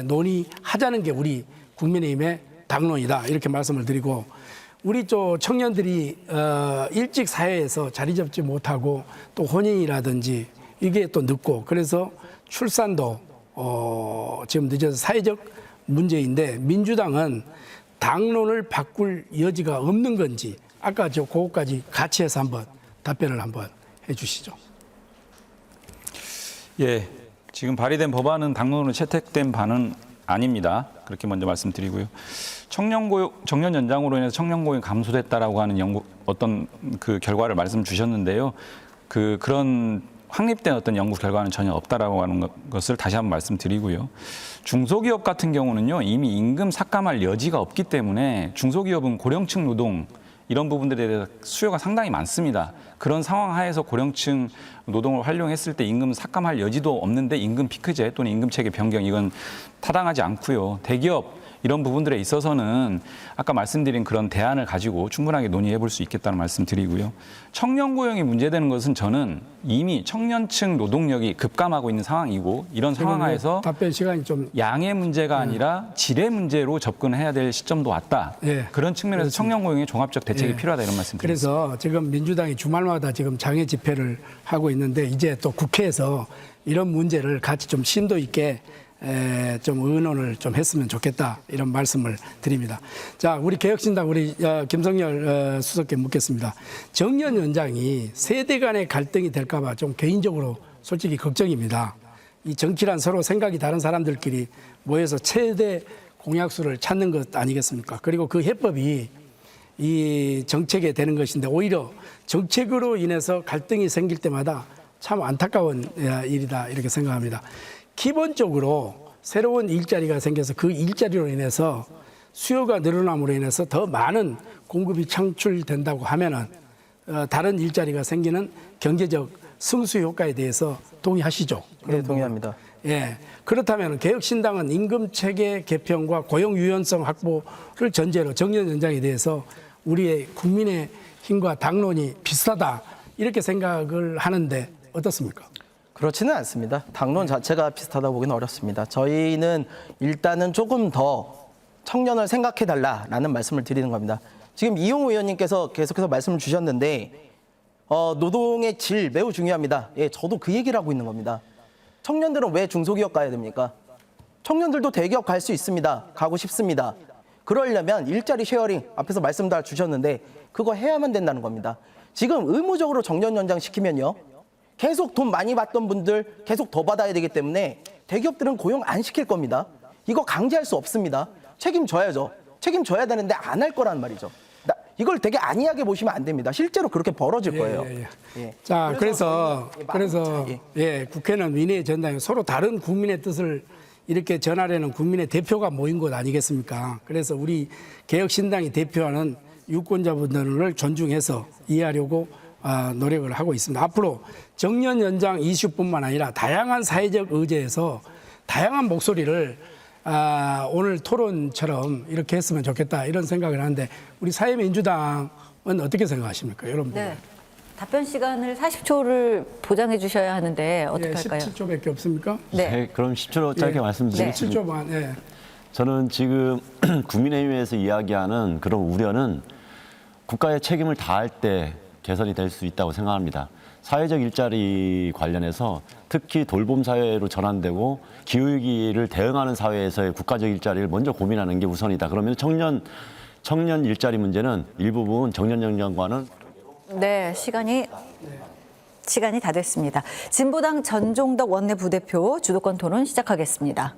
Speaker 4: 논의하자는 게 우리 국민의힘의 당론이다. 이렇게 말씀을 드리고 우리 쪽 청년들이 일찍 사회에서 자리 잡지 못하고 또 혼인이라든지 이게 또 늦고 그래서 출산도 지금 늦어서 사회적 문제인데 민주당은 당론을 바꿀 여지가 없는 건지 아까 그거까지 같이 해서 한번 답변을 한번 해주시죠.
Speaker 7: 예, 지금 발의된 법안은 당론으로 채택된 바는 아닙니다. 그렇게 먼저 말씀드리고요. 정년 연장으로 인해서 청년 고용이 감소됐다라고 하는 어떤 그 결과를 말씀 주셨는데요. 그런 확립된 어떤 연구 결과는 전혀 없다라고 하는 것을 다시 한번 말씀드리고요. 중소기업 같은 경우는요, 이미 임금 삭감할 여지가 없기 때문에 중소기업은 고령층 노동 이런 부분들에 대해서 수요가 상당히 많습니다. 그런 상황 하에서 고령층 노동을 활용했을 때 임금 삭감할 여지도 없는데 임금 피크제 또는 임금 체계 변경 이건 타당하지 않고요. 대기업 이런 부분들에 있어서는 아까 말씀드린 그런 대안을 가지고 충분하게 논의해 볼 수 있겠다는 말씀 드리고요. 청년 고용이 문제되는 것은 저는 이미 청년층 노동력이 급감하고 있는 상황이고 이런 상황 하에서
Speaker 4: 답변 시간이 좀
Speaker 7: 양의 문제가 아니라 질의 문제로 접근해야 될 시점도 왔다.
Speaker 4: 예.
Speaker 7: 그런 측면에서 청년 고용의 종합적 대책이
Speaker 4: 예.
Speaker 7: 필요하다 이런 말씀 드립니다.
Speaker 4: 그래서 지금 민주당이 주말마다 지금 장애 집회를 하고 있는데 이제 또 국회에서 이런 문제를 같이 좀 심도 있게 좀 의논을 좀 했으면 좋겠다 이런 말씀을 드립니다. 자, 우리 개혁신당 우리 김성열 수석께 묻겠습니다. 정년 연장이 세대 간의 갈등이 될까봐 좀 개인적으로 솔직히 걱정입니다. 이 정치란 서로 생각이 다른 사람들끼리 모여서 최대 공약수를 찾는 것 아니겠습니까? 그리고 그 해법이 이 정책에 되는 것인데 오히려 정책으로 인해서 갈등이 생길 때마다 참 안타까운 일이다 이렇게 생각합니다. 기본적으로 새로운 일자리가 생겨서 그 일자리로 인해서 수요가 늘어남으로 인해서 더 많은 공급이 창출된다고 하면은 다른 일자리가 생기는 경제적 승수 효과에 대해서 동의하시죠?
Speaker 3: 네, 동의합니다.
Speaker 4: 예. 그렇다면 개혁신당은 임금 체계 개편과 고용 유연성 확보를 전제로 정년 연장에 대해서 우리의 국민의 힘과 당론이 비슷하다 이렇게 생각을 하는데 어떻습니까?
Speaker 3: 그렇지는 않습니다. 당론 자체가 비슷하다고 보기는 어렵습니다. 저희는 일단은 조금 더 청년을 생각해달라라는 말씀을 드리는 겁니다. 지금 이용우 의원님께서 계속해서 말씀을 주셨는데 노동의 질 매우 중요합니다. 예, 저도 그 얘기를 하고 있는 겁니다. 청년들은 왜 중소기업 가야 됩니까? 청년들도 대기업 갈 수 있습니다. 가고 싶습니다. 그러려면 일자리 쉐어링 앞에서 말씀 다 주셨는데 그거 해야만 된다는 겁니다. 지금 의무적으로 정년 연장 시키면요. 계속 돈 많이 받던 분들 계속 더 받아야 되기 때문에 대기업들은 고용 안 시킬 겁니다. 이거 강제할 수 없습니다. 책임져야죠. 책임져야 되는데 안 할 거란 말이죠. 이걸 되게 안이하게 보시면 안 됩니다. 실제로 그렇게 벌어질 거예요.
Speaker 4: 예. 자, 그래서 국회는 민의의 전당이 서로 다른 국민의 뜻을 이렇게 전하려는 국민의 대표가 모인 곳 아니겠습니까? 그래서 우리 개혁신당이 대표하는 유권자분들을 존중해서 이해하려고 노력을 하고 있습니다. 앞으로 정년 연장 이슈뿐만 아니라 다양한 사회적 의제에서 다양한 목소리를 오늘 토론처럼 이렇게 했으면 좋겠다 이런 생각을 하는데 우리 사회민주당은 어떻게 생각하십니까? 여러분.
Speaker 1: 네. 답변 시간을 40초를 보장해 주셔야 하는데 어떻게
Speaker 4: 예,
Speaker 1: 할까요?
Speaker 4: 17초밖에 없습니까?
Speaker 1: 네.
Speaker 5: 그럼 10초 짧게 말씀드리겠습니다.
Speaker 4: 17초만. 예.
Speaker 5: 저는 지금 국민의힘에서 이야기하는 그런 우려는 국가의 책임을 다할 때 개선이 될 수 있다고 생각합니다. 사회적 일자리 관련해서 특히 돌봄 사회로 전환되고 기후위기를 대응하는 사회에서의 국가적 일자리를 먼저 고민하는 게 우선이다. 그러면 청년 일자리 문제는 일부분 정년 연장과는
Speaker 1: 네, 시간이 다 됐습니다. 진보당 전종덕 원내부대표 주도권 토론 시작하겠습니다.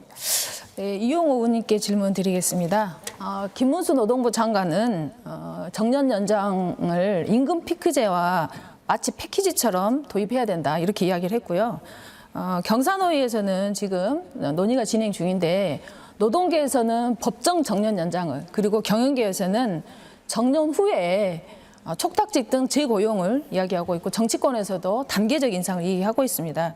Speaker 8: 네, 이용호 의원님께 질문 드리겠습니다. 김문수 노동부 장관은 정년 연장을 임금 피크제와 마치 패키지처럼 도입해야 된다 이렇게 이야기를 했고요. 경산호위에서는 지금 논의가 진행 중인데 노동계에서는 법정 정년 연장을 그리고 경영계에서는 정년 후에 촉탁직 등 재고용을 이야기하고 있고 정치권에서도 단계적 인상을 이야기하고 있습니다.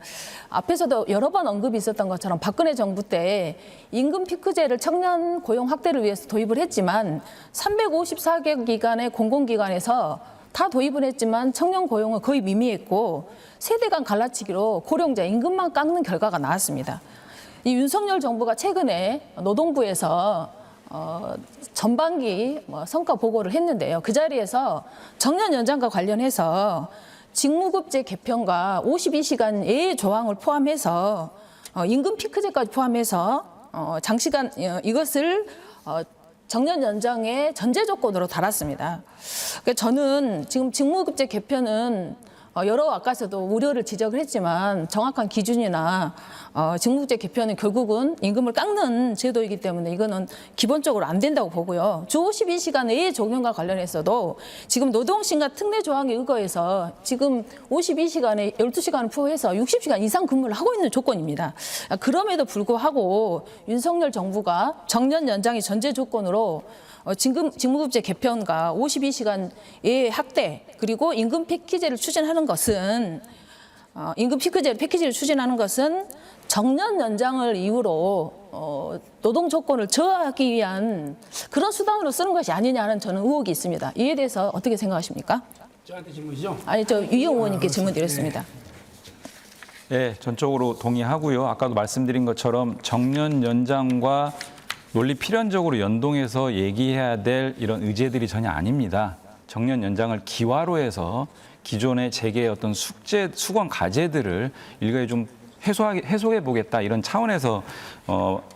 Speaker 8: 앞에서도 여러 번 언급이 있었던 것처럼 박근혜 정부 때 임금 피크제를 청년 고용 확대를 위해서 도입을 했지만 354개 기관의 공공기관에서 다 도입을 했지만 청년 고용은 거의 미미했고 세대 간 갈라치기로 고령자 임금만 깎는 결과가 나왔습니다. 이 윤석열 정부가 최근에 노동부에서 전반기 성과 보고를 했는데요. 그 자리에서 정년 연장과 관련해서 직무급제 개편과 52시간 예외 조항을 포함해서 임금 피크제까지 포함해서 장시간 이것을 정년 연장의 전제 조건으로 달았습니다. 그러니까 저는 지금 직무급제 개편은 여러 아까서도 우려를 지적을 했지만 정확한 기준이나 직무급제 개편은 결국은 임금을 깎는 제도이기 때문에 이거는 기본적으로 안 된다고 보고요. 주 52시간 외의 적용과 관련해서도 지금 노동신가 특례 조항에 의거해서 지금 52시간에 12시간을 포함해서 60시간 이상 근무를 하고 있는 조건입니다. 그럼에도 불구하고 윤석열 정부가 정년 연장의 전제 조건으로 직무급제 개편과 52시간 예외 확대 그리고 임금 패키지를 추진하는 것은 임금 패키지를 추진하는 것은 정년 연장을 이유로 노동 조건을 저하하기 위한 그런 수단으로 쓰는 것이 아니냐는 저는 의혹이 있습니다. 이에 대해서 어떻게 생각하십니까?
Speaker 4: 저한테 질문이죠?
Speaker 8: 아니, 저 유영 의원님께 질문 드렸습니다.
Speaker 7: 네, 전적으로 동의하고요. 아까도 말씀드린 것처럼 정년 연장과 논리 필연적으로 연동해서 얘기해야 될 이런 의제들이 전혀 아닙니다. 정년 연장을 기화로 해서 기존의 재계의 어떤 숙제, 수건 과제들을 일가에 좀 해소해 보겠다 이런 차원에서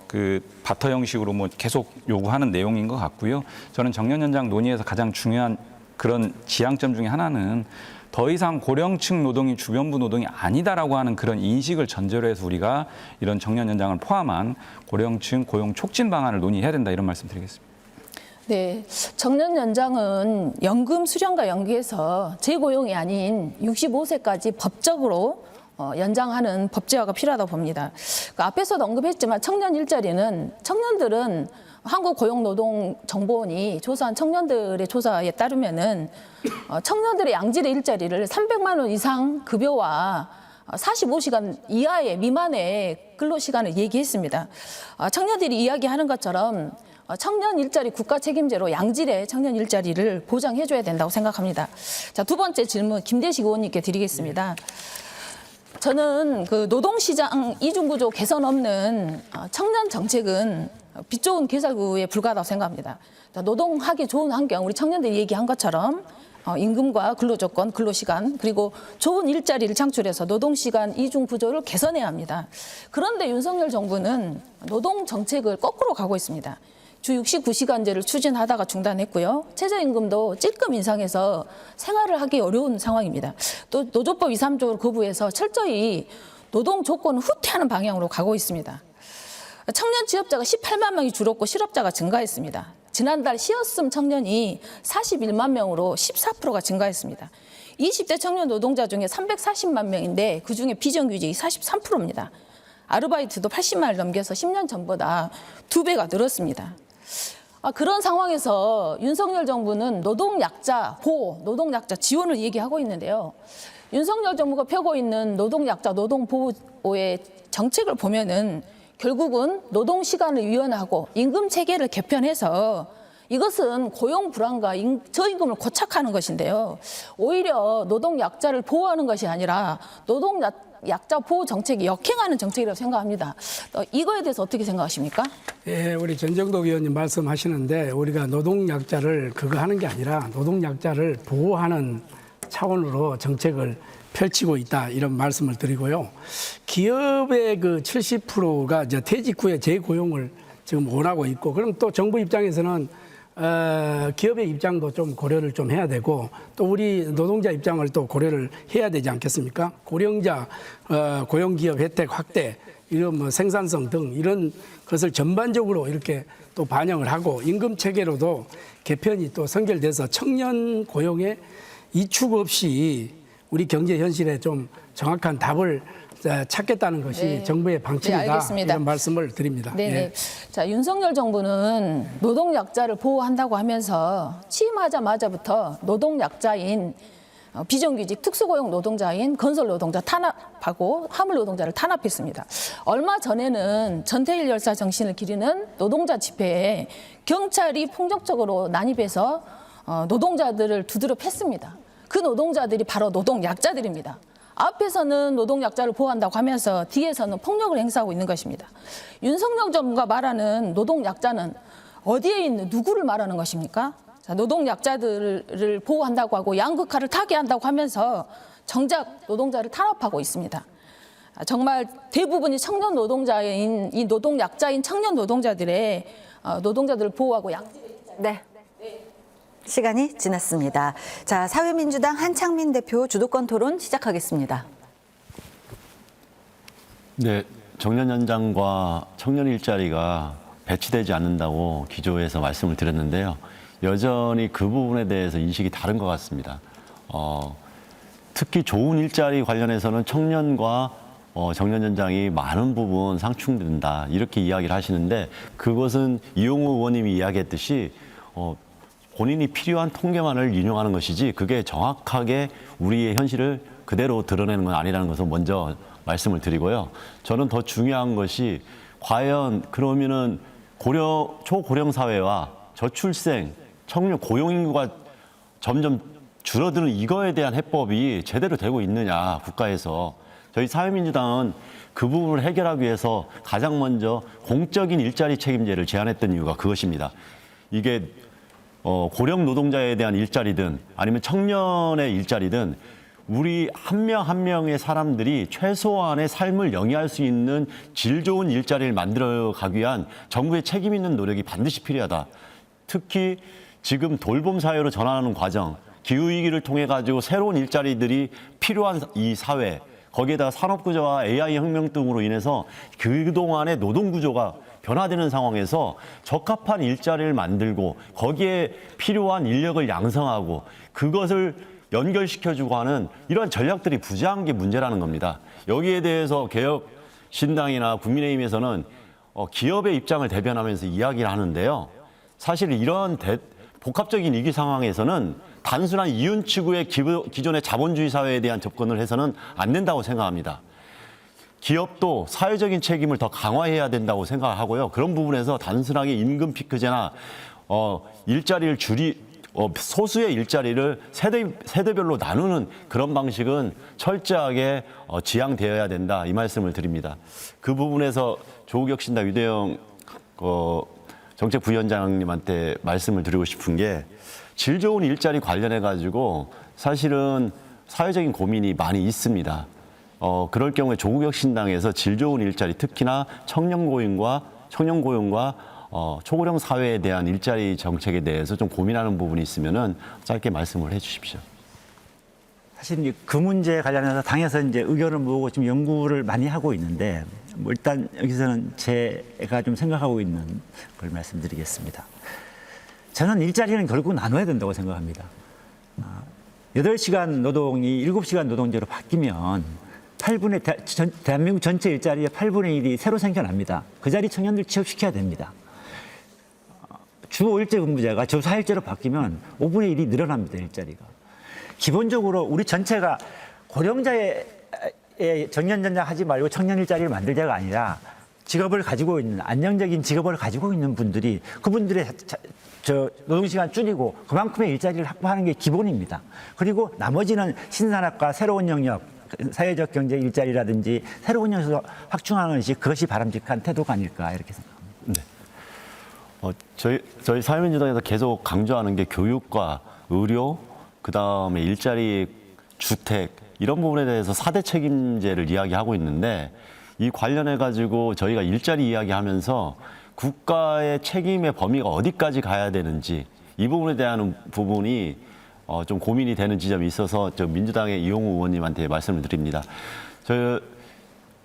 Speaker 7: 그 바터 형식으로 뭐 계속 요구하는 내용인 것 같고요. 저는 정년 연장 논의에서 가장 중요한 그런 지향점 중에 하나는 더 이상 고령층 노동이 주변부 노동이 아니다라고 하는 그런 인식을 전제로 해서 우리가 이런 정년 연장을 포함한 고령층 고용 촉진 방안을 논의해야 된다 이런 말씀 드리겠습니다.
Speaker 8: 네, 정년 연장은 연금 수령과 연계해서 재고용이 아닌 65세까지 법적으로 연장하는 법제화가 필요하다고 봅니다. 그 앞에서도 언급했지만 청년 일자리는 청년들은 한국고용노동정보원이 조사한 청년들의 조사에 따르면은 청년들의 양질의 일자리를 300만 원 이상 급여와 45시간 이하의 미만의 근로시간을 얘기했습니다. 청년들이 이야기하는 것처럼 청년 일자리 국가 책임제로 양질의 청년 일자리를 보장해줘야 된다고 생각합니다. 자, 두 번째 질문 김대식 의원님께 드리겠습니다. 저는 그 노동시장 이중구조 개선 없는 청년 정책은 빛 좋은 괴살구에 불과하다고 생각합니다. 노동하기 좋은 환경, 우리 청년들이 얘기한 것처럼 임금과 근로조건, 근로시간, 그리고 좋은 일자리를 창출해서 노동시간 이중구조를 개선해야 합니다. 그런데 윤석열 정부는 노동정책을 거꾸로 가고 있습니다. 주 69시간제를 추진하다가 중단했고요. 최저임금도 찔끔 인상해서 생활을 하기 어려운 상황입니다. 또 노조법 2, 3조를 거부해서 철저히 노동 조건을 후퇴하는 방향으로 가고 있습니다. 청년 취업자가 18만 명이 줄었고 실업자가 증가했습니다. 지난달 쉬었음 청년이 41만 명으로 14%가 증가했습니다. 20대 청년 노동자 중에 340만 명인데 그중에 비정규직이 43%입니다. 아르바이트도 80만을 넘겨서 10년 전보다 2배가 늘었습니다. 그런 상황에서 윤석열 정부는 노동약자 보호, 노동약자 지원을 얘기하고 있는데요. 윤석열 정부가 펴고 있는 노동약자, 노동보호의 정책을 보면은 결국은 노동시간을 유연하고 임금 체계를 개편해서 이것은 고용 불안과 저임금을 고착하는 것인데요. 오히려 노동약자를 보호하는 것이 아니라 노동약자 보호 정책이 역행하는 정책이라고 생각합니다. 이거에 대해서 어떻게 생각하십니까?
Speaker 4: 예, 우리 전정덕 의원님 말씀하시는데 우리가 노동약자를 그거 하는 게 아니라 노동약자를 보호하는 차원으로 정책을 펼치고 있다 이런 말씀을 드리고요. 기업의 그 70%가 이제 퇴직 후에 재고용을 지금 원하고 있고, 그럼 또 정부 입장에서는 기업의 입장도 좀 고려를 좀 해야 되고 또 우리 노동자 입장을 또 고려를 해야 되지 않겠습니까? 고령자 고용기업 혜택 확대, 이런 뭐 생산성 등 이런 것을 전반적으로 이렇게 또 반영을 하고 임금 체계로도 개편이 또 선결돼서 청년 고용에 이축 없이 우리 경제 현실에 좀 정확한 답을 찾겠다는 것이
Speaker 8: 네.
Speaker 4: 정부의 방침이다.
Speaker 8: 네, 알겠습니다.
Speaker 4: 이런 말씀을 드립니다.
Speaker 8: 네.
Speaker 4: 예.
Speaker 8: 자, 윤석열 정부는 노동약자를 보호한다고 하면서 취임하자마자부터 노동약자인 비정규직 특수고용 노동자인 건설노동자 탄압하고 화물노동자를 탄압했습니다. 얼마 전에는 전태일 열사 정신을 기리는 노동자 집회에 경찰이 폭력적으로 난입해서 노동자들을 두드려 팼습니다. 그 노동자들이 바로 노동약자들입니다. 앞에서는 노동약자를 보호한다고 하면서 뒤에서는 폭력을 행사하고 있는 것입니다. 윤석열 정부가 말하는 노동약자는 어디에 있는 누구를 말하는 것입니까? 자, 노동약자들을 보호한다고 하고 양극화를 타개한다고 하면서 정작 노동자를 탄압하고 있습니다. 정말 대부분이 청년 노동자인 이 노동약자인 청년 노동자들의 노동자들을 보호하고
Speaker 1: 네. 시간이 지났습니다. 자, 사회민주당 한창민 대표 주도권 토론 시작하겠습니다.
Speaker 5: 네, 정년 연장과 청년 일자리가 배치되지 않는다고 기조에서 말씀을 드렸는데요. 여전히 그 부분에 대해서 인식이 다른 것 같습니다. 특히 좋은 일자리 관련해서는 청년과 정년 연장이 많은 부분 상충된다 이렇게 이야기를 하시는데 그것은 이용우 의원님이 이야기했듯이 본인이 필요한 통계만을 인용하는 것이지 그게 정확하게 우리의 현실을 그대로 드러내는 건 아니라는 것을 먼저 말씀을 드리고요. 저는 더 중요한 것이 과연 그러면은 초고령 사회와 저출생, 청년 고용 인구가 점점 줄어드는 이거에 대한 해법이 제대로 되고 있느냐 국가에서. 저희 사회민주당은 그 부분을 해결하기 위해서 가장 먼저 공적인 일자리 책임제를 제안했던 이유가 그것입니다. 이게 고령 노동자에 대한 일자리든 아니면 청년의 일자리든 우리 한 명 한 명의 사람들이 최소한의 삶을 영위할 수 있는 질 좋은 일자리를 만들어가기 위한 정부의 책임 있는 노력이 반드시 필요하다. 특히 지금 돌봄 사회로 전환하는 과정, 기후위기를 통해 가지고 새로운 일자리들이 필요한 이 사회, 거기에다가 산업구조와 AI 혁명 등으로 인해서 그동안의 노동구조가 변화되는 상황에서 적합한 일자리를 만들고 거기에 필요한 인력을 양성하고 그것을 연결시켜주고 하는 이러한 전략들이 부재한 게 문제라는 겁니다. 여기에 대해서 개혁신당이나 국민의힘에서는 기업의 입장을 대변하면서 이야기를 하는데요. 사실 이런 복합적인 위기 상황에서는 단순한 이윤추구의 기존의 자본주의 사회에 대한 접근을 해서는 안 된다고 생각합니다. 기업도 사회적인 책임을 더 강화해야 된다고 생각하고요. 그런 부분에서 단순하게 임금 피크제나 일자리를 소수의 일자리를 세대별로 나누는 그런 방식은 철저하게 지양되어야 된다 이 말씀을 드립니다. 그 부분에서 조국혁신당 유대영 정책부위원장님한테 말씀을 드리고 싶은 게 질 좋은 일자리 관련해 가지고 사실은 사회적인 고민이 많이 있습니다. 그럴 경우에 조국혁신당에서 질 좋은 일자리, 특히나 청년 고용과 초고령 사회에 대한 일자리 정책에 대해서 좀 고민하는 부분이 있으면은 짧게 말씀을 해주십시오.
Speaker 6: 사실 그 문제 관련해서 당에서 이제 의견을 모으고 지금 연구를 많이 하고 있는데 일단 여기서는 제가 좀 생각하고 있는 걸 말씀드리겠습니다. 저는 일자리는 결국 나눠야 된다고 생각합니다. 8시간 노동이 7시간 노동제로 바뀌면 대한민국 전체 일자리의 8분의 1이 새로 생겨납니다. 그 자리 청년들 취업시켜야 됩니다. 주 5일제 근무제가 주 4일제로 바뀌면 5분의 1이 늘어납니다, 일자리가. 기본적으로 우리 전체가 고령자의 정년 전장하지 말고 청년 일자리를 만들자가 아니라 직업을 가지고 있는 안정적인 직업을 가지고 있는 분들이 그분들의 노동시간 줄이고 그만큼의 일자리를 확보하는 게 기본입니다. 그리고 나머지는 신산업과 새로운 영역, 사회적 경제 일자리라든지 새로운 영역에서 확충하는 것이 그것이 바람직한 태도가 아닐까 이렇게 생각합니다.
Speaker 5: 네. 저희 사회민주당에서 계속 강조하는 게 교육과 의료, 그다음에 일자리, 주택 이런 부분에 대해서 4대 책임제를 이야기하고 있는데 이 관련해 가지고 저희가 일자리 이야기하면서 국가의 책임의 범위가 어디까지 가야 되는지 이 부분에 대한 부분이 좀 고민이 되는 지점이 있어서 민주당의 이용우 의원님한테 말씀을 드립니다.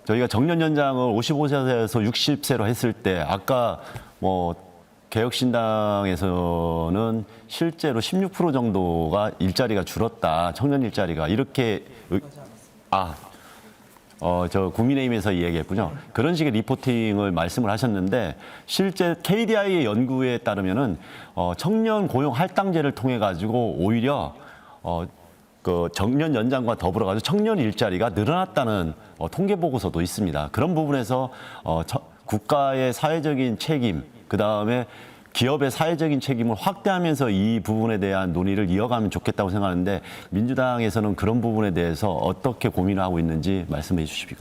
Speaker 5: 저희가 정년 연장을 55세에서 60세로 했을 때 아까 개혁신당에서는 실제로 16% 정도가 일자리가 줄었다. 청년 일자리가 이렇게 국민의힘에서 얘기했군요. 그런 식의 리포팅을 말씀을 하셨는데 실제 KDI의 연구에 따르면은 청년 고용 할당제를 통해 가지고 오히려 그 정년 연장과 더불어 가지고 청년 일자리가 늘어났다는 통계 보고서도 있습니다. 그런 부분에서 국가의 사회적인 책임, 그 다음에 기업의 사회적인 책임을 확대하면서 이 부분에 대한 논의를 이어가면 좋겠다고 생각하는데 민주당에서는 그런 부분에 대해서 어떻게 고민을 하고 있는지 말씀해 주십시오.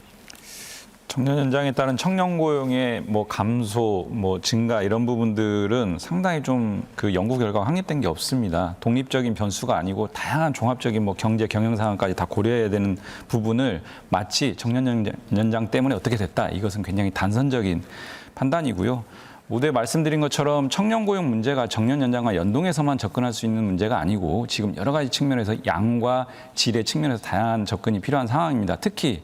Speaker 7: 청년 연장에 따른 청년 고용의 뭐 감소, 뭐 증가 이런 부분들은 상당히 좀 그 연구 결과가 확립된 게 없습니다. 독립적인 변수가 아니고 다양한 종합적인 뭐 경제 경영 상황까지 다 고려해야 되는 부분을 마치 청년 연장 때문에 어떻게 됐다, 이것은 굉장히 단선적인 판단이고요. 모두에 말씀드린 것처럼 청년 고용 문제가 정년 연장과 연동해서만 접근할 수 있는 문제가 아니고 지금 여러 가지 측면에서 양과 질의 측면에서 다양한 접근이 필요한 상황입니다. 특히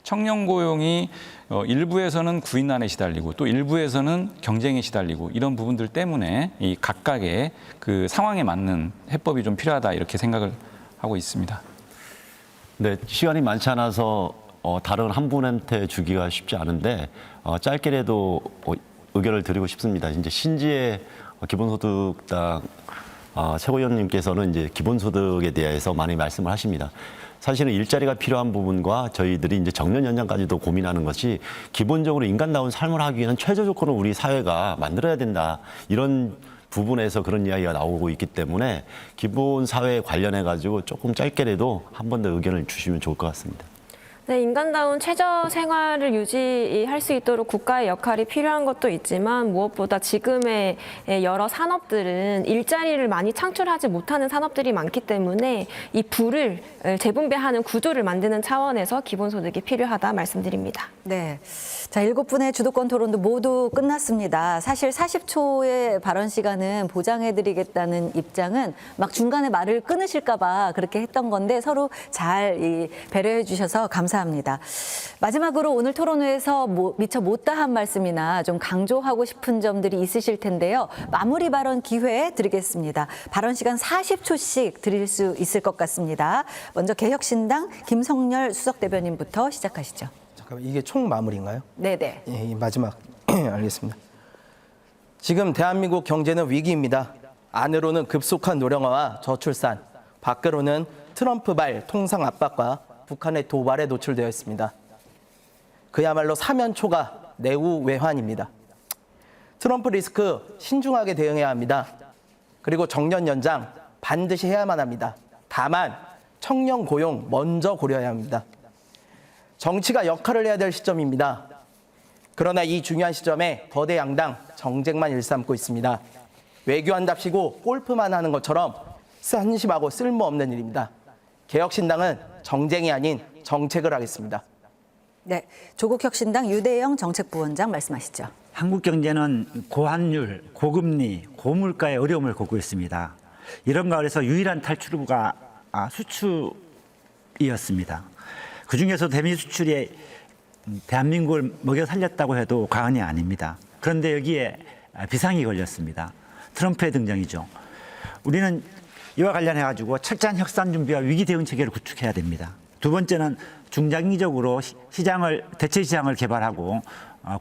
Speaker 7: 청년 고용이 일부에서는 구인난에 시달리고 또 일부에서는 경쟁에 시달리고 이런 부분들 때문에 이 각각의 그 상황에 맞는 해법이 좀 필요하다, 이렇게 생각을 하고 있습니다.
Speaker 5: 네, 시간이 많지 않아서 다른 한 분한테 주기가 쉽지 않은데 짧게라도 의견을 드리고 싶습니다. 이제 신지혜 기본소득당 최고위원님께서는 이제 기본소득에 대해서 많이 말씀을 하십니다. 사실은 일자리가 필요한 부분과 저희들이 이제 정년 연장까지도 고민하는 것이 기본적으로 인간다운 삶을 하기 위해는 최저 조건을 우리 사회가 만들어야 된다, 이런 부분에서 그런 이야기가 나오고 있기 때문에 기본 사회 관련해 가지고 조금 짧게라도 한 번 더 의견을 주시면 좋을 것 같습니다.
Speaker 2: 네, 인간다운 최저 생활을 유지할 수 있도록 국가의 역할이 필요한 것도 있지만 무엇보다 지금의 여러 산업들은 일자리를 많이 창출하지 못하는 산업들이 많기 때문에 이 부를 재분배하는 구조를 만드는 차원에서 기본소득이 필요하다 말씀드립니다.
Speaker 1: 네. 자, 7분의 주도권 토론도 모두 끝났습니다. 사실 40초의 발언 시간은 보장해드리겠다는 입장은 막 중간에 말을 끊으실까봐 그렇게 했던 건데 서로 잘 배려해 주셔서 감사합니다. 마지막으로 오늘 토론회에서 미처 못다한 말씀이나 좀 강조하고 싶은 점들이 있으실 텐데요. 마무리 발언 기회 드리겠습니다. 발언 시간 40초씩 드릴 수 있을 것 같습니다. 먼저 개혁신당 김성렬 수석대변인부터 시작하시죠.
Speaker 3: 잠깐만, 이게 총 마무리인가요?
Speaker 1: 네네.
Speaker 3: 예, 이 마지막. 알겠습니다. 지금 대한민국 경제는 위기입니다. 안으로는 급속한 노령화와 저출산, 밖으로는 트럼프발 통상 압박과 북한의 도발에 노출되어 있습니다. 그야말로 사면초가 내후외환입니다. 트럼프 리스크 신중하게 대응해야 합니다. 그리고 정년 연장 반드시 해야만 합니다. 다만 청년 고용 먼저 고려해야 합니다. 정치가 역할을 해야 될 시점입니다. 그러나 이 중요한 시점에 거대 양당 정쟁만 일삼고 있습니다. 외교한답시고 골프만 하는 것처럼 한심하고 쓸모없는 일입니다. 개혁신당은 정쟁이 아닌 정책을 하겠습니다.
Speaker 1: 네, 조국혁신당 유대영 정책부원장 말씀하시죠.
Speaker 6: 한국 경제는 고환율, 고금리, 고물가의 어려움을 겪고 있습니다. 이런 가운데서 유일한 탈출구가 수출이었습니다. 그중에서 대미 수출이 대한민국을 먹여 살렸다고 해도 과언이 아닙니다. 그런데 여기에 비상이 걸렸습니다. 트럼프의 등장이죠. 우리는 이와 관련해가지고 철저한 혁산 준비와 위기 대응 체계를 구축해야 됩니다. 두 번째는 중장기적으로 대체 시장을 개발하고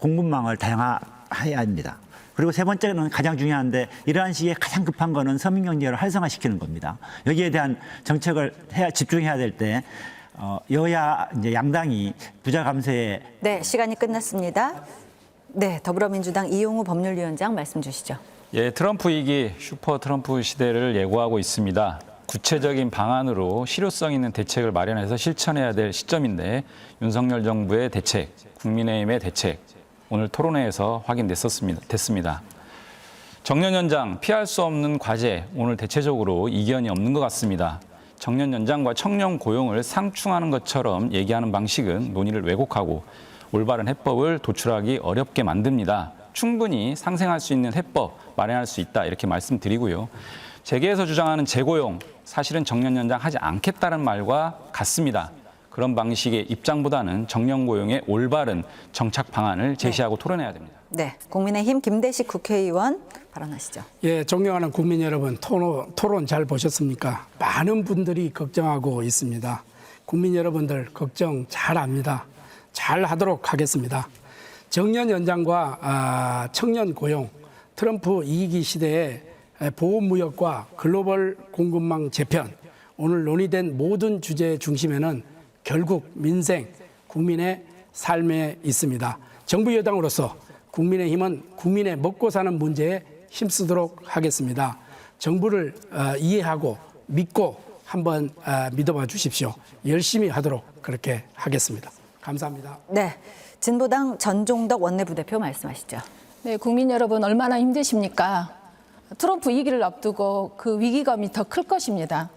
Speaker 6: 공급망을 다양화해야 합니다. 그리고 세 번째는 가장 중요한데 이러한 시기에 가장 급한 거는 서민 경제를 활성화시키는 겁니다. 여기에 대한 정책을 집중해야 될 때 여야 이제 양당이 부자 감세에
Speaker 1: 네, 시간이 끝났습니다. 네, 더불어민주당 이용우 법률위원장 말씀 주시죠.
Speaker 7: 예, 트럼프 위기 슈퍼 트럼프 시대를 예고하고 있습니다. 구체적인 방안으로 실효성 있는 대책을 마련해서 실천해야 될 시점인데 윤석열 정부의 대책, 국민의힘의 대책, 오늘 토론회에서 됐습니다. 정년 연장 피할 수 없는 과제, 오늘 대체적으로 이견이 없는 것 같습니다. 정년 연장과 청년 고용을 상충하는 것처럼 얘기하는 방식은 논의를 왜곡하고 올바른 해법을 도출하기 어렵게 만듭니다. 충분히 상생할 수 있는 해법 마련할 수 있다, 이렇게 말씀드리고요. 재계에서 주장하는 재고용, 사실은 정년 연장하지 않겠다는 말과 같습니다. 그런 방식의 입장보다는 정년 고용의 올바른 정착 방안을 제시하고 토론해야 됩니다.
Speaker 1: 네, 국민의힘 김대식 국회의원 발언하시죠.
Speaker 4: 예, 존경하는 국민 여러분, 토론 잘 보셨습니까? 많은 분들이 걱정하고 있습니다. 국민 여러분들 걱정 잘 합니다. 잘 하도록 하겠습니다. 정년 연장과 청년 고용, 트럼프 2기 시대의 보호무역과 글로벌 공급망 재편, 오늘 논의된 모든 주제의 중심에는 결국 민생, 국민의 삶에 있습니다. 정부 여당으로서 국민의힘은 국민의 먹고 사는 문제에 힘쓰도록 하겠습니다. 정부를 이해하고 믿고 한번 믿어봐 주십시오. 열심히 하도록 그렇게 하겠습니다. 감사합니다.
Speaker 1: 네, 진보당 전종덕 원내부대표 말씀하시죠.
Speaker 8: 네, 국민 여러분 얼마나 힘드십니까? 트럼프 2기를 앞두고 그 위기감이 더 클 것입니다.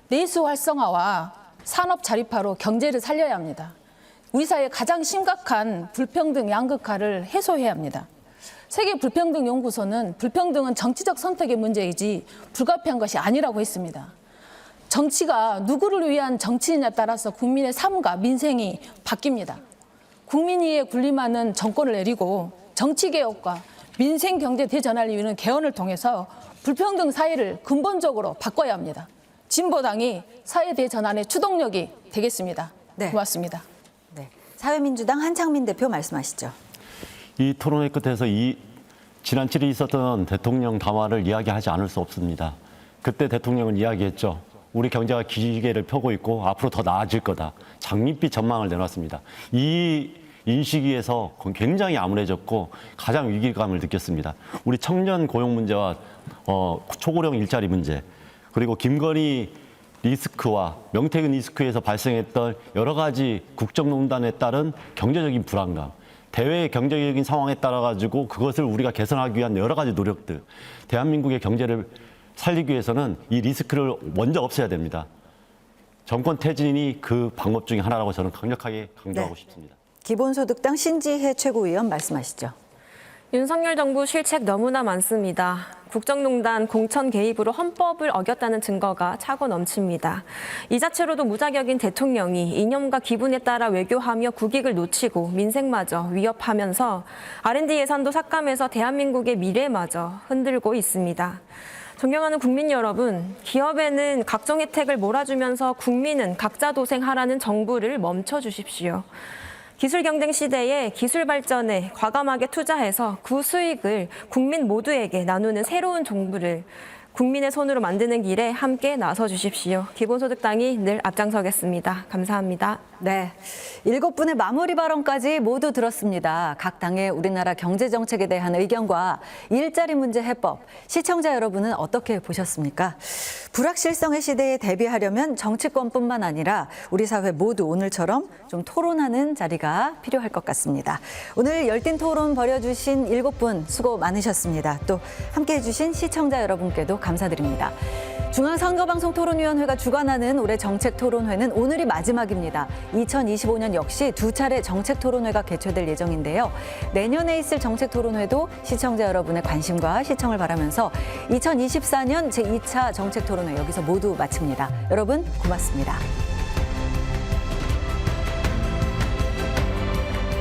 Speaker 8: 내수 활성화와 산업 자립화로 경제를 살려야 합니다. 우리 사회의 가장 심각한 불평등 양극화를 해소해야 합니다. 세계 불평등 연구소는 불평등은 정치적 선택의 문제이지 불가피한 것이 아니라고 했습니다. 정치가 누구를 위한 정치이냐에 따라서 국민의 삶과 민생이 바뀝니다. 국민위에 군림하는 정권을 내리고 정치개혁과 민생 경제 대전환을 이루는 개헌을 통해서 불평등 사회를 근본적으로 바꿔야 합니다. 진보당이 사회 대전환의 추동력이 되겠습니다.
Speaker 1: 네.
Speaker 8: 고맙습니다.
Speaker 1: 네, 사회민주당 한창민 대표 말씀하시죠.
Speaker 5: 이 토론회 끝에서 지난 7일 있었던 대통령 담화를 이야기하지 않을 수 없습니다. 그때 대통령은 이야기했죠. 우리 경제가 기계를 펴고 있고 앞으로 더 나아질 거다. 장밋빛 전망을 내놨습니다. 이 인식위에서 굉장히 암울해졌고 가장 위기감을 느꼈습니다. 우리 청년 고용 문제와 초고령 일자리 문제, 그리고 김건희 리스크와 명태균 리스크에서 발생했던 여러 가지 국정농단에 따른 경제적인 불안감, 대외 경제적인 상황에 따라 가지고 그것을 우리가 개선하기 위한 여러 가지 노력들, 대한민국의 경제를 살리기 위해서는 이 리스크를 먼저 없애야 됩니다. 정권 퇴진이 그 방법 중에 하나라고 저는 강력하게 강조하고 싶습니다.
Speaker 1: 기본소득당 신지혜 최고위원 말씀하시죠.
Speaker 2: 윤석열 정부 실책 너무나 많습니다. 국정농단 공천 개입으로 헌법을 어겼다는 증거가 차고 넘칩니다. 이 자체로도 무자격인 대통령이 이념과 기분에 따라 외교하며 국익을 놓치고 민생마저 위협하면서 R&D 예산도 삭감해서 대한민국의 미래마저 흔들고 있습니다. 존경하는 국민 여러분, 기업에는 각종 혜택을 몰아주면서 국민은 각자 도생하라는 정부를 멈춰주십시오. 기술 경쟁 시대에 기술 발전에 과감하게 투자해서 그 수익을 국민 모두에게 나누는 새로운 정부를 국민의 손으로 만드는 길에 함께 나서 주십시오. 기본소득당이 늘 앞장서겠습니다. 감사합니다.
Speaker 1: 네, 7분의 마무리 발언까지 모두 들었습니다. 각 당의 우리나라 경제 정책에 대한 의견과 일자리 문제 해법, 시청자 여러분은 어떻게 보셨습니까? 불확실성의 시대에 대비하려면 정치권뿐만 아니라 우리 사회 모두 오늘처럼 좀 토론하는 자리가 필요할 것 같습니다. 오늘 열띤 토론 벌여주신 7분 수고 많으셨습니다. 또 함께해 주신 시청자 여러분께도 감사드립니다. 중앙선거방송토론위원회가 주관하는 올해 정책토론회는 오늘이 마지막입니다. 2025년 역시 2차례 정책토론회가 개최될 예정인데요. 내년에 있을 정책토론회도 시청자 여러분의 관심과 시청을 바라면서 2024년 제2차 정책토론회 여기서 모두 마칩니다. 여러분 고맙습니다.